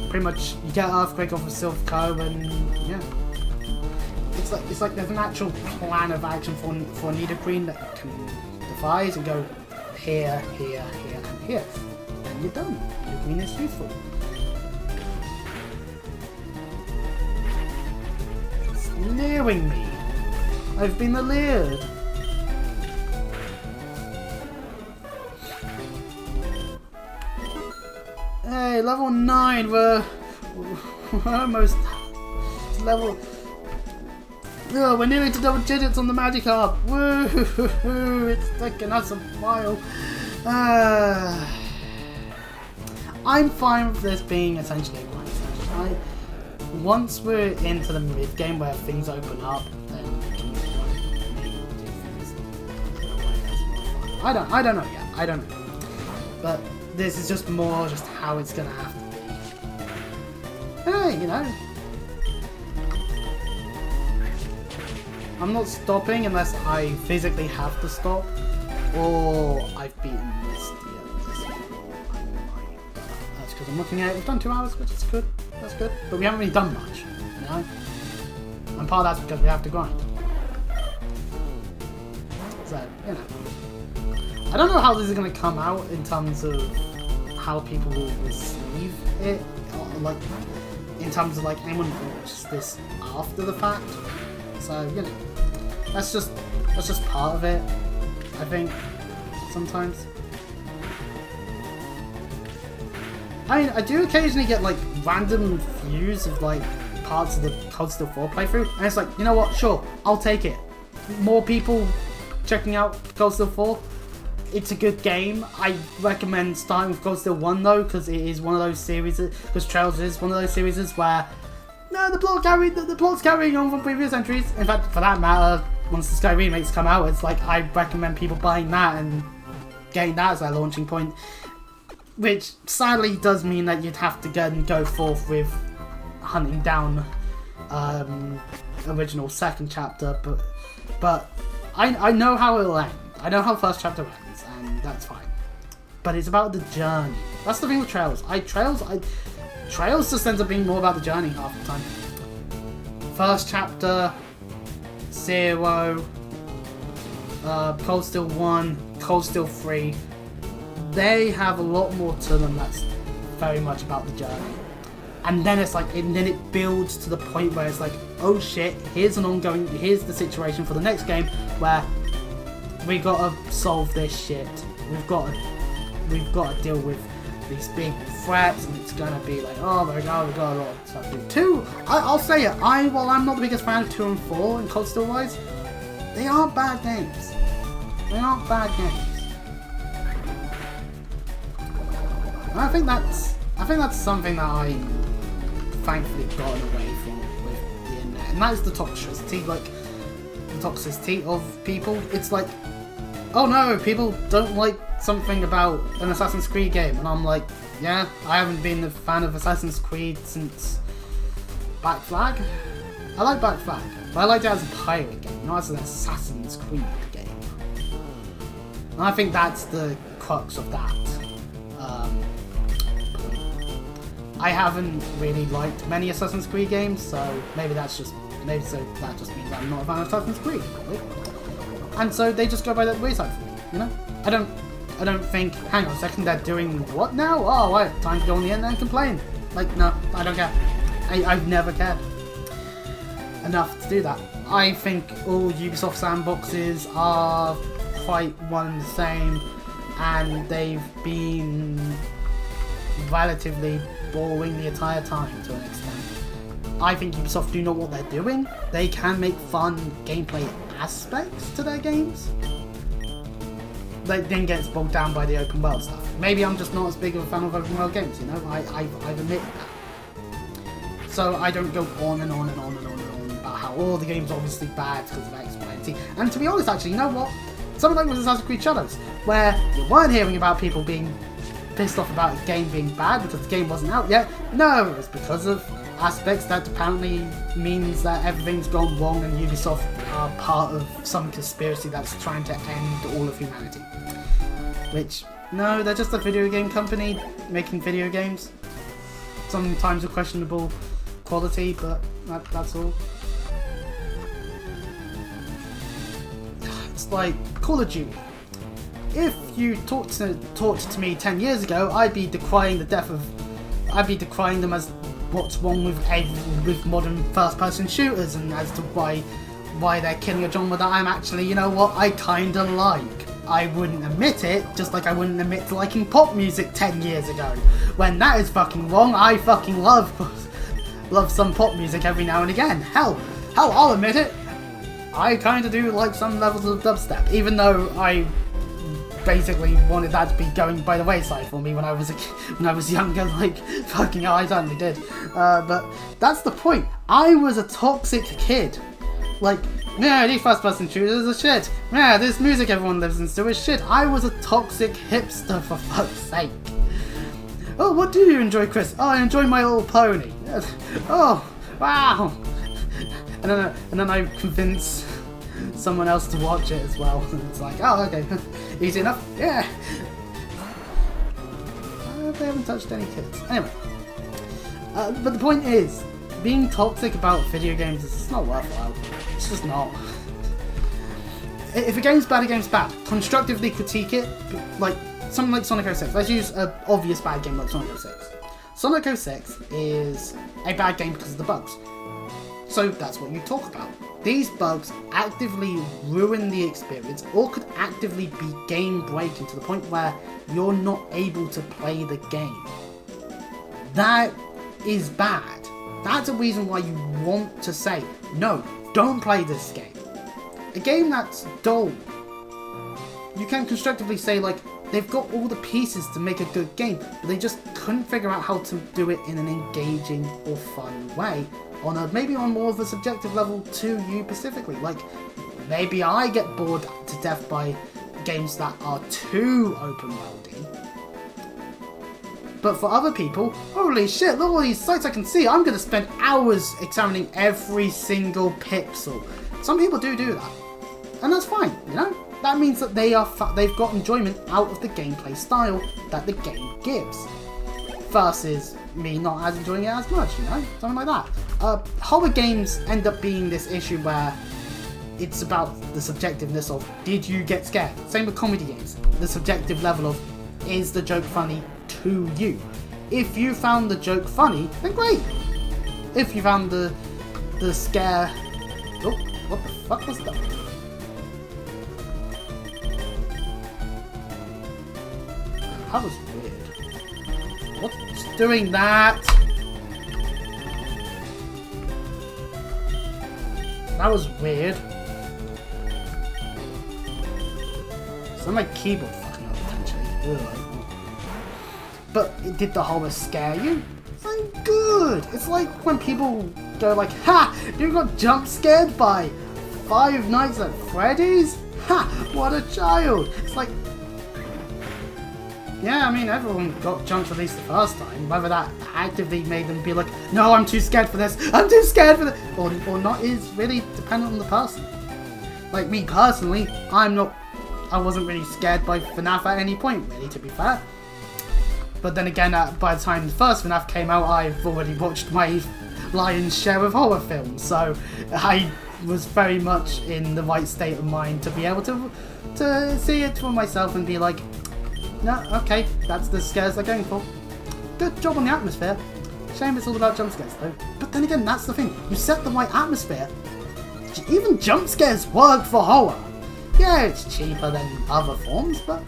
pretty much you get Earthquake off of Silph and yeah, it's like there's an actual plan of action for Nidoqueen that you can devise and go here, here, here, and here, and you're done. Nidoqueen is useful. It's leering me. I've been leered. Hey, level 9, we're almost level... Oh, we're nearly to double digits on the Magikarp. Woo! It's taking us a while. I'm fine with this being essentially a grind session. Once we're into the mid-game where things open up, then we can maybe do things in a way that's more fun. I don't know yet. I don't know. But this is just more just how it's gonna have to be. Hey, you know. I'm not stopping unless I physically have to stop, or I've beaten this before. That's because I'm looking at it. We've done 2 hours, which is good. That's good. But we haven't really done much, you know? And part of that's because we have to grind. So, you know. I don't know how this is going to come out in terms of how people will receive it, or like in terms of like anyone watches this after the fact. So you know, that's just part of it. I think sometimes. I mean, I do occasionally get like random views of like parts of the Cold Steel 4 playthrough, and it's like, you know what? Sure, I'll take it. More people checking out Cold Steel 4. It's a good game. I recommend starting with Cold Steel 1 though, because it is one of those series, because Trails is one of those series where the plot's carrying on from previous entries. In fact, for that matter, once the Sky remakes come out, it's like I recommend people buying that and getting that as their launching point. Which sadly does mean that you'd have to go forth with hunting down original second chapter, but I know how it'll end. I know how first chapter ends, and that's fine. But it's about the journey. That's the thing with Trails. Trails just ends up being more about the journey half the time. First chapter, 0, Cold Steel 1, Cold Steel 3. they have a lot more to them that's very much about the journey. And then it's like, and then it builds to the point where it's like, oh shit, here's the situation for the next game where we gotta solve this shit. We've got to deal with these big threats, and it's gonna be like, oh my god, we've got a lot of stuff to do. 2, I'll say it, while I'm not the biggest fan of 2 and 4 and COD still wise, they aren't bad games. They aren't bad games. And I think that's something that I thankfully gotten away from with the internet, and that is the toxicity, like the toxicity of people. It's like, oh no, people don't like something about an Assassin's Creed game, and I'm like, yeah, I haven't been a fan of Assassin's Creed since Black Flag. I like Black Flag, but I liked it as a pirate game, not as an Assassin's Creed game. And I think that's the crux of that. I haven't really liked many Assassin's Creed games, so maybe that just means I'm not a fan of Assassin's Creed, probably. And so they just go by that wayside for me, you know? I don't think, hang on a second, they're doing what now? Oh, right, time to go on the internet and complain. Like, no, I don't care. I've never cared enough to do that. I think all Ubisoft sandboxes are quite one and the same, and they've been relatively boring the entire time to an extent. I think Ubisoft do know what they're doing. They can make fun gameplay aspects to their games. That then gets bogged down by the open world stuff. Maybe I'm just not as big of a fan of open world games, you know? I admit that. So I don't go on and on and on and on and on about how all the game's obviously bad because of X, Y, and Z. And to be honest, actually, you know what? Something like with Assassin's Creed Shadows, where you weren't hearing about people being pissed off about a game being bad because the game wasn't out yet. No, it was because of aspects that apparently means that everything's gone wrong and Ubisoft are part of some conspiracy that's trying to end all of humanity. Which, no, they're just a video game company making video games. Sometimes of questionable quality, but that's all. It's like Call of Duty. If you talked to me 10 years ago, I'd be decrying them as what's wrong with modern first-person shooters, and as to why they're killing a genre that I'm actually, you know what, I kinda like. I wouldn't admit it, just like I wouldn't admit to liking pop music 10 years ago. When that is fucking wrong, I fucking love some pop music every now and again. Hell, I'll admit it. I kinda do like some levels of dubstep, even though I basically wanted that to be going by the wayside for me when I was younger. Like, fucking hell, I certainly did. But that's the point. I was a toxic kid. Like, yeah, these first-person shooters are shit. Yeah, this music everyone listens to is shit. I was a toxic hipster, for fuck's sake. Oh, what do you enjoy, Chris? Oh, I enjoy My Little Pony. Oh, wow. And then I convince someone else to watch it as well. It's like, oh, okay, easy enough. Yeah. They haven't touched any kids. Anyway, but the point is, being toxic about video games is just not worthwhile. It's just not. If a game's bad, a game's bad. Constructively critique it, like something like Sonic 06. Let's use an obvious bad game like Sonic 06. Sonic 06 is a bad game because of the bugs. So that's what you talk about. These bugs actively ruin the experience, or could actively be game breaking to the point where you're not able to play the game. That is bad. That's a reason why you want to say, no, don't play this game. A game that's dull, you can constructively say, like, they've got all the pieces to make a good game, but they just couldn't figure out how to do it in an engaging or fun way. Maybe on more of a subjective level to you specifically. Like, maybe I get bored to death by games that are too open-worldy. But for other people, holy shit, look at all these sights I can see. I'm going to spend hours examining every single pixel. Some people do that. And that's fine, you know? That means that they've got enjoyment out of the gameplay style that the game gives. Versus me not as enjoying it as much, you know? Something like that. Horror games end up being this issue where it's about the subjectiveness of, did you get scared? Same with comedy games. The subjective level of, is the joke funny to you? If you found the joke funny, then great. If you found the scare... Oh, what the fuck was that? That was weird. What's doing that? That was weird. It's not my keyboard fucking up potentially. Ugh. But did the horror scare you? It's good. It's like when people go like, ha! You got jump scared by Five Nights at Freddy's? Ha! What a child! It's like, yeah, I mean, everyone got jumped at least the first time. Whether that actively made them be like, no, I'm too scared for this, I'm too scared for this, or not is really dependent on the person. Like me personally, I wasn't really scared by FNAF at any point, really, to be fair. But then again, by the time the first FNAF came out, I've already watched my lion's share of horror films, so I was very much in the right state of mind to be able to see it for myself and be like, no, okay, that's the scares they're going for. Good job on the atmosphere. Shame it's all about jump scares though. But then again, that's the thing. You set the right atmosphere. Even jump scares work for horror. Yeah, it's cheaper than other forms, but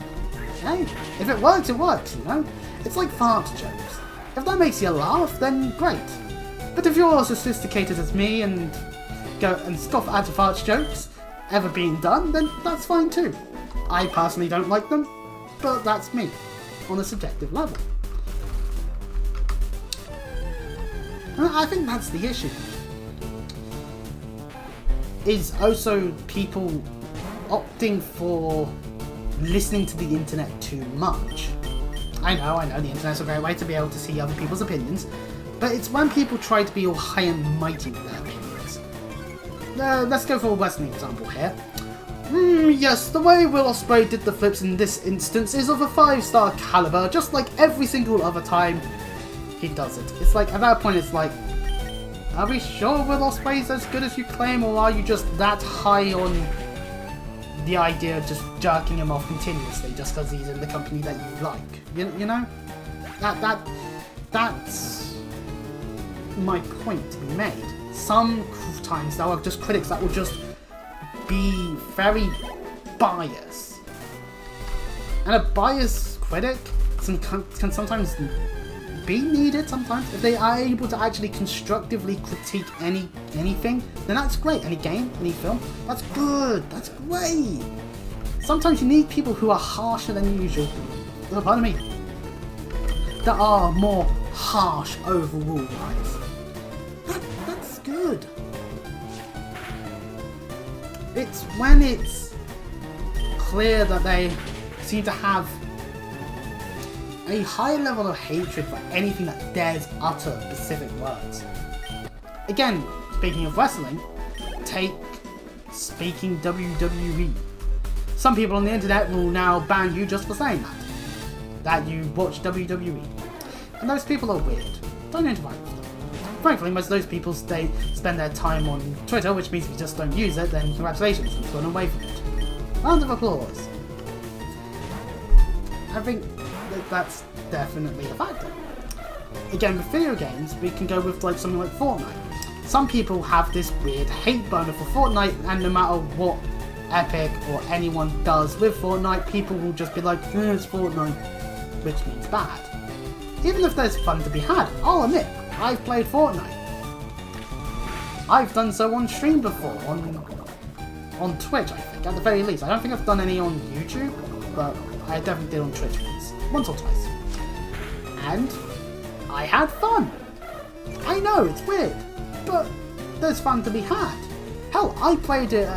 hey, if it works, it works, you know? It's like fart jokes. If that makes you laugh, then great. But if you're as sophisticated as me and go and scoff at fart jokes ever being done, then that's fine too. I personally don't like them, but that's me, on a subjective level. And I think that's the issue. Is also people opting for listening to the internet too much. I know, the internet's a great way to be able to see other people's opinions, but it's when people try to be all high and mighty with their opinions. Let's go for a Western example here. Yes, the way Will Ospreay did the flips in this instance is of a 5-star caliber, just like every single other time he does it. It's like, at that point it's like, are we sure Will Ospreay's as good as you claim, or are you just that high on the idea of just jerking him off continuously just because he's in the company that you like? You know? That's my point to be made. Sometimes there are just critics that will just be very biased. And a biased critic can sometimes be needed sometimes. If they are able to actually constructively critique anything, then that's great. Any game, any film, that's good, that's great. Sometimes you need people who are harsher than usual. Oh, pardon me. That are more harsh overall, right? That's good. It's when it's clear that they seem to have a high level of hatred for anything that dares utter specific words. Again, speaking of wrestling, take speaking WWE. Some people on the internet will now ban you just for saying that you watch WWE. And those people are weird. Don't interact with them. Frankly, most of those people spend their time on Twitter, which means if you just don't use it, then congratulations, you've gone away from it. Round of applause. I think that's definitely a factor. Again, with video games, we can go with like something like Fortnite. Some people have this weird hate burner for Fortnite, and no matter what Epic or anyone does with Fortnite, people will just be like, it's Fortnite, which means bad. Even if there's fun to be had, I'll admit, I've played Fortnite. I've done so on stream before, on Twitch, I think, at the very least. I don't think I've done any on YouTube, but I definitely did on Twitch once or twice. And I had fun. I know, it's weird, but there's fun to be had. Hell, I played it.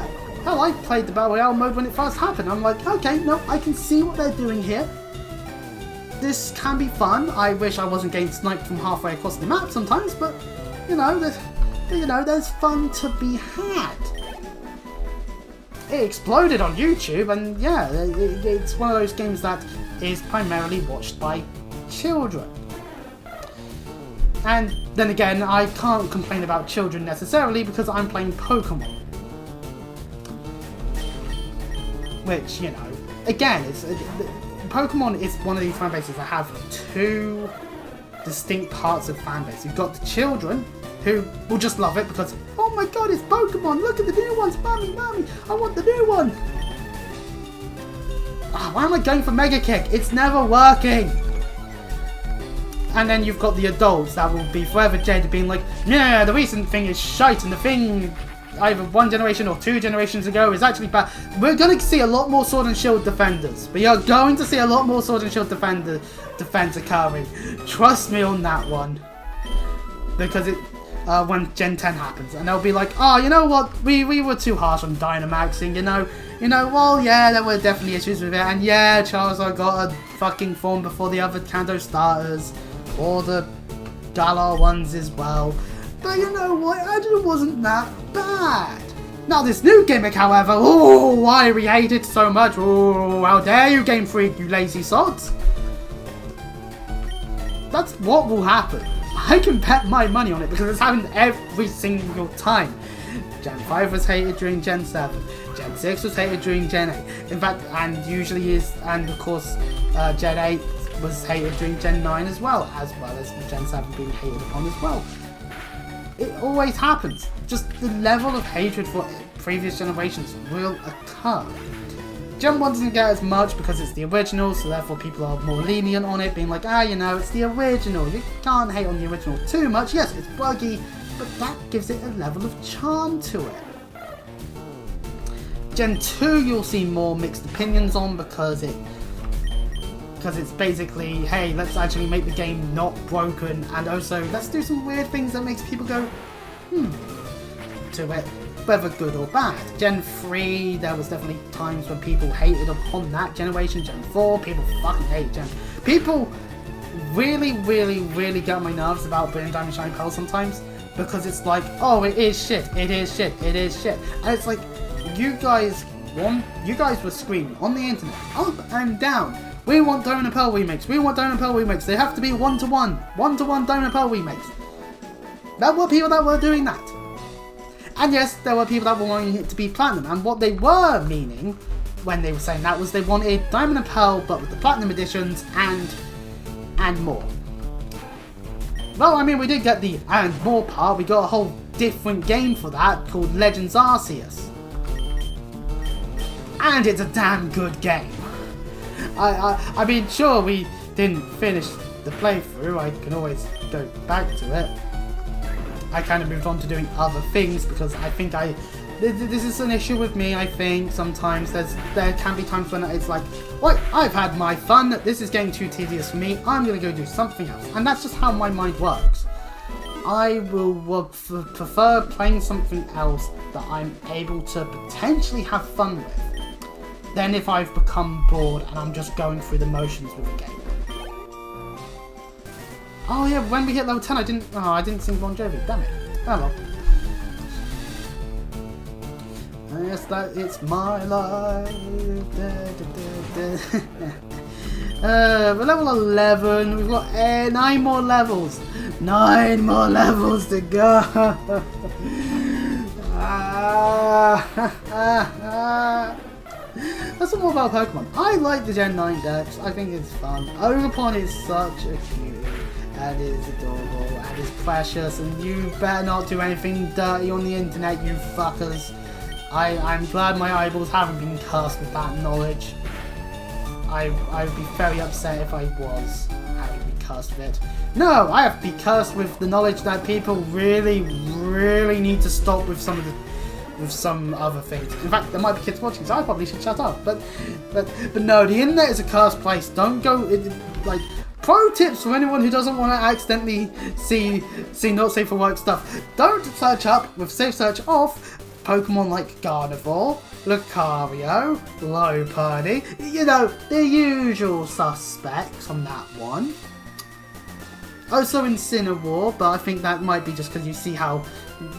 I played the Battle Royale mode when it first happened. I'm like, okay, no, I can see what they're doing here. This can be fun. I wish I wasn't getting sniped from halfway across the map sometimes, but there's fun to be had. It exploded on YouTube, and yeah, it's one of those games that is primarily watched by children. And then again, I can't complain about children necessarily because I'm playing Pokemon. Which, again, Pokemon is one of these fan bases that have two distinct parts of fan base. You've got the children who will just love it because, oh my god, it's Pokemon, look at the new ones, mommy, I want the new one. Why am I going for Mega Kick? It's never working. And then you've got the adults that will be forever jaded, being like, yeah, the recent thing is shite, and the thing either 1 generation or 2 generations ago is actually bad. We're going to see a lot more Sword and Shield defenders. We are going to see a lot more Sword and Shield defense occurring. Trust me on that one. Because it when Gen 10 happens, and they'll be like, oh, you know what, we were too harsh on Dynamaxing, you know, well, yeah, there were definitely issues with it, and yeah, Charizard got a fucking form before the other Kanto starters, or the Galar ones as well, but you know what, it wasn't that bad. Now this new gimmick, however, oh, why we hate it so much, oh, how dare you, Game Freak, you lazy sods. That's what will happen. I can bet my money on it because it's happened every single time. Gen 5 was hated during Gen 7. Gen 6 was hated during Gen 8. In fact, and of course, Gen 8 was hated during Gen 9 as well as Gen 7 being hated upon as well. It always happens. Just the level of hatred for previous generations will occur. Gen 1 doesn't get as much because it's the original, so therefore people are more lenient on it, being like, you know, it's the original. You can't hate on the original too much. Yes, it's buggy, but that gives it a level of charm to it. Gen 2 you'll see more mixed opinions on because it's basically, hey, let's actually make the game not broken, and also let's do some weird things that makes people go, to it. Whether good or bad. Gen 3, there was definitely times when people hated upon that generation. Gen 4, people fucking hate Gen. People really get on my nerves about Brilliant Diamond Shine Pearl sometimes, because it's like, oh, it is shit, it is shit, it is shit. And it's like, you guys were screaming on the internet, up and down, we want Diamond and Pearl remakes, we want Diamond and Pearl remakes, they have to be 1-to-1 Diamond and Pearl remakes. There were people that were doing that. And yes, there were people that were wanting it to be Platinum, and what they were meaning when they were saying that was they wanted Diamond and Pearl, but with the Platinum editions and more. Well, I mean, we did get the and more part. We got a whole different game for that called Legends Arceus. And it's a damn good game. I mean, sure, we didn't finish the playthrough. I can always go back to it. I kind of moved on to doing other things because I think this is an issue with me. I think sometimes there can be times when it's like, well, I've had my fun, this is getting too tedious for me, I'm going to go do something else. And that's just how my mind works. I will prefer playing something else that I'm able to potentially have fun with than if I've become bored and I'm just going through the motions with a game. Oh yeah, when we hit level 10 I didn't sing Bon Jovi, damn it. Oh well. Yes, that it's my life. We're level 11, we've got 9 more levels. 9 more levels to go. That's more about Pokemon. I like the Gen 9 decks, I think it's fun. Ogerpon is such a cutie. And it's adorable, and it's precious, and you better not do anything dirty on the internet, you fuckers. I'm glad my eyeballs haven't been cursed with that knowledge. I would be very upset if I was having been cursed with it. No, I have to be cursed with the knowledge that people really need to stop with some other things. In fact, there might be kids watching, so I probably should shut up. But no, the internet is a cursed place. Don't go like. Pro tips for anyone who doesn't want to accidentally see not safe for work stuff. Don't search up with safe search off Pokemon like Gardevoir, Lucario, Lopunny, you know, the usual suspects on that one. Also Incineroar, but I think that might be just because you see how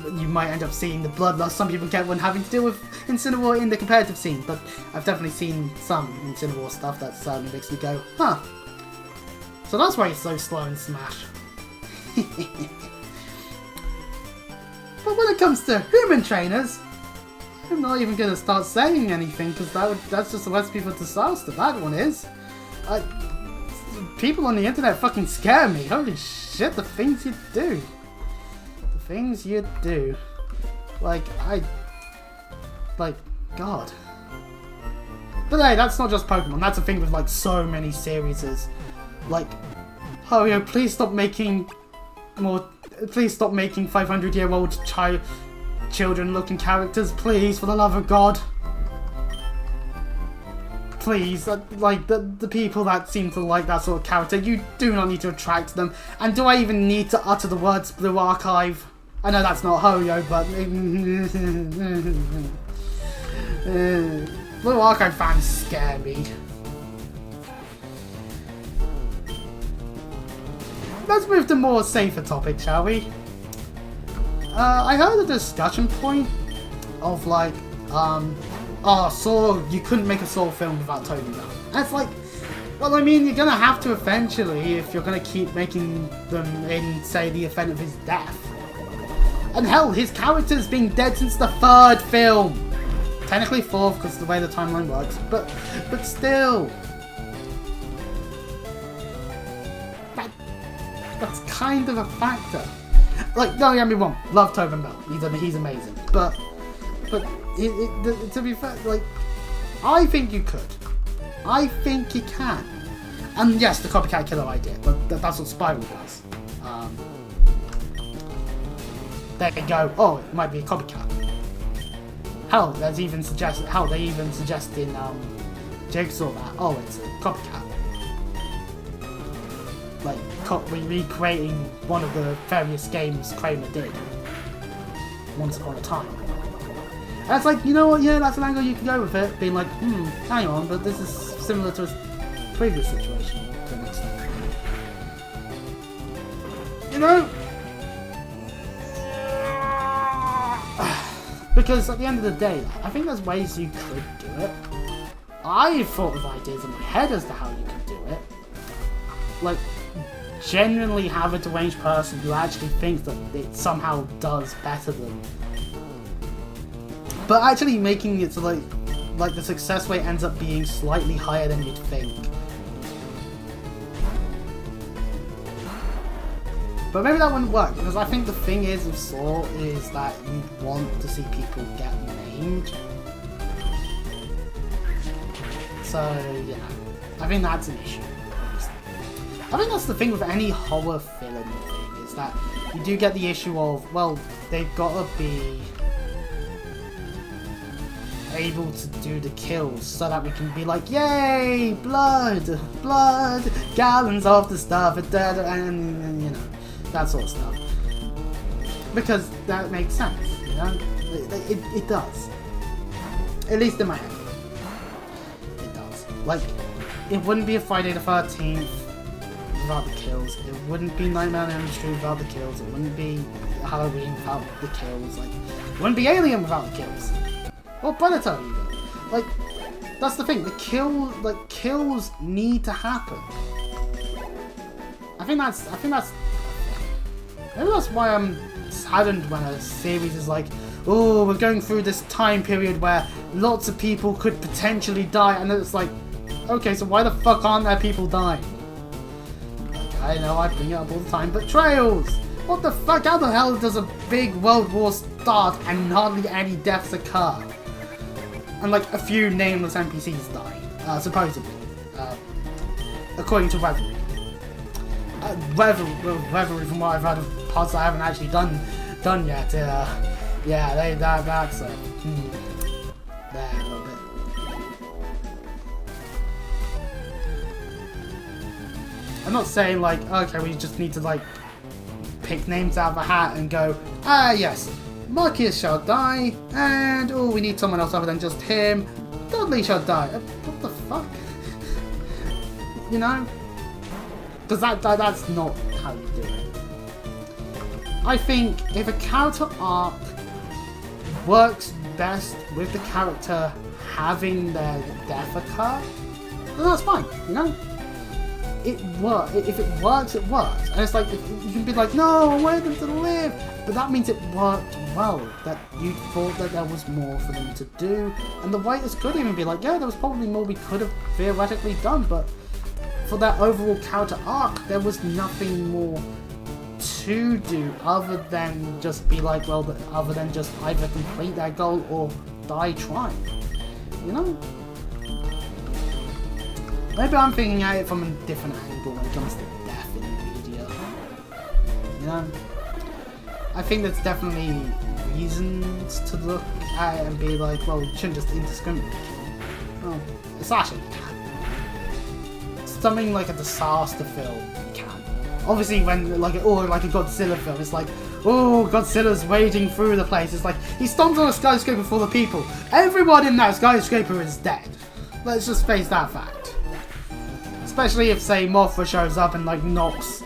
you might end up seeing the bloodlust some people get when having to deal with Incineroar in the competitive scene, but I've definitely seen some Incineroar stuff that certainly makes me go, huh. So that's why he's so slow in Smash. But when it comes to human trainers, I'm not even going to start saying anything because that's just a recipe for disaster, that one is. People on the internet fucking scare me. Holy shit, the things you do. The things you do. Like, God. But hey, that's not just Pokemon. That's a thing with, like, so many series. Like, oh, yo, please stop making more... Please stop making 500-year-old children-looking characters. Please, for the love of God. Please, like, the people that seem to like that sort of character, you do not need to attract them. And do I even need to utter the words Blue Archive? I know that's not Ho-Yo, but... Blue Archive fans scare me. Let's move to more safer topics, shall we? I heard a discussion point of, like, Saw, you couldn't make a Saw film without Tony Bell. And it's like, well, I mean, you're gonna have to eventually if you're gonna keep making them in, say, the event of his death. And hell, his character's been dead since the 3rd film. Technically 4th, because of the way the timeline works, but still. That's kind of a factor. Like, don't get me wrong, love Tobin Bell. He's amazing. But to be fair, like, I think you could. I think you can. And yes, the copycat killer idea, but that's what Spiral does. There you go. Oh, it might be a copycat. Hell, they even suggest in Jigsaw that, oh, it's a copycat. Like, recreating one of the various games Kramer did once upon a time. And it's like, you know what, yeah, that's an angle you can go with it, being like, hang on, but this is similar to a previous situation to an extent. You know? Because at the end of the day, I think there's ways you could do it. I've thought of ideas in my head as to how you could do it. Like, genuinely have a deranged person who actually thinks that it somehow does better than... But actually making it so like the success rate ends up being slightly higher than you'd think. But maybe that wouldn't work, because I think the thing is with Saw is that you want to see people get named. So yeah, I think that's an issue. I think that's the thing with any horror film thing, is that you do get the issue of, well, they've got to be able to do the kills so that we can be like, yay, blood, gallons of the stuff, and you know, that sort of stuff. Because that makes sense, you know? It does. At least in my head. It does. Like, it wouldn't be a Friday the 13th without the kills. It wouldn't be Nightmare on Elm Street without the kills. It wouldn't be Halloween without the kills. Like, it wouldn't be Alien without the kills. Or Predator even. Like, that's the thing. The kills need to happen. I think that's maybe that's why I'm saddened when a series is like, oh, we're going through this time period where lots of people could potentially die, and then it's like, okay, so why the fuck aren't there people dying? Like, I know I bring it up all the time, betrayals! What the fuck? How the hell does a big world war start and hardly any deaths occur? And like a few nameless NPCs die, supposedly, according to Reverie. Reverie, from what I've heard of parts I haven't actually done yet. Yeah, that's there a little bit. I'm not saying like, okay, we just need to like pick names out of a hat and go, yes, Marcus shall die, and oh, we need someone else other than just him. Dudley shall die. What the fuck? You know? Because that's not how you do it. I think if a character arc works best with the character having their death occur, then that's fine, you know? It works. If it works, it works. And it's like, you can be like, no, I wanted them to live. But that means it worked well. That you thought that there was more for them to do. And the writers could even be like, yeah, there was probably more we could have theoretically done, but for that overall character arc, there was nothing more to do other than just be like, well, other than just either complete that goal or die trying. You know? Maybe I'm thinking at it from a different angle when it comes to death in media. You know? I think there's definitely reasons to look at it and be like, well, you shouldn't just indiscriminately kill. Well, it's actually you can. Something like a disaster film, you can. Obviously, when like a Godzilla film, it's like, oh, Godzilla's wading through the place. It's like he stomps on a skyscraper full of people. Everyone in that skyscraper is dead. Let's just face that fact. Especially if, say, Mothra shows up and like knocks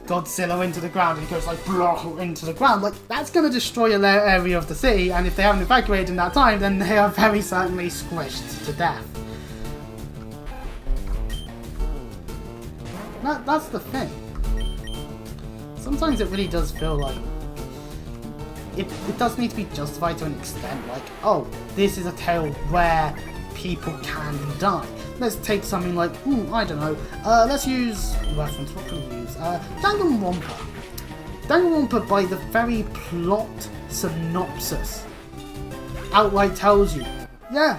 Godzilla into the ground and he goes like blah into the ground. Like that's gonna destroy an area of the city, and if they haven't evacuated in that time, then they are very certainly squished to death. That's the thing. Sometimes it really does feel like it does need to be justified to an extent, like, oh, this is a tale where people can die. Let's take something like, I don't know, let's use reference, what can we use? Danganronpa. Danganronpa, by the very plot synopsis, outright tells you, yeah,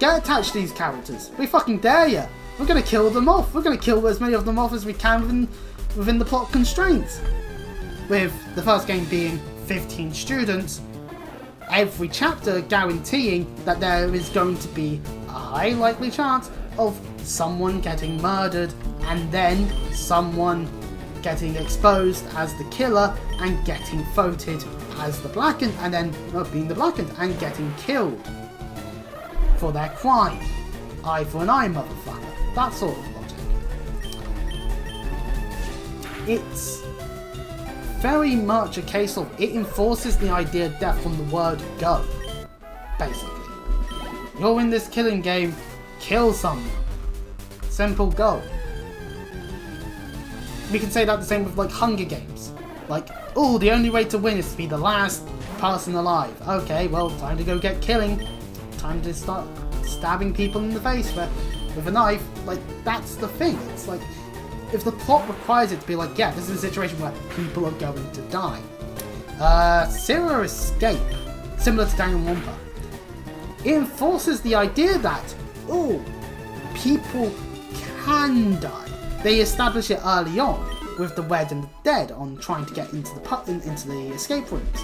get attached to these characters. We fucking dare ya. We're gonna kill them off. We're gonna kill as many of them off as we can within the plot constraints. With the first game being 15 students, every chapter guaranteeing that there is going to be a high likely chance of someone getting murdered and then someone getting exposed as the killer and getting voted as the blackened, and then being the blackened and getting killed for their crime. Eye for an eye, motherfucker. That sort of logic. It's very much a case of it enforces the idea of death from the word go. Basically. You're in this killing game, kill someone. Simple go. We can say that the same with like Hunger Games. Like, oh, the only way to win is to be the last person alive. Okay, well, time to go get killing. Time to start stabbing people in the face with a knife. Like, that's the thing. It's like, if the plot requires it to be like, yeah, this is a situation where people are going to die. Zero Escape, similar to Danganronpa, it enforces the idea that, oh, people can die. They establish it early on with the Wed and the Dead on trying to get into the escape rooms.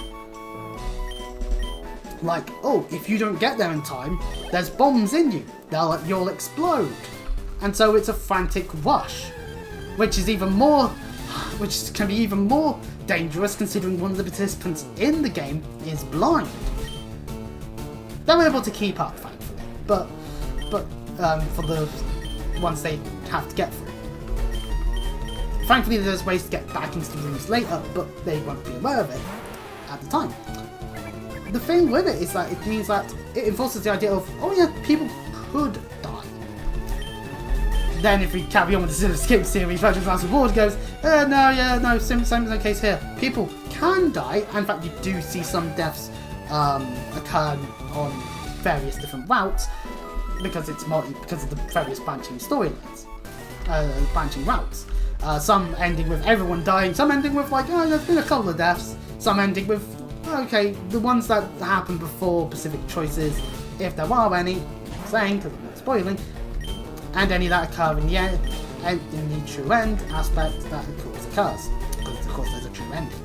Like, oh, if you don't get there in time, there's bombs in you. You'll explode. And so it's a frantic rush, which can be even more dangerous considering one of the participants in the game is blind. They're able to keep up, thankfully, but for the ones they have to get through. Thankfully, there's ways to get back into the rooms later, but they won't be aware of it at the time. The thing with it is that it means that it enforces the idea of, oh yeah, people could die. Then if we carry on with the Zero Escape series, Virtual Last Reward goes, same as the case here. People can die, and in fact you do see some deaths occur on various different routes, because of the various branching storylines, branching routes. Some ending with everyone dying, some ending with like, oh, there's been a couple of deaths, some ending with, okay, the ones that happened before specific choices, if there are any, I'm saying, because I'm not spoiling, and any that occur in the true end aspect that of course occurs, because of course there's a true ending.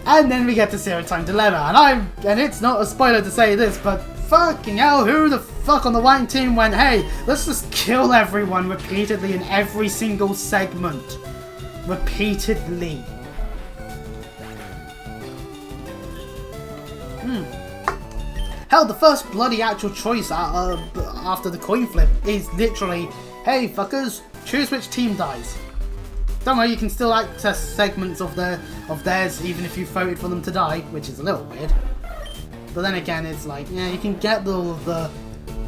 And then we get to Zero Time Dilemma, and it's not a spoiler to say this, but fucking hell, who the fuck on the white team went, hey, let's just kill everyone repeatedly in every single segment. Repeatedly. Hell, the first bloody actual choice after the coin flip is literally, hey fuckers, choose which team dies. Don't worry, you can still access segments of theirs even if you voted for them to die, which is a little weird. But then again, it's like, yeah, you can get all of the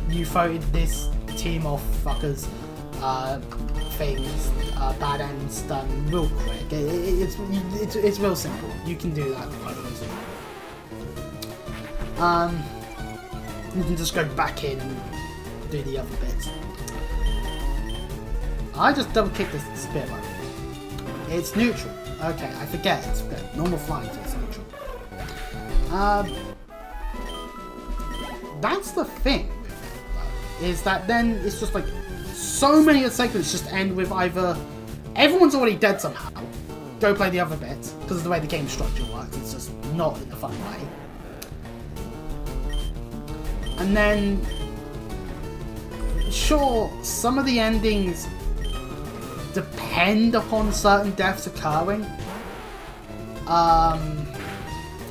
you voted this team off fuckers things, bad ends done real quick. It's real simple. You can do that quite easily. You can just go back in and do the other bits. I just double kicked this spear button. It's neutral. Okay, I forget. It's normal flying, so it's neutral. That's the thing with it, though, is that then it's just like so many of the segments just end with either everyone's already dead somehow, go play the other bits, because of the way the game structure works, it's just not in a fun way. And then, sure, some of the endings depend upon certain deaths occurring.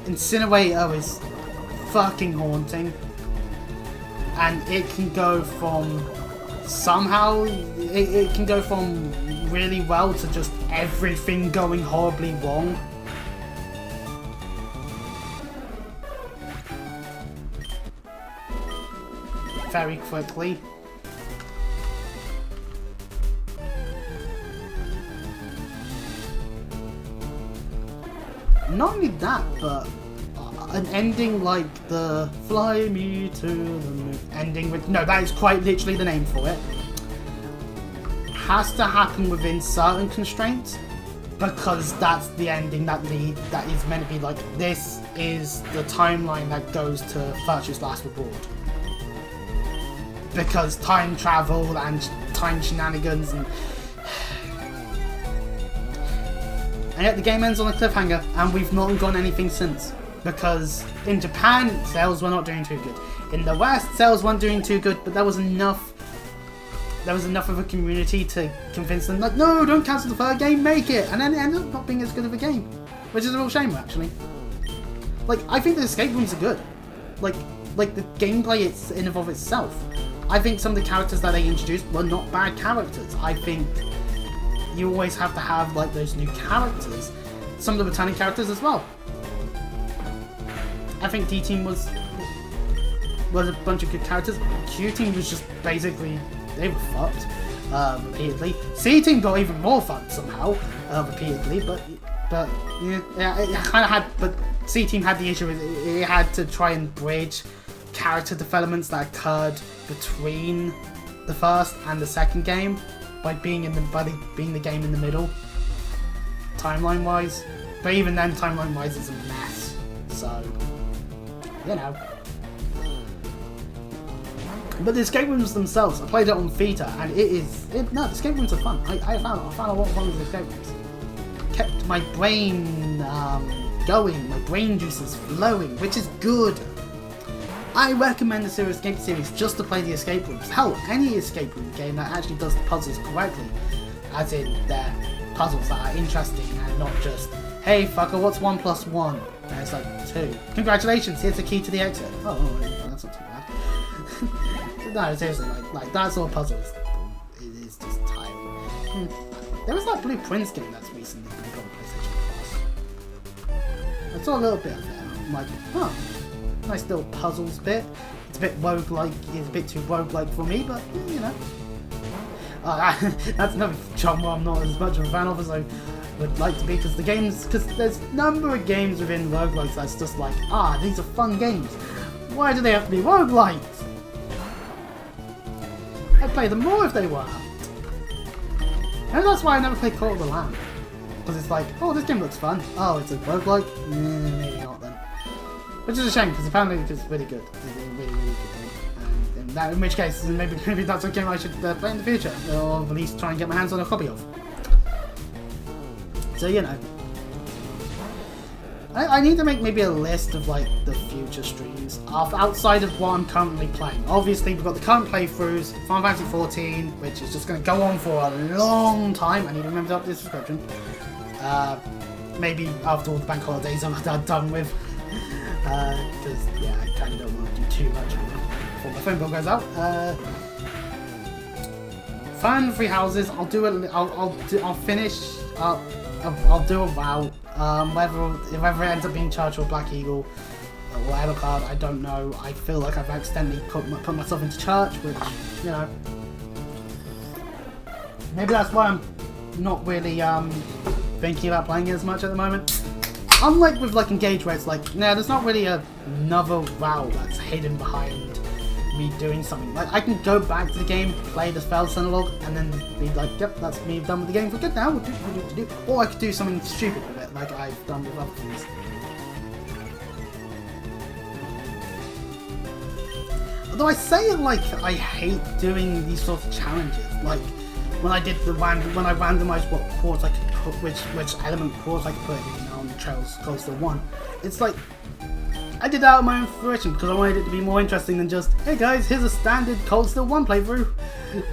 Incinerator is fucking haunting. And it can go from somehow, it can go from really well to just everything going horribly wrong. Very quickly. Not only that, but an ending like the Fly Me to the Moon ending with, no, that is quite literally the name for it, has to happen within certain constraints, because that's the ending that is meant to be like, this is the timeline that goes to Virtue's last reward. Because time travel and time shenanigans and yet the game ends on a cliffhanger, and we've not gotten anything since. Because in Japan, sales were not doing too good. In the West, sales weren't doing too good, but there was enough of a community to convince them, like, no, don't cancel the third game, make it! And then it ended up not being as good of a game. Which is a real shame, actually. Like, I think the escape rooms are good. Like the gameplay in and of itself. I think some of the characters that they introduced were not bad characters. I think you always have to have, like, those new characters. Some of the returning characters as well. I think D-Team was a bunch of good characters. Q-Team was just basically, they were fucked repeatedly. C-Team got even more fucked somehow repeatedly, but yeah, it kind of had. But C-Team had the issue with it had to try and bridge character developments that occurred between the first and the second game by being the game in the middle, timeline wise. But even then, timeline wise, is a mess. So, you know. But the escape rooms themselves, I played it on Vita, and the escape rooms are fun. I found a lot of fun with the escape rooms. Kept my brain going, my brain juices flowing, which is good. I recommend the Serious Escape series just to play the escape rooms. Hell, any escape room game that actually does the puzzles correctly. As in, they're puzzles that are interesting and not just, hey fucker, what's 1 + 1? And it's like 2. Congratulations, here's the key to the exit. Oh, that's not too bad. No, seriously, like that sort of puzzle it is just tiring. There was that Blue Prince game that's recently been on PlayStation Plus. I saw a little bit of that. I'm like, oh, nice little puzzles bit. It's a bit roguelike, it's a bit too roguelike for me, but you know. That's another genre I'm not as much of a fan of as I would like to be, because there's a number of games within roguelikes that's just like, these are fun games. Why do they have to be roguelikes? I'd play them more if they were. And that's why I never played Call of the Lamb. Because it's like, oh, this game looks fun. Oh, it's a roguelike? Maybe not then. Which is a shame, because apparently it's really good. It's a really, really good game. And in which case, maybe that's a game I should play in the future. Or at least try and get my hands on a copy of. So, you know. I need to make maybe a list of, like, the future streams outside of what I'm currently playing. Obviously, we've got the current playthroughs, Final Fantasy 14, which is just going to go on for a long time. I need to remember to up the subscription. Maybe after all the bank holidays I'm done with. Because, yeah, I kind of don't want to do too much before my phone bill goes out. Fire Free Houses, I'll do it. I'll finish. I'll do a route. Whether it ends up being Charge or Black Eagle or whatever card, I don't know. I feel like I've accidentally put myself into Church, which, you know, maybe that's why I'm not really thinking about playing it as much at the moment. Unlike with like Engage, where it's like, there's not really another route that's hidden behind me doing something. Like, I can go back to the game, play the spell monologue, and then be like, yep, that's me done with the game for good now. Or I could do something stupid with it, like I've done with other things. Although I say it like I hate doing these sort of challenges, like when I did when I randomized what chords I could put, which element chords I could put in on Trails Close to 1. It's like I did that out of my own fruition because I wanted it to be more interesting than just, hey guys, here's a standard Cold Steel 1 playthrough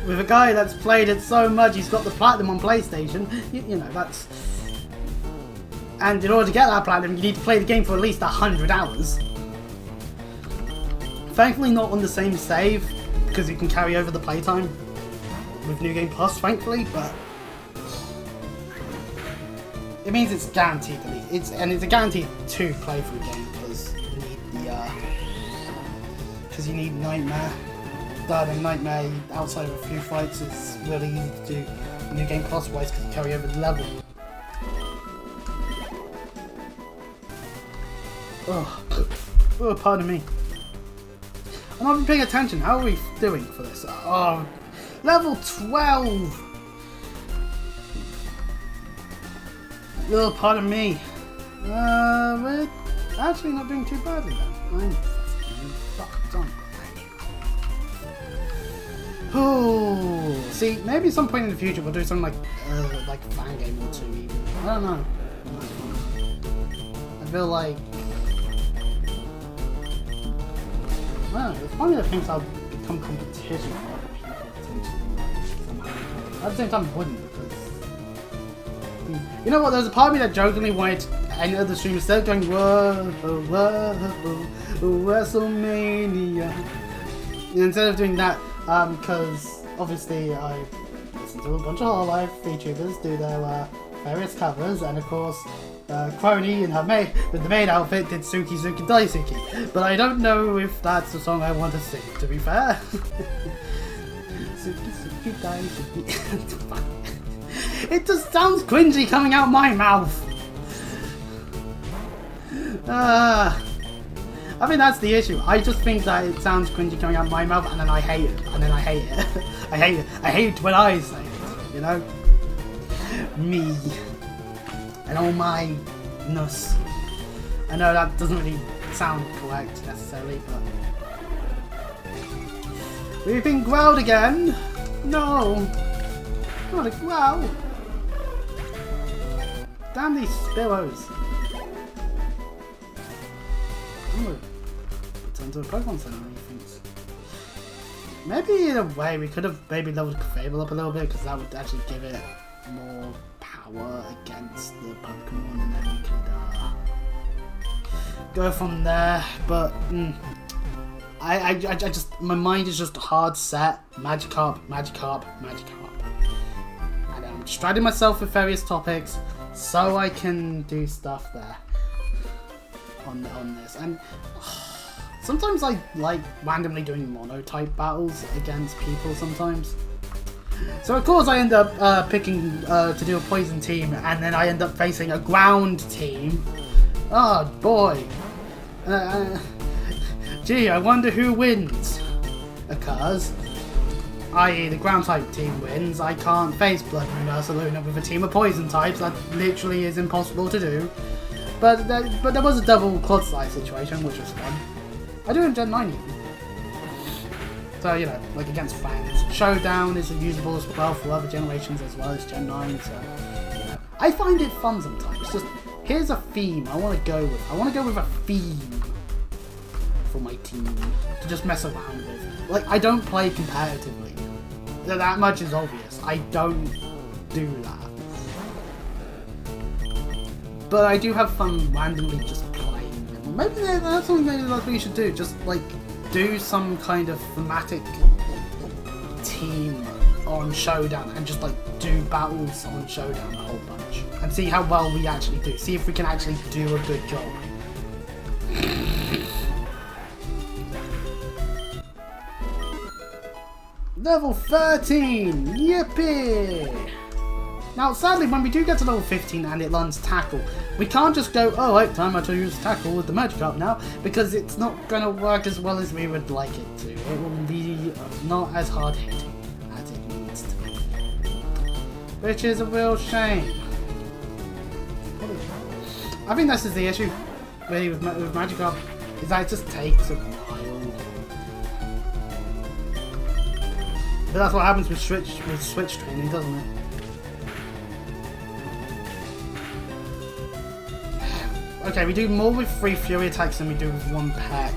with a guy that's played it so much he's got the platinum on PlayStation. You know, that's. And in order to get that platinum, you need to play the game for at least 100 hours. Thankfully not on the same save, because you can carry over the playtime with New Game Plus, thankfully, but it means it's guaranteed at least. It's a guaranteed 2 playthrough game because you need Nightmare. Darling, Nightmare outside of a few fights is really easy to do New Game Plus wise because you carry over the level. Oh, pardon me. I'm not even paying attention. How are we doing for this? Oh, level 12! Oh, pardon me. We're actually not doing too badly then. I'm fucked on. Oh, see, maybe at some point in the future we'll do something like a fan game or 2 even. I don't know. I feel like... Well, it's funny that things I'll become competition for other people potentially. At the same time, it wouldn't, because you know what? There's a part of me that jokingly wanted to enter the stream instead of going whoa, WrestleMania. Instead of doing that, because obviously I listen to a bunch of HoloLive VTubers do their various covers, and of course. Crony in her with the maid outfit did Suki Suki Daisuki, but I don't know if that's the song I want to sing, to be fair. Suki Suki Daisuki. It just sounds cringy coming out my mouth. I mean that's the issue. I just think that it sounds cringy coming out my mouth, and then I hate it, and then I hate it. I hate it when I say it, you know? Me. And all my ness. I know that doesn't really sound correct necessarily, but we've been growled again. No, not a growl. Damn these Spillos. I'm gonna turn to a Pokemon Center. Thinks. Maybe in a way we could have maybe leveled Fable up a little bit because that would actually give it more power against the Pokemon, and then we could go from there. But I just my mind is just hard set. Magikarp, Magikarp, Magikarp, and I'm distracting myself with various topics so I can do stuff there on this. And sometimes I like randomly doing mono type battles against people sometimes. So of course I end up picking to do a poison team, and then I end up facing a ground team. Oh boy. Gee, I wonder who wins. Because, i.e. the ground type team wins. I can't face Blood Moon Ursaluna with a team of poison types. That literally is impossible to do. But there was a double quad slide situation, which was fun. I do it in Gen 9 even. So, you know, like against fans. Showdown is usable as well for other generations as well as Gen 9, so, you know. I find it fun sometimes. Just, here's a theme I want to go with. I want to go with a theme for my team to just mess around with. Like, I don't play competitively. That much is obvious. I don't do that. But I do have fun randomly just playing them. Maybe that's something that we should do. Just, like, do some kind of thematic team on Showdown and just like do battles on Showdown a whole bunch and see how well we actually do. See if we can actually do a good job. Level 13! Yippee! Now sadly when we do get to level 15 and it learns Tackle, We can't just go, oh, wait, time to use tackle with the Magikarp now, because it's not going to work as well as we would like it to. It will be not as hard-hitting as it needs to be. Which is a real shame. I think this is the issue really with Magikarp, is that it just takes a while. But that's what happens with switch training, doesn't it? Okay, we do more with 3 Fury attacks than we do with 1 Peck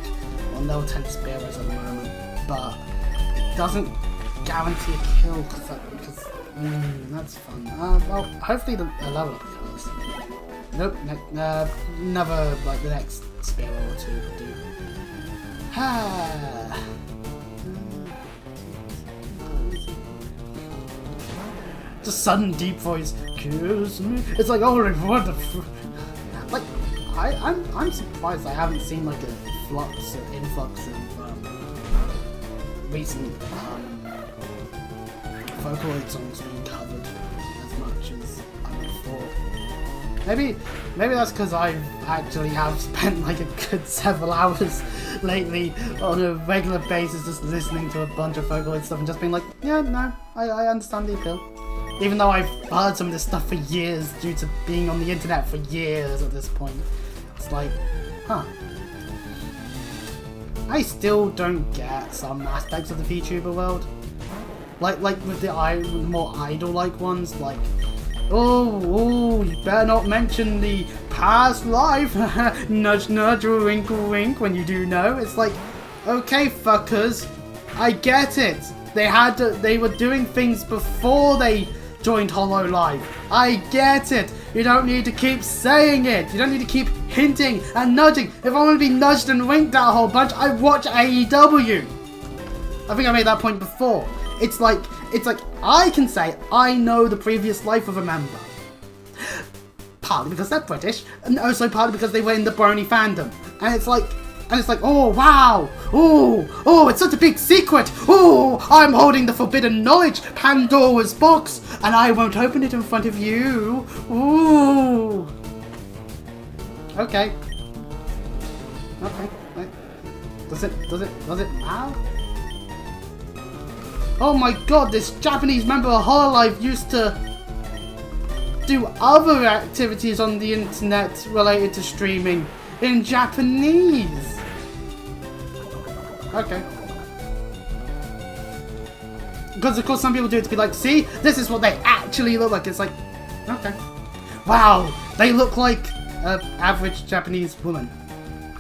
on level 10 Spearows at the moment, but it doesn't guarantee a kill because that's fun. Well, hopefully a level up occurs. Nope, never like the next Spearow or 2 would do. Just sudden deep voice, kiss me. It's like, oh, what the like. I'm surprised I haven't seen like a influx of recent Vocaloid songs being covered as much as I thought. Maybe that's because I actually have spent like a good several hours lately on a regular basis just listening to a bunch of Vocaloid stuff and just being like, yeah, no, I understand the appeal. Even though I've heard some of this stuff for years due to being on the internet for years at this point. It's like, huh. I still don't get some aspects of the VTuber world. Like with the more idol-like ones, like, oh, you better not mention the past life, nudge nudge, winkle wink when you do know. It's like, okay fuckers, I get it. They were doing things before they joined HoloLive. I get it. You don't need to keep saying it. You don't need to keep hinting and nudging. If I want to be nudged and winked at a whole bunch, I watch AEW. I think I made that point before. It's like I can say I know the previous life of a member. Partly because they're British, and also partly because they were in the Brony fandom. And it's like, oh wow, oh, it's such a big secret. Oh, I'm holding the forbidden knowledge, Pandora's box, and I won't open it in front of you. Ooh. Okay. Does it matter? Oh my god, this Japanese member of HoloLive used to do other activities on the internet related to streaming in Japanese. Okay. Because of course some people do it to be like, see, this is what they actually look like. It's like, okay. Wow, they look like an average Japanese woman.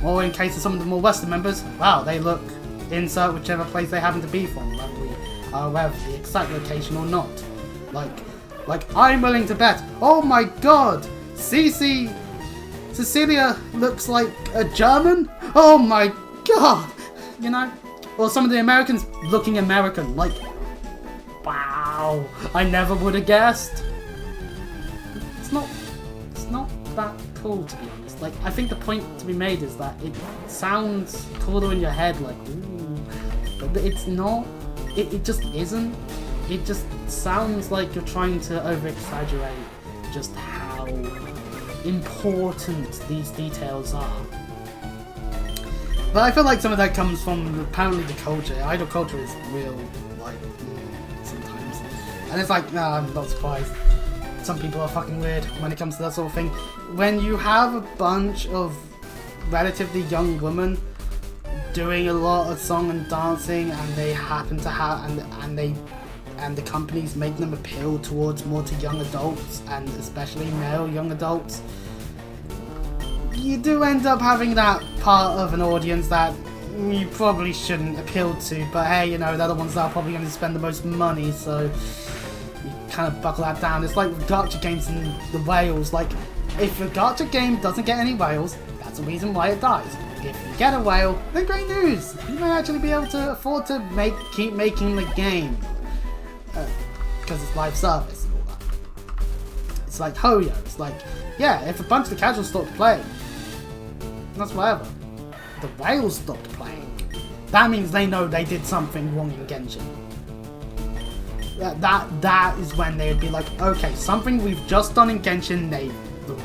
Or in case of some of the more Western members, wow, they look, insert whichever place they happen to be from, whether we are aware of the exact location or not. Like I'm willing to bet, oh my god, Cecilia looks like a German? Oh my god! You know? Or some of the Americans looking American, like, wow, I never would have guessed. It's not that cool, to be honest. Like, I think the point to be made is that it sounds cooler in your head, like, ooh, but it's not, it just isn't. It just sounds like you're trying to over-exaggerate just how important these details are. But I feel like some of that comes from apparently the culture. Idol culture is real, like, sometimes. And it's like, nah, I'm not surprised. Some people are fucking weird when it comes to that sort of thing. When you have a bunch of relatively young women doing a lot of song and dancing, and they happen to have, and the companies make them appeal towards more to young adults, and especially male young adults, you do end up having that part of an audience that you probably shouldn't appeal to, but hey, you know, they're the ones that are probably going to spend the most money, so you kind of buckle that down. It's like with gacha games and the whales. Like, if a gacha game doesn't get any whales, that's the reason why it dies. If you get a whale, then great news! You may actually be able to afford to keep making the game. Because it's live service and all that. It's like Hoyo. It's like, yeah, if a bunch of the casuals stopped playing, that's whatever. The whales stopped playing. That means they know they did something wrong in Genshin. That is when they would be like, okay, something we've just done in Genshin, the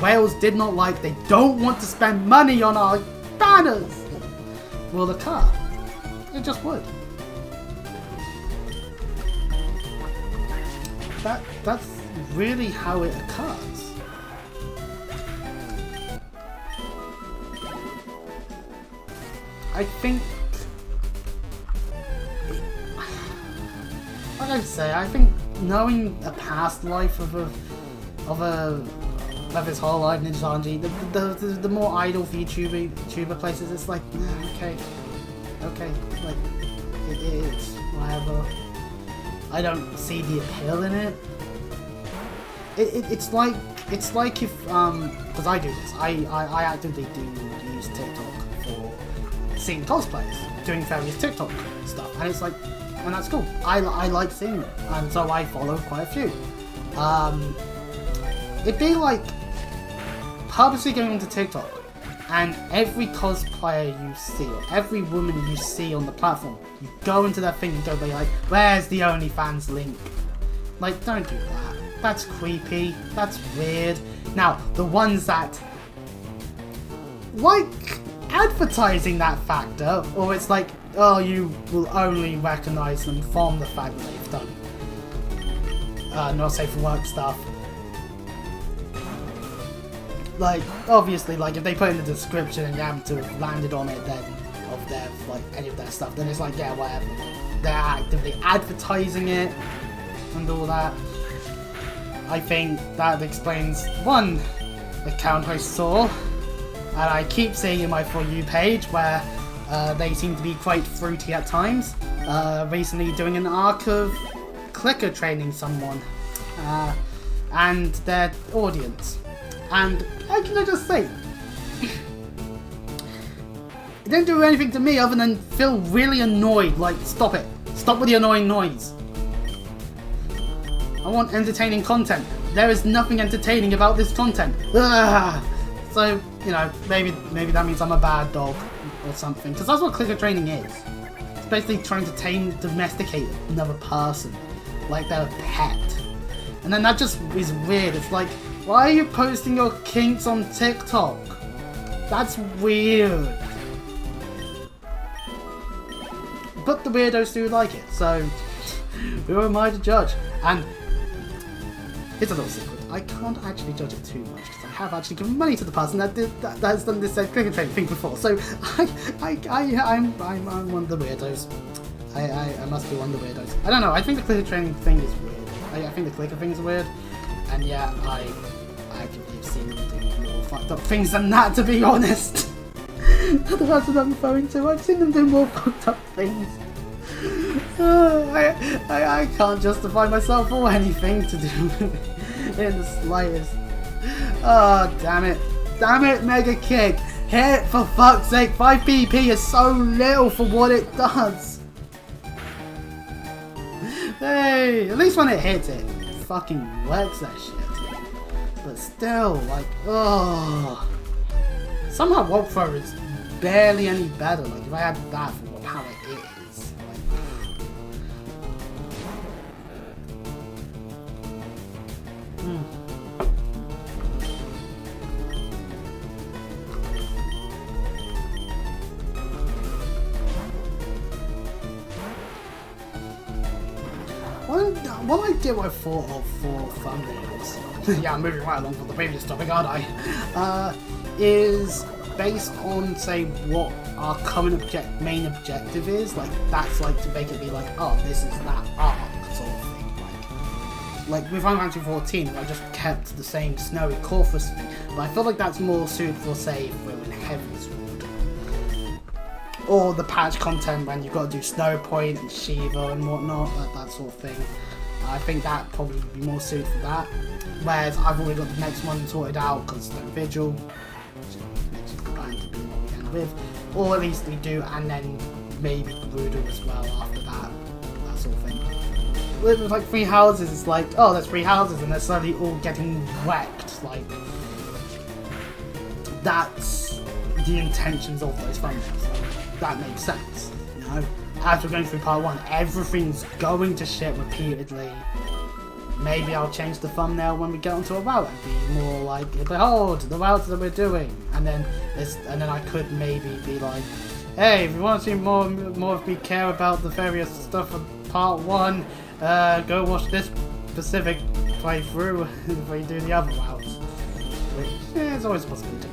whales did not like, they don't want to spend money on our banners, will occur. It just would. That's really how it occurs. I think, like I say, I think knowing a past life of his whole life, Ninja the more idle YouTuber places, it's like, okay, like it's whatever. I don't see the appeal in it. It's like if because I do this, I actively do use TikTok for seeing cosplayers doing various TikTok stuff, and it's like, and that's cool. I like seeing it, and so I follow quite a few. It'd be like purposely going onto TikTok, and every cosplayer you see, or every woman you see on the platform, you go into their thing and go be like, where's the OnlyFans link? Like, don't do that. That's creepy. That's weird. Now, the ones that like advertising that factor, or it's like, oh, you will only recognize them from the fact that they've done not safe for work stuff. Like, obviously, like, if they put in the description and you happen to have landed on it, then, of their, like, any of their stuff, then it's like, yeah, whatever. They're actively advertising it, and all that. I think that explains one account I saw, and I keep seeing in my For You page, where they seem to be quite fruity at times. Recently doing an arc of clicker training someone, and their audience. And can I just say, it didn't do anything to me other than feel really annoyed. Like, stop it. Stop with the annoying noise. I want entertaining content. There is nothing entertaining about this content. Ugh. So, you know, maybe that means I'm a bad dog or something. Because that's what clicker training is. It's basically trying to domesticate another person. Like they're a pet. And then that just is weird. It's like, why are you posting your kinks on TikTok? That's weird. But the weirdos do like it, so who am I to judge? And it's a little secret. I can't actually judge it too much because I have actually given money to the person that has done this clicker training thing before. So I'm one of the weirdos. I must be one of the weirdos. I don't know. I think the clicker training thing is weird. I think the clicker thing is weird. And yeah, I actively have seen them do more fucked up things than that, to be honest. The person I'm referring to, I've seen them do more fucked up things. I can't justify myself or anything to do with it in the slightest. Oh, damn it. Damn it, Mega Kick. Hit, for fuck's sake. 5 PP is so little for what it does. Hey, at least when it hits it fucking works that shit. But still, like, oh. Somehow Warp Throw is barely any better. Like, if I had that for what power it is. One idea I thought of for thumbnails, yeah, I'm moving right along from the previous topic, aren't I? Is based on, say, what our current main objective is. Like, that's like to make it be like, oh, this is that arc sort of thing. Like with Final Fantasy 14, I just kept the same snowy Corvus thing, but I feel like that's more suited for, say, if we're in Heavensward. Or the patch content when you've got to do Snow Point and Shiva and whatnot, that sort of thing. I think that probably would be more suited for that. Whereas I've already got the next one sorted out because Stone Vigil, which is planned to be what we end with. Or at least we do, and then maybe Gerudo as well after that sort of thing. With like 3 houses, it's like, oh, there's 3 houses and they're slowly all getting wrecked. Like, that's the intentions of those thumbnails. That makes sense, you know? As we're going through part 1, everything's going to shit repeatedly. maybe I'll change the thumbnail when we get onto a route and be more like, behold, the routes that we're doing. And then I could maybe be like, hey, if you want to see more of me care about the various stuff of part 1, go watch this specific playthrough before you do the other routes. Which, it's always a possibility.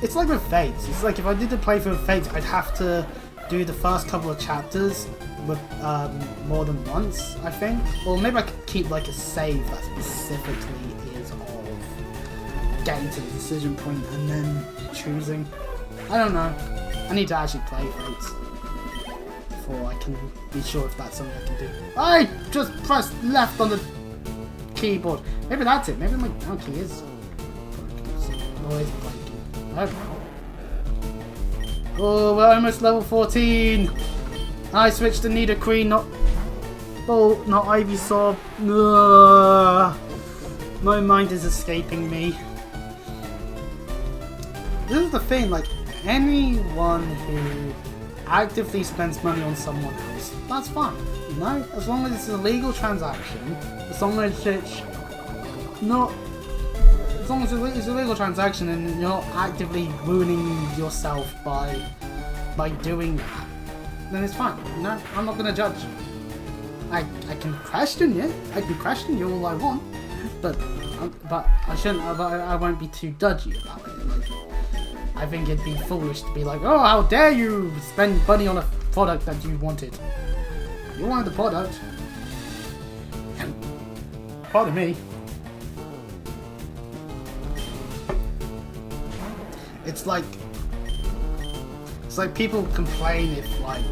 It's like with Fates. It's like if I did the playthrough of Fates, I'd have to do the first couple of chapters with more than once, I think. Or maybe I could keep like a save that specifically is of getting to the decision point and then choosing. I don't know. I need to actually play Fates before I can be sure if that's something I can do. I just pressed left on the keyboard. Maybe that's it. Maybe my down key is always blinking. I don't know. Oh, we're almost level 14. I switched to Nido Queen, not Bolt, not Ivysaur. My mind is escaping me. This is the thing, like, anyone who actively spends money on someone else, that's fine, you know? As long as it's a legal transaction, as long as it's not... As long as it's a legal transaction and you're not actively ruining yourself by doing that, then it's fine, you know? I'm not gonna judge you. I can question you. I can question you all I want, but I shouldn't. I won't be too judgy about it. Like, I think it'd be foolish to be like, oh, how dare you spend money on a product that you wanted. You wanted the product. Pardon me. It's like people complain if like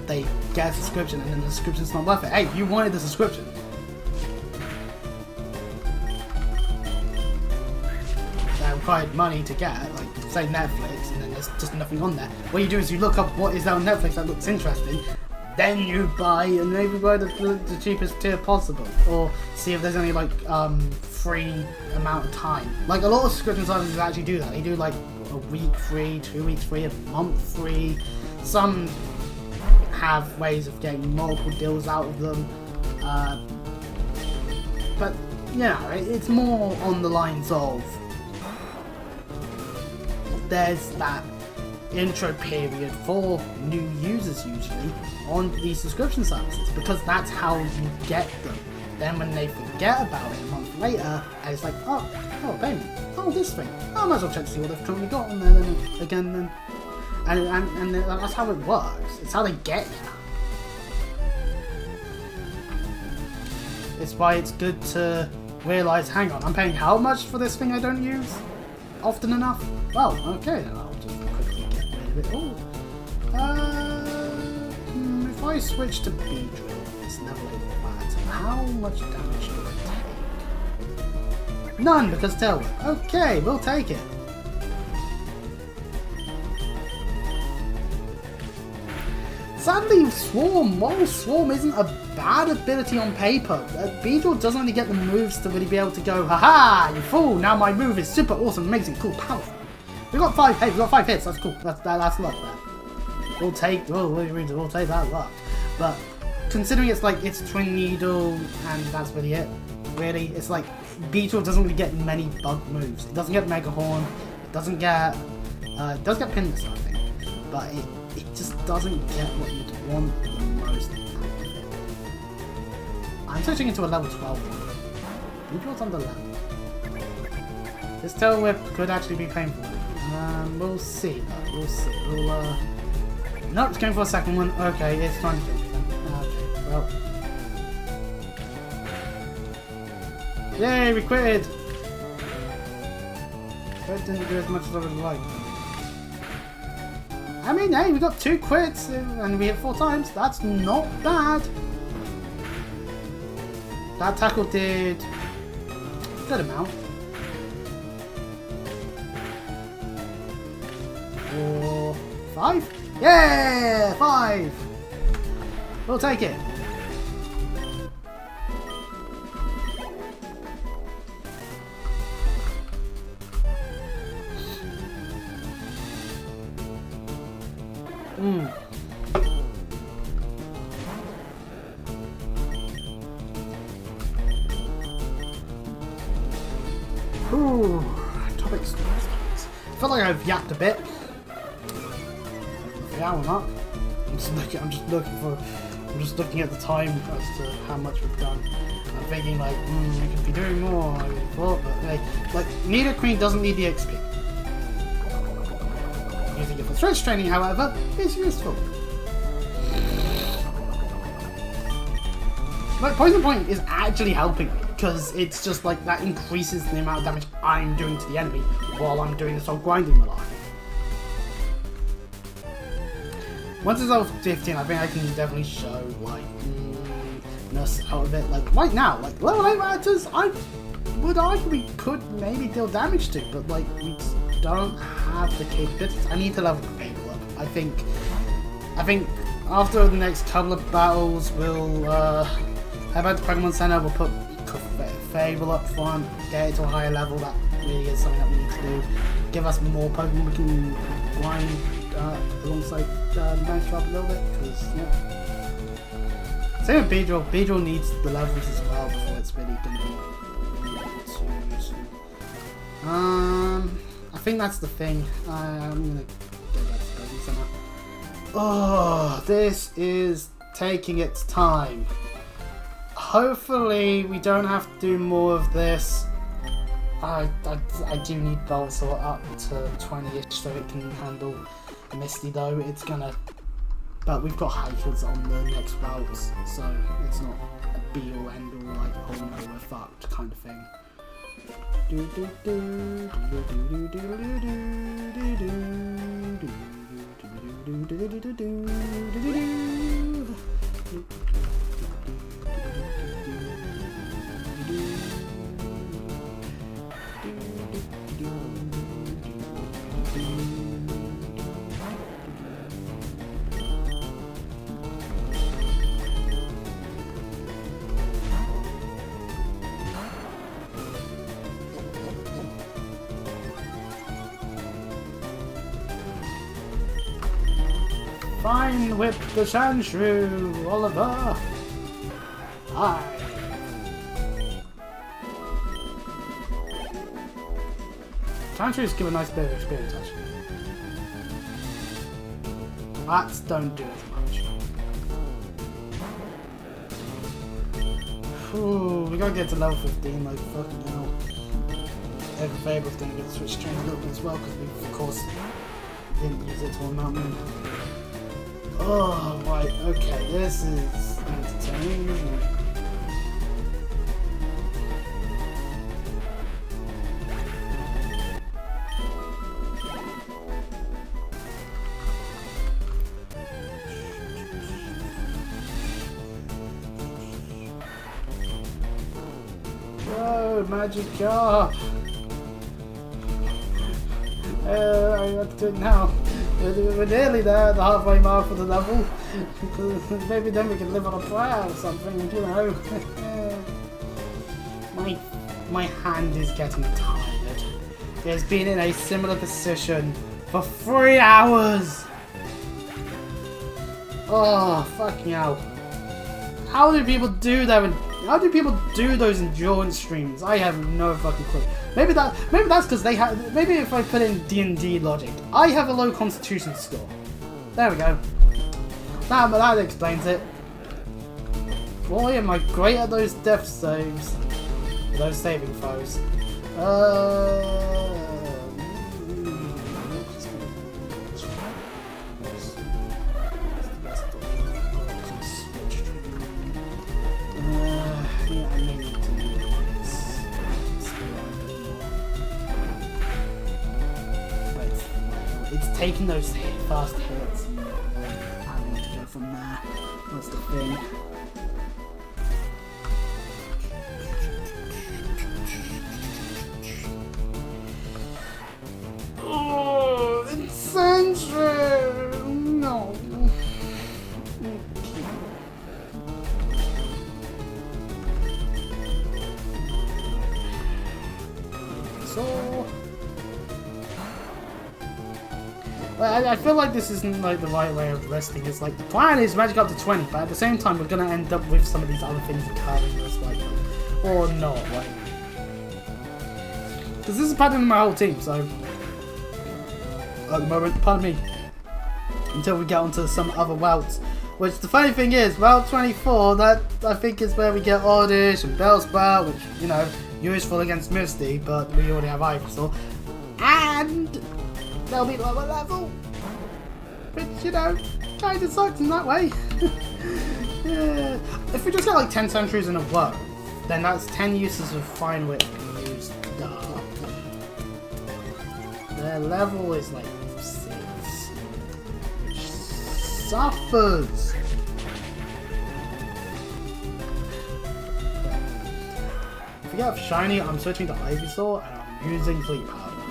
they get a subscription and then the subscription's not worth it. Hey, you wanted the subscription. That required money to get, like say Netflix, and then there's just nothing on there. What you do is you look up what is there on Netflix that looks interesting, then you buy and maybe buy the cheapest tier possible, or see if there's any like free amount of time. Like a lot of subscription services actually do that. They do like a week free, 2 weeks free, a month free. Some have ways of getting multiple deals out of them, but yeah, it's more on the lines of there's that intro period for new users usually on these subscription services, because that's how you get them. Then when they forget about it a month later, and it's like, oh, payment, oh, this thing, I might as well check to see what they've currently got on there then again then. And that's how it works. It's how they get you. It's why it's good to realise, hang on, I'm paying how much for this thing I don't use often enough? Well, okay, then I'll just quickly get rid of it. Oh, if I switch to Beedrill, it's level 8 flat, how much damage do I take? None, because Tailwhip. Okay, we'll take it. Sadly, Swarm, while Swarm isn't a bad ability on paper, Beedrill doesn't really get the moves to really be able to go, haha, you fool, now my move is super awesome, amazing, cool, powerful. We got 5 hits, that's cool, that's luck there. We'll take that luck. But considering it's like, it's Twin Needle, and that's really it, really, it's like, Beedrill doesn't really get many bug moves. It doesn't get Mega Horn, it doesn't get, it does get Pin Missile, I think, but it just doesn't get what you'd want the most out of it. I'm switching into a level 12 one. Beedrill's under level. This Tail Whip could actually be painful. We'll see though, we'll see. Nope, it's going for a second one. Okay, it's time to finish then. Okay, well. Yay, we quitted! That didn't do as much as I would like. I mean, hey, we got 2 quits and we hit 4 times. That's not bad. That tackle did a good amount. 4, 5? Yeah, 5. We'll take it. feel like I've yapped a bit. Yeah, or not. I'm just looking at the time as to how much we've done. I'm thinking like, we could be doing more. I would have thought, but hey, like Nido Queen doesn't need the XP. Using it for stretch training, however, is useful. Like Poison Point is actually helping me because it's just like that increases the amount of damage I'm doing to the enemy while I'm doing this whole grinding malarkey. Once it's level 15, I think I can definitely show like ness out of it. Like right now, like level 8 Raptors, I would argue we could maybe deal damage to, but like we just don't have the capabilities. I need to level the Fable up. I think after the next couple of battles, we'll head back to Pokemon Center. We'll put Fable up front, get it to a higher level. That really is something that we need to do. Give us more Pokemon we can grind alongside Mantra up a little bit, because yeah. Same with Beedrill. Beedrill needs the levels as well before it's really going to be too useful. I think that's the thing. I'm going to go back to Pokemon Center. Oh, this is taking its time. Hopefully we don't have to do more of this. I do need Bulbasaur up to 20-ish so it can handle Misty though. It's gonna... But we've got Hikers on the next routes, so it's not a be-all end-all like, oh no, we're fucked kind of thing. Fine whip the Sandshrew, Oliver! Hi! Sandshrews give a nice bit of experience actually. Bats don't do as much. Ooh, we gotta get to level 15, like fucking hell. Every Fable's gonna get switched trained a little bit as well, because we of course didn't use it to mt.moon. Oh, right, okay, this is entertaining, isn't it? Whoa, Magikarp! I have to do it now. We're nearly there at the halfway mark of the level. Maybe then we can live on a prayer or something, you know. My hand is getting tired. It's been in a similar position for 3 hours! Oh, fucking hell. How do people do that? How do people do those endurance streams? I have no fucking clue. Maybe that's because they have. Maybe if I put in D&D logic, I have a low Constitution score. There we go. That explains it. Boy, am I great at those death saves, those saving throws. Taking those fast hits and having to go from there. That's the thing. Oh, it's Sandshrew! No. So... I feel like this isn't like the right way of resting. It's like the plan is Magic up to 20, but at the same time we're gonna end up with some of these other things occurring most likely, or not. Like, because this is pattern in my whole team, so at the moment, pardon me, until we get onto some other routes. Which the funny thing is, Route 24, that I think is where we get Oddish and Bellsprout, which, you know, useful against Misty, but we already have Ivysaur. And they'll be lower level, which, you know, kinda sucks in that way. Yeah. If we just get like 10 Sentries in a row, then that's 10 uses of Fine Whip used up. Their level is like 6, which suffers. If we get Shiny, I'm switching to Ivysaur and I'm using Fleet Powder.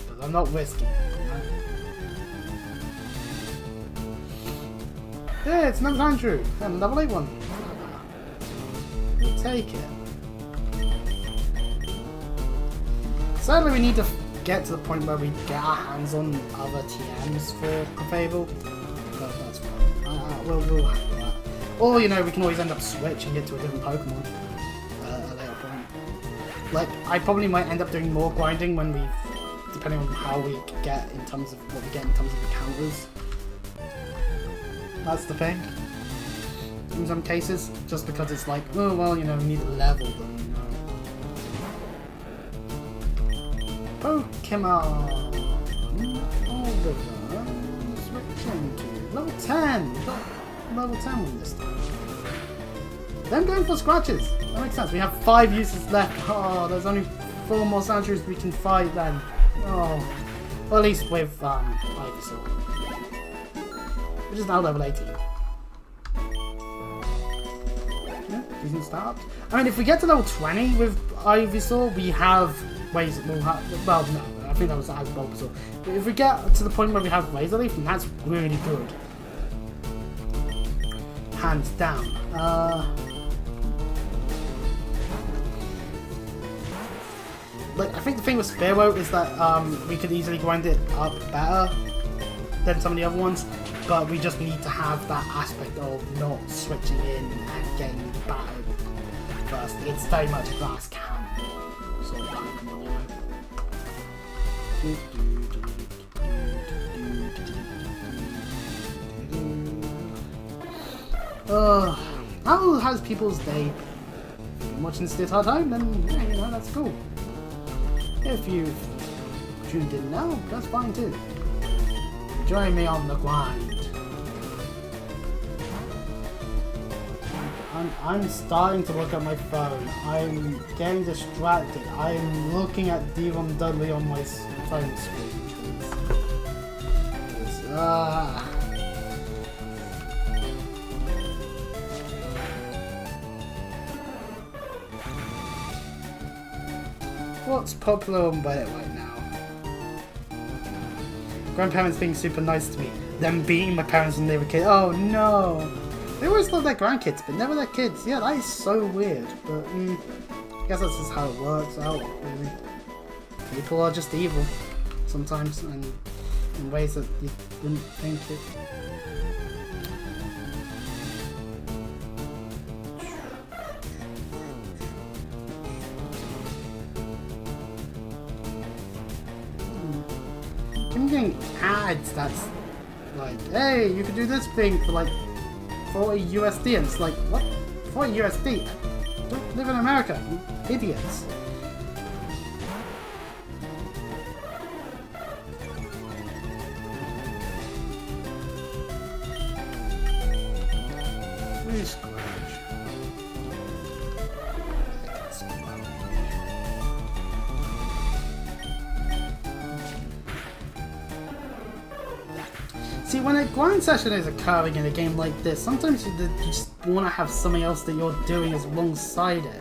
Because I'm not risky. Yeah, it's another Andrew and level 8 one. We'll take it. Sadly, we need to get to the point where we get our hands on other TMs for Clefable. But that's fine. We'll handle that. Or, you know, we can always end up switching it to a different Pokemon at a later point. Like, I probably might end up doing more grinding when we, depending on how we get in terms of what we get in terms of encounters. That's the thing. In some cases, just because it's like, oh well, you know, we need to level them. Pokemon! Oliver, switching to level 10! We've got level 10 one this time. Then going for scratches! That makes sense, we have 5 uses left. Oh, there's only 4 more Sandshrews we can fight then. Oh. Or at least with Ivysaur. Which is now level 18. Yeah, decent start. I mean, if we get to level 20 with Ivysaur, we have ways. Well, no, I think that was as Bulbasaur. But if we get to the point where we have Razor Leaf, then that's really good. Hands down. Like, I think the thing with Spearow is that we could easily grind it up better than some of the other ones. But we just need to have that aspect of not switching in and getting battered first. It's very much a glass cannon sort of Pokemon, you know. How has people's day? If you've been watching this hard time, then yeah, you know, that's cool. If you've tuned in now, that's fine too. Join me on the grind. I'm starting to look at my phone. I'm getting distracted. I'm looking at Devon Dudley on my phone screen. What's popular on Reddit right now? Grandparents being super nice to me. Them beating my parents when they were kids. Oh no! They always love their grandkids, but never their kids. Yeah, that is so weird. But I guess that's just how it works out, really. People are just evil sometimes, and in ways that you wouldn't think it. I'm getting ads that's like, hey, you can do this thing for like 40 USD, and it's like, what? 40 USD? Don't live in America, you idiots. Where's See, when a grind session is occurring in a game like this, sometimes you just want to have something else that you're doing as alongside it.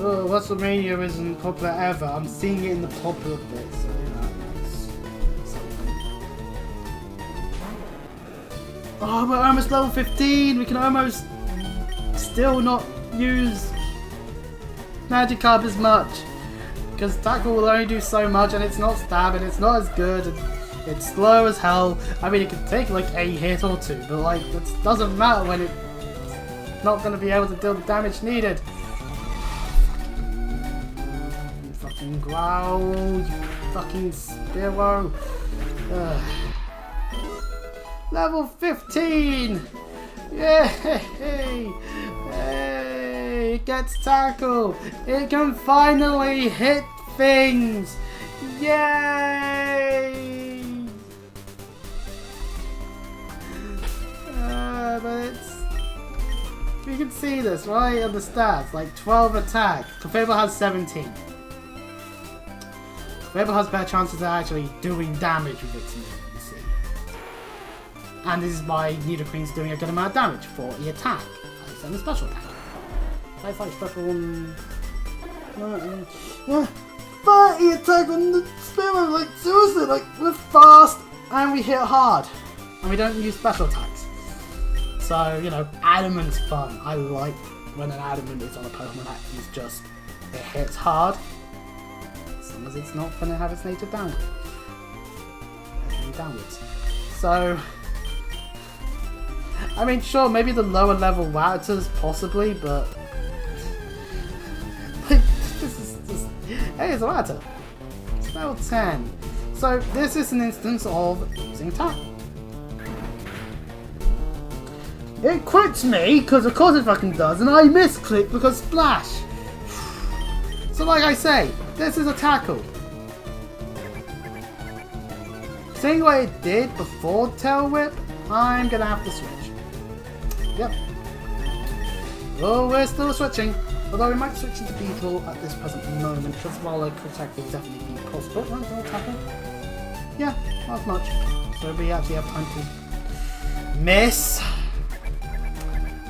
oh, WrestleMania isn't popular ever. I'm seeing it in the popular bit, so it's something. Oh, we're almost level 15. We can almost still not use Magikarp as much. Because Tackle will only do so much, and it's not stab, and it's not as good, and it's slow as hell. I mean, it can take like a hit or two, but like, it doesn't matter when it's not going to be able to deal the damage needed. You fucking growl, you fucking Spearow. Level 15! Yay! Hey, it gets Tackle! It can finally hit things! Yay! But it's... You can see this, right? On the stats, like 12 attack. Clefable has 17. Clefable has better chances of actually doing damage with its move, you see. And this is why Nidoqueen's doing a good amount of damage for the attack. And the special attack. So it's like special 30 attack on the Spearow, like seriously, like we're fast and we hit hard. And we don't use special attacks. So, you know, Adament's fun. I like when an Adamant is on a Pokemon that is just, it hits hard. As long as it's not going to have its nature downwards. So, I mean, sure, maybe the lower level Ratters, possibly, but... Like, this is just... Hey, it's a Rattata. It's level 10. So, this is an instance of using attack. It quits me, because of course it fucking does, and I misclick because splash! So like I say, this is a Tackle. Seeing what it did before Tail Whip, I'm gonna have to switch. Yep. Oh, we're still switching. Although we might switch into Beetle at this present moment, because while a attack will definitely be possible. Right, Tackle? Yeah, not much. So we actually have time to miss.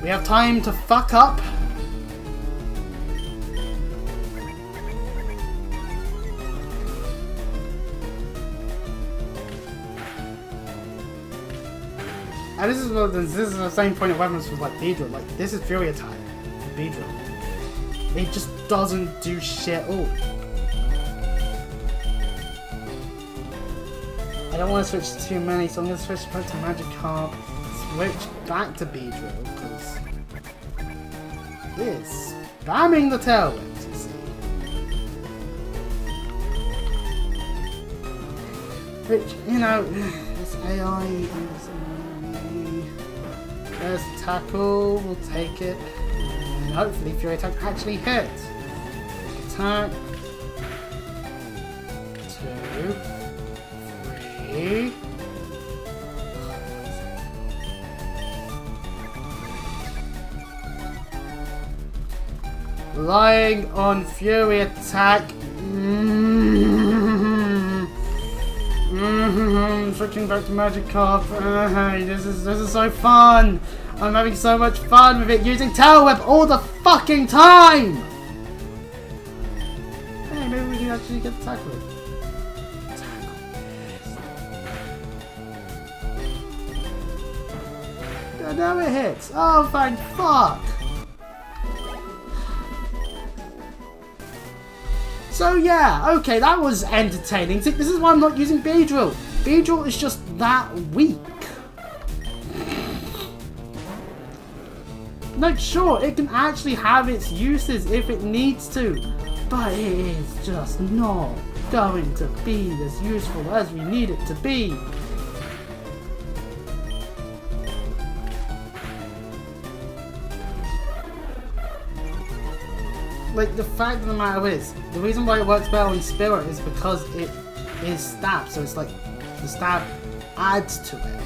We have time to fuck up. And this is the same point of weapons with like Beedrill. Like this is Fury Attack for Beedrill. It just doesn't do shit all. I don't want to switch too many, so I'm going to switch back to Magikarp. Switch back to Beedrill because this spamming the tail whips, you see. Which, you know, this AI is there's Tackle, we'll take it. And hopefully Fury Attack actually hits. Attack. 2, 3. Relying on Fury Attack. Switching back to Magikarp. This is so fun. I'm having so much fun with it using Tail Whip all the fucking time. Hey, maybe we can actually get the Tackle. Now it hits. Oh, thank fuck. So yeah, okay, that was entertaining. See, this is why I'm not using Beedrill. Beedrill is just that weak. Like, sure, it can actually have its uses if it needs to, but it is just not going to be as useful as we need it to be. Like, the fact of the matter is, the reason why it works better on Spirit is because it is stab, so it's like, the stab adds to it.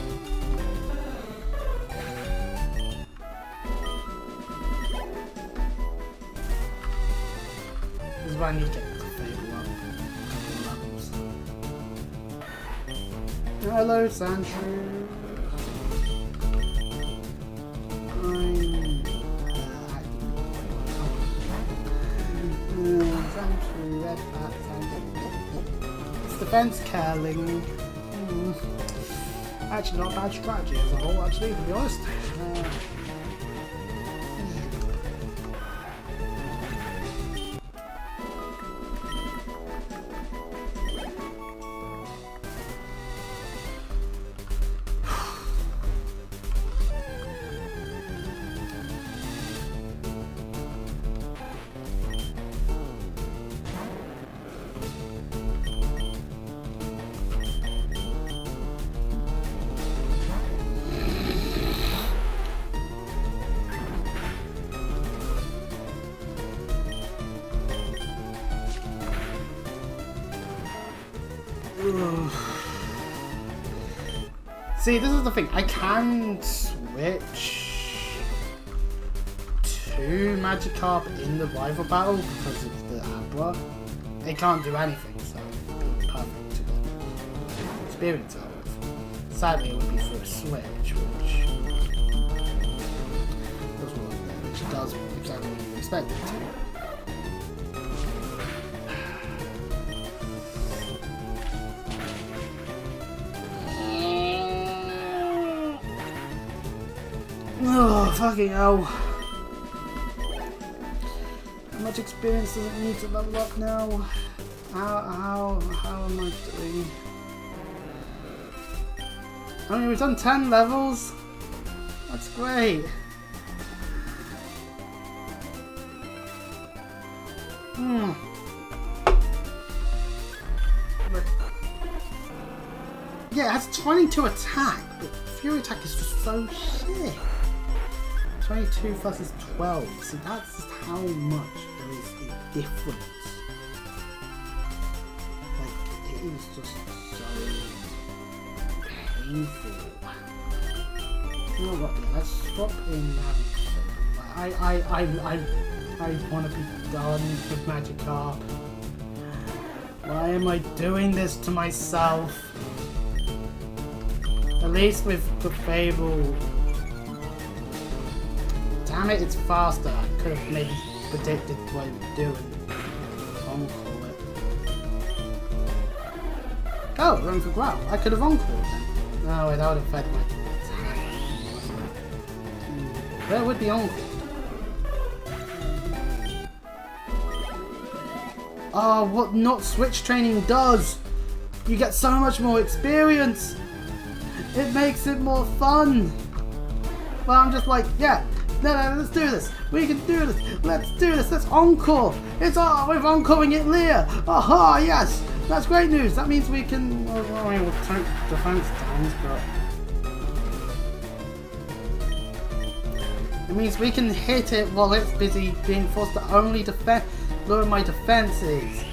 This is why I need to get the Fable up. Hello, Sandshrew. red bats it's defense curling. Actually not a bad strategy as a whole, actually, to be honest. See, this is the thing. I can switch to Magikarp in the rival battle because of the Abra. It can't do anything, so it's perfect to get experience out of. Sadly, it would be for a switch, which does exactly what you expect it to. Oh, fucking hell. How much experience does it need to level up now? How am I doing? I mean, we've done 10 levels. That's great. Yeah, it has 22 attack, but Fury attack is just so shit. 22 versus 12. See, that's just how much there is a difference. Like, it is just so painful. You know what? Yeah, let's stop in having fun. I want to be done with Magikarp. Why am I doing this to myself? At least with the Fable. Damn it, it's faster. I could have maybe predicted what it would do and encore it. Oh, going for growl. I could have encored then. No, wait, that would have fed my attack. Where would the encore? Oh, what not switch training does! You get so much more experience! It makes it more fun! But I'm just like, yeah. No, let's do this. We can do this. Let's do this. Let's encore. It's we're encoring it, Leah. Aha, yes. That's great news. That means we can. Well, I mean, we'll take defense times, but it means we can hit it while it's busy being forced to only lower my defenses.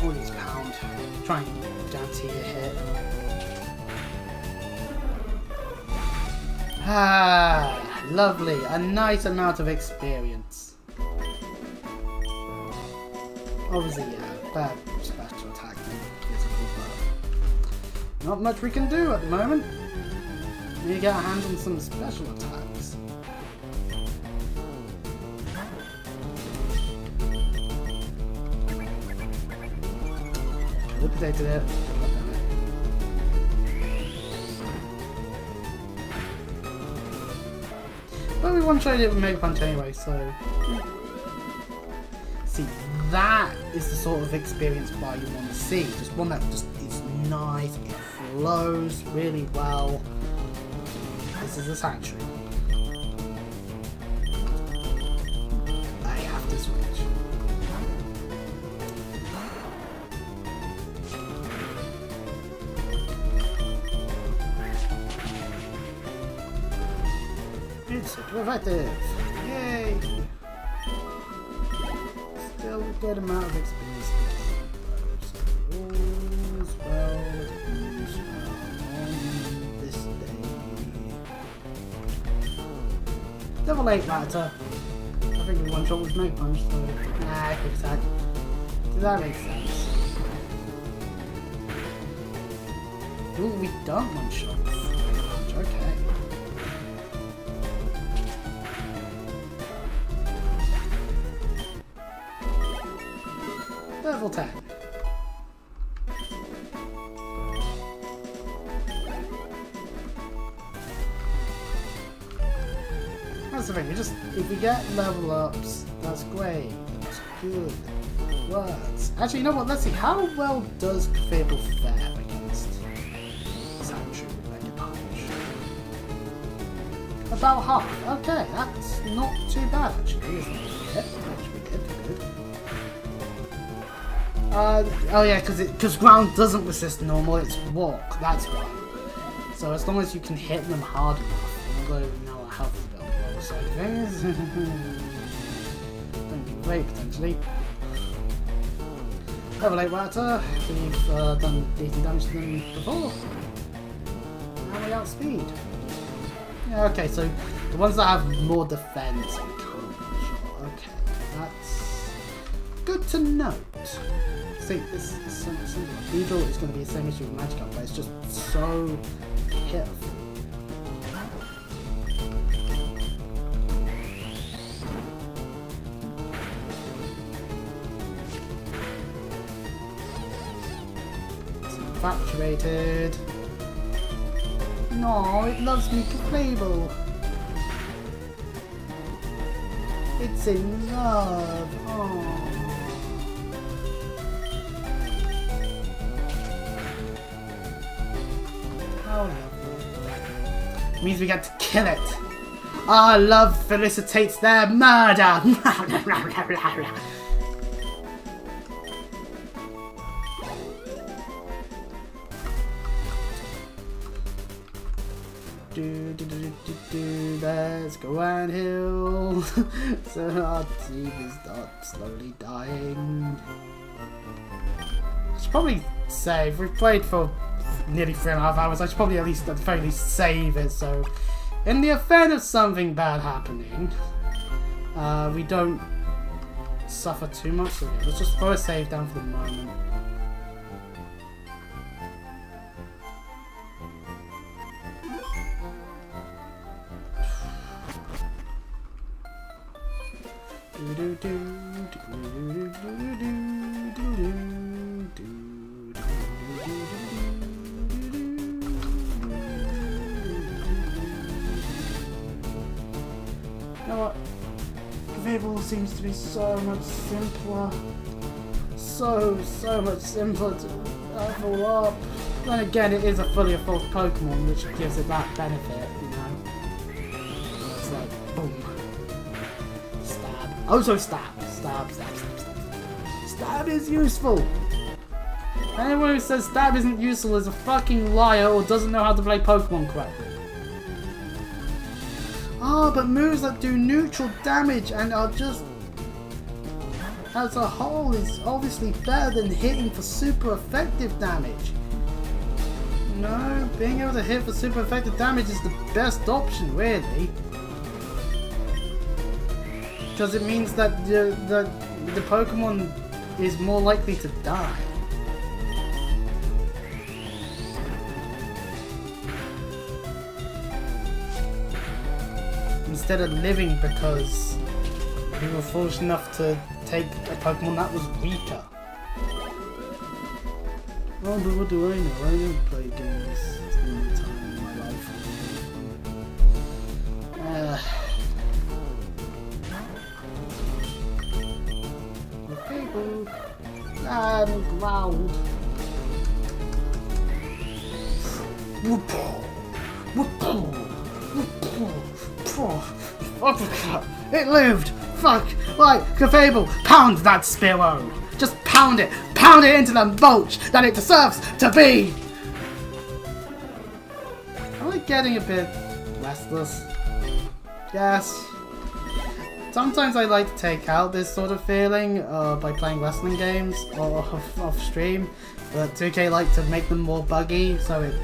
All these pound. Try and guarantee a hit. Ah, lovely. A nice amount of experience. Obviously, yeah, bad special attack physical, but not much we can do at the moment. We need to get our hands on some special attacks. Liquidated it. But we one-shot it with Mega Punch anyway, so... See, that is the sort of experience bar you want to see. Just one that just is nice, it flows really well. This is a sanctuary. I have to switch. It's effective! Yay! Still a good amount of experience. So all's well on this day. Level 8 Raptor. I think we one shot with Mega Punch, so nah, quick attack. Does that make sense? Ooh, we don't one shot with Mega Punch, okay. Level 10. That's the thing, if you get level ups, that's great. That's good. Works. Actually, you know what? Let's see. How well does Fable fare against Sancho and Punch? About half. Okay, that's not too bad actually, isn't it? Good. Oh yeah, because ground doesn't resist normal, it's walk. That's why. So as long as you can hit them hard enough, although now our health is a bit on the lower side of things. Don't be great potentially. Level 8 water, we've done decent damage to them before. Now we outspeed. Yeah, okay, so the ones that have more defense we can't sure. Okay, that's good to note. See, this is something. Beedle is going to be the same issue with Magikarp, but it's just so pitiful. Infatuated. No, it loves me to Fable. It's in love. Oh. How lovely. Means we get to kill it. Our love felicitates their murder. Let's go downhill. So our team is not slowly dying. I should probably save. We've played for nearly 3.5 hours. I should probably at the very least save it, so in the event of something bad happening, we don't suffer too much. So yeah, let's just throw a save down for the moment. You know what? Fable seems to be so much simpler. So much simpler to level up. Then again, it is a fully evolved Pokemon, which gives it that benefit, you know. It's like, boom. Stab. Also stab. Stab. Stab is useful. Anyone who says stab isn't useful is a fucking liar or doesn't know how to play Pokemon correctly. Ah, but moves that do neutral damage and are just as a whole is obviously better than hitting for super effective damage. No, being able to hit for super effective damage is the best option, really. Because it means that the Pokemon is more likely to die. Instead of living because we were foolish enough to take a Pokemon that was weaker. Oh, but what do I know? I don't play games all the time in my life. People and ground. It lived! Fuck! Right, Clefable, pound that Spearow! Just pound it! Pound it into the mulch that it deserves to be! Am I getting a bit restless? Yes. Sometimes I like to take out this sort of feeling by playing wrestling games or off stream, but 2K like to make them more buggy so it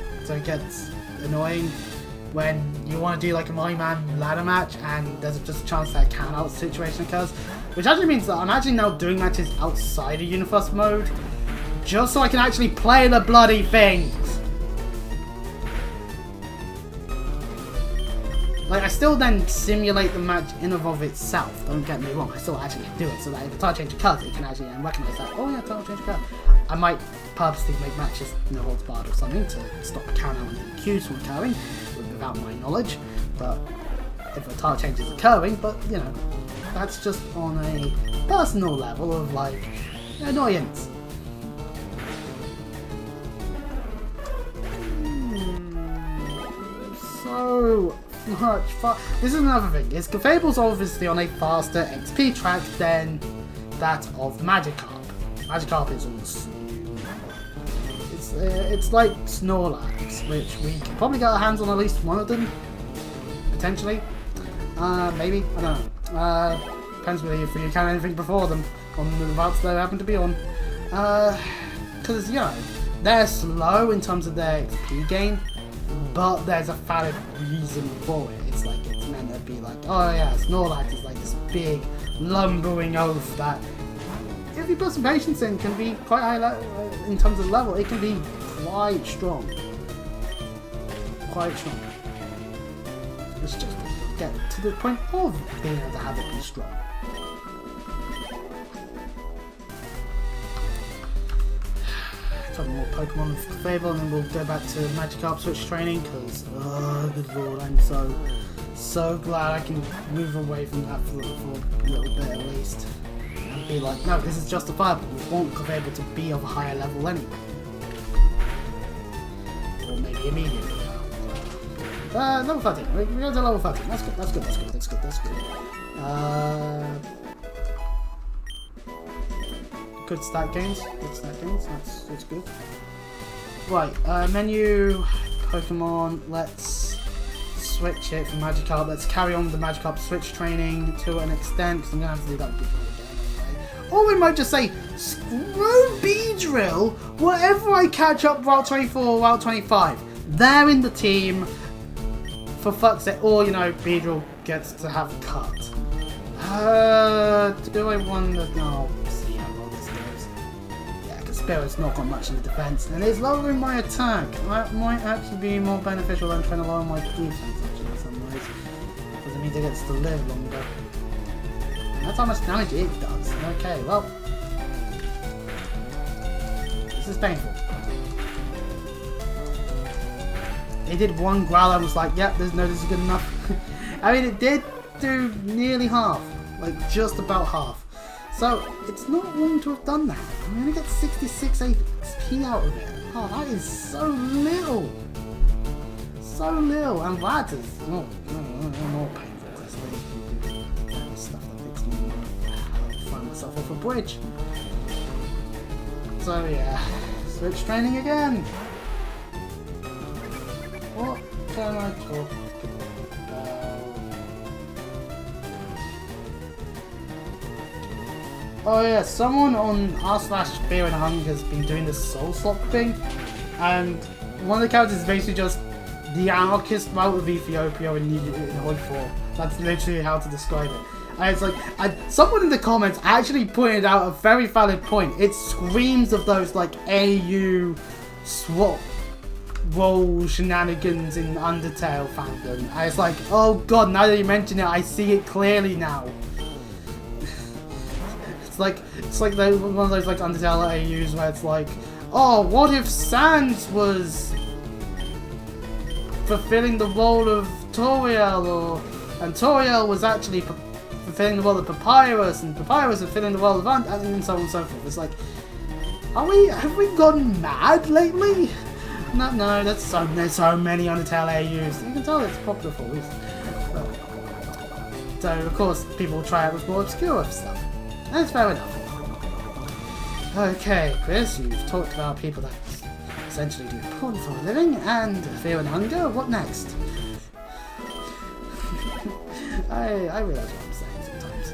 gets annoying when you want to do like a My Man ladder match and there's just a chance that a count out situation occurs, which actually means that I'm actually now doing matches outside of Universe mode just so I can actually play the bloody things. Like, still then simulate the match in and of itself. Don't get me wrong, I still actually do it so that if a title change occurs, it can actually recognise that, oh yeah, title change occurred. I might purposely make matches no holds barred or something to stop the count out and the cues from occurring without my knowledge. But if a title change is occurring, but you know, that's just on a personal level of like annoyance. So much fun. This is another thing. Fable's obviously on a faster XP track than that of Magikarp. Magikarp is on it's like Snorlax, which we can probably get our hands on at least one of them, potentially. Maybe, I don't know. Depends whether if you count anything before them on the routes they happen to be on. Because you know they're slow in terms of their XP gain. But there's a valid reason for it. It's like it's meant to be like, oh yeah, Snorlax is like this big lumbering oaf that, if you put some patience in, can be quite high in terms of level. It can be quite strong. Quite strong. Let's just get to the point of being able to have it be strong. More Pokemon Fable, and then we'll go back to Magikarp Switch training because, oh good lord, I'm so glad I can move away from that for a little bit at least. And be like, no, this is justifiable. We want Fable to be of a higher level anyway. Or maybe immediately. Level 13. We go to level 13. That's good. Good stat gains. That's good. Right, menu, Pokemon, let's switch it from Magikarp. Let's carry on with the Magikarp Switch training to an extent, because I'm going to have to do that before again. Or we might just say, screw Beedrill, whatever I catch up Route 24 or Route 25, they're in the team, for fuck's sake, or, you know, Beedrill gets to have a cut. Do I wonder, no. It's not got much in the defense, and it's lowering my attack. That might actually be more beneficial than trying to lower my defense actually in some ways, because it means it gets to live longer. And that's how much damage it does. Okay, well, this is painful. It did one growl. I was like, yep, this is good enough. I mean, it did do nearly half, like just about half. So, it's not wrong to have done that. I'm going to get 66 XP out of it. Oh, that is so little. So little. And that is more painful. Because like, stuff that makes me find myself off a bridge. So, yeah. Switch training again. What can I talk about? Oh yeah, someone on r/Fear and Hunger has been doing this soul swap thing, and one of the characters is basically just the anarchist route of Ethiopia in Horde 4. That's literally how to describe it. And it's like, someone in the comments actually pointed out a very valid point. It screams of those like AU swap role shenanigans in Undertale fandom. And it's like, oh god, now that you mention it, I see it clearly now. It's like one of those like Undertale AUs where it's like, oh, what if Sans was fulfilling the role of Toriel, and Toriel was actually fulfilling the role of Papyrus, and Papyrus was fulfilling the role of and so on and so forth. It's like, have we gone mad lately? No, there's so many Undertale AUs. You can tell it's popular for a reason. So of course people will try it with more obscure stuff. That's fair enough. Okay, Chris, you've talked about people that essentially do porn for a living, and Fear and Hunger. What next? I realise what I'm saying sometimes.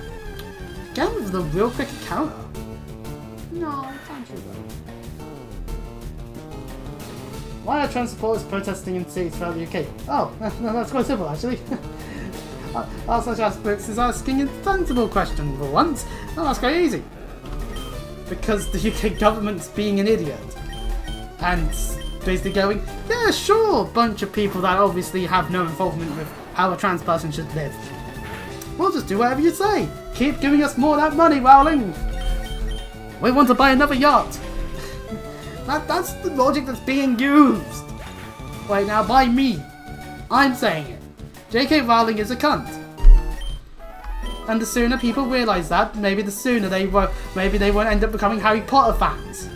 Again with the real quick counter. No, can't you though? Why are trans supporters protesting in cities throughout the UK? Oh, no, that's quite simple actually. Such aspects is asking a sensible question for once. Oh, that's quite easy. Because the UK government's being an idiot. And basically going, yeah, sure, bunch of people that obviously have no involvement with how a trans person should live. We'll just do whatever you say. Keep giving us more of that money, Rowling. We want to buy another yacht. That's the logic that's being used right now by me. I'm saying it. J.K. Rowling is a cunt. And the sooner people realise that, maybe the sooner they won't end up becoming Harry Potter fans.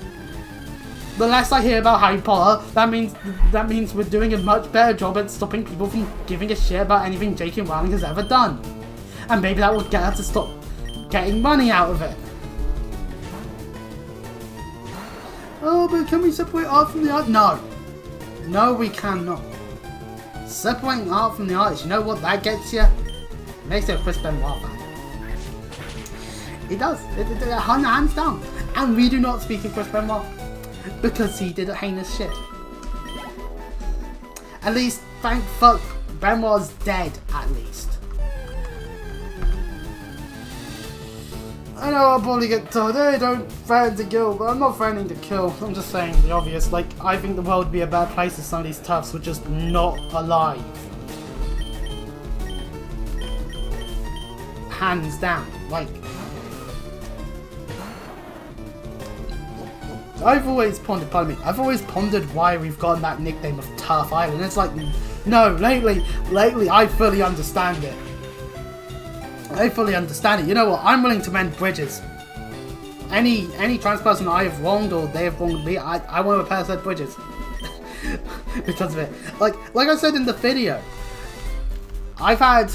The less I hear about Harry Potter, that means we're doing a much better job at stopping people from giving a shit about anything J.K. Rowling has ever done. And maybe that will get her to stop getting money out of it. Oh, but can we separate art from the art? No. No, we cannot. Separating art from the artist, you know what that gets you? It makes you a Chris Benoit fan. It does. Hands down. And we do not speak of Chris Benoit. Because he did heinous shit. At least, thank fuck, Benoit's dead, at least. I know I'll probably get told, hey, don't threaten to kill, but I'm not threatening to kill. I'm just saying the obvious. Like, I think the world would be a better place if some of these toughs were just not alive. Hands down. Like, I've always pondered why we've gotten that nickname of Tough Island. It's like, no, lately, I fully understand it. I fully understand it. You know what? I'm willing to mend bridges. Any trans person I have wronged or they have wronged me, I want to repair said bridges. Because of it. Like I said in the video, I've had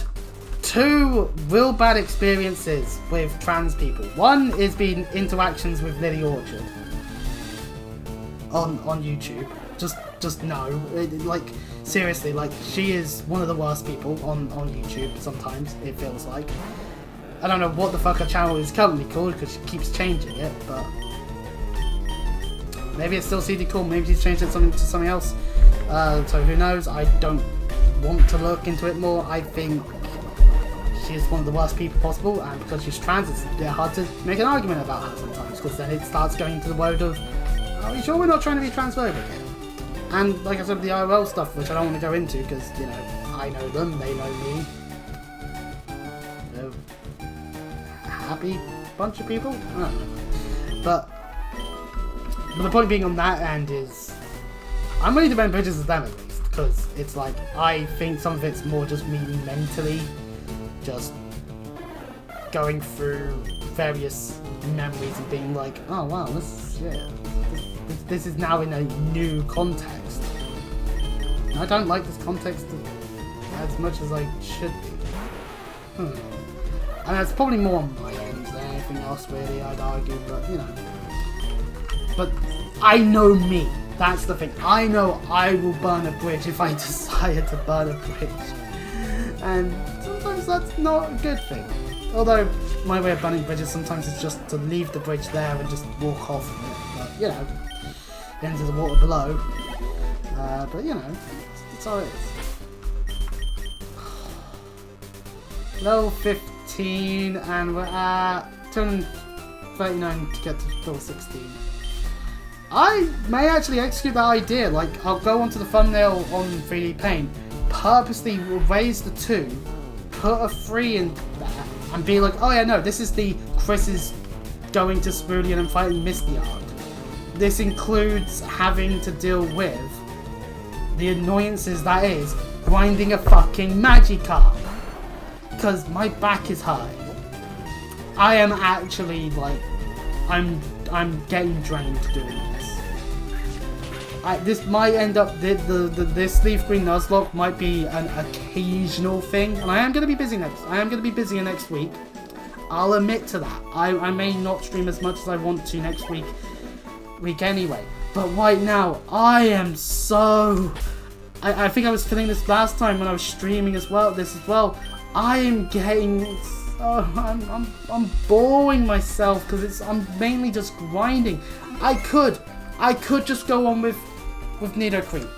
2 real bad experiences with trans people. One is been interactions with Lily Orchard on YouTube. Just no. Like, seriously, like, she is one of the worst people on YouTube sometimes, it feels like. I don't know what the fuck her channel is currently called because she keeps changing it, but maybe it's still CD Cool, maybe she's changed it to something else. So who knows? I don't want to look into it more. I think she's one of the worst people possible, and because she's trans, it's a bit hard to make an argument about her sometimes, because then it starts going into the world of, are you sure we're not trying to be transphobic? And like I said, the IRL stuff, which I don't want to go into because, you know, I know them, they know me. They're a happy bunch of people? I don't know. But the point being on that end is, I'm willing to bend bridges with them at least, because it's like, I think some of it's more just me mentally, just going through various memories and being like, oh wow, this is now in a new context. And I don't like this context as much as I should be. And that's probably more on my end than anything else really, I'd argue, but you know. But I know me. That's the thing. I know I will burn a bridge if I desire to burn a bridge. And sometimes that's not a good thing. Although, my way of burning bridges sometimes is just to leave the bridge there and just walk off of it. But, you know, into the water below. But, you know, it's how it is. Level 15, and we're at 239 to get to level 16. I may actually execute that idea. Like, I'll go onto the thumbnail on 3D Paint, purposely raise the 2, put a 3 in there, and be like, oh yeah, no, this is the Chris is going to Cerulean and fighting Misty arc. This includes having to deal with the annoyances that is grinding a fucking Magikarp. Because my back is hurting. I am actually like, I'm getting drained doing this. This might end up, this Leaf Green Nuzlocke might be an occasional thing, and I am going to be busy next week. I'll admit to that. I may not stream as much as I want to next week anyway. But right now, I am so... I think I was feeling this last time when I was streaming as well. I am getting... I'm boring myself because I'm mainly just grinding. I could just go on with Nidoqueen.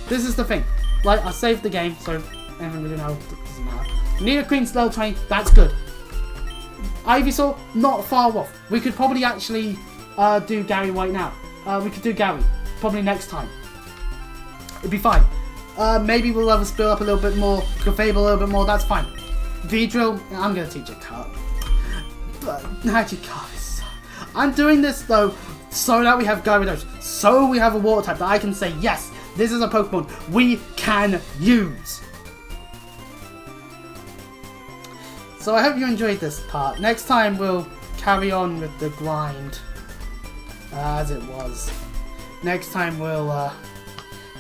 This is the thing. Like, I saved the game, so anyone really know, it doesn't matter. Nidoqueen's level 20, that's good. Ivysaur, not far off. We could probably actually do Gary right now. We could do Gary, probably next time. It'd be fine. Maybe we'll level Spill up a little bit more, Fable a little bit more, that's fine. V-Drill, I'm going to teach it Cut. But Magikarp is... I'm doing this though, so that we have Gyarados, so we have a Water type that I can say, yes, this is a Pokemon we can use. So I hope you enjoyed this part. Next time we'll carry on with the grind as it was. Next time we'll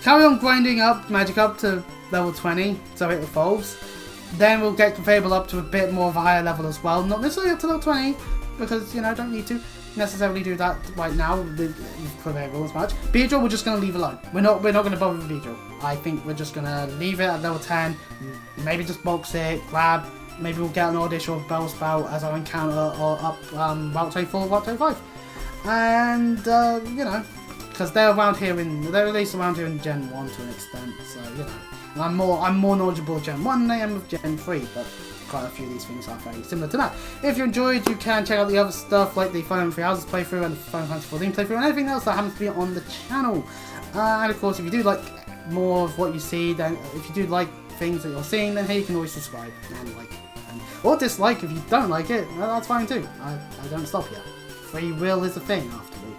carry on grinding up Magikarp to level 20 so it evolves. Then we'll get Clefable up to a bit more of a higher level as well. Not necessarily up to level 20 because, you know, don't need to necessarily do that right now with Clefable as much. Beedrill we're just going to leave alone. We're not going to bother with Beedrill. I think we're just going to leave it at level 10. Maybe just box it, grab. Maybe we'll get an Oddish or Bellsprout as our encounter or up Route 24, Route 25. And, you know, because they're at least around here in Gen 1 to an extent, so, you know. And I'm more knowledgeable of Gen 1 than I am of Gen 3, but quite a few of these things are very similar to that. If you enjoyed, you can check out the other stuff like the Fire Emblem 3 Houses playthrough and the Final Fantasy 14 playthrough and anything else that happens to be on the channel. And of course, if you do like more of what you see, then if you do like things that you're seeing, then hey, you can always subscribe and like, or dislike if you don't like it. Well, that's fine too. I don't stop you. Free will is a thing after all.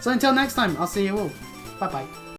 So until next time, I'll see you all. Bye bye.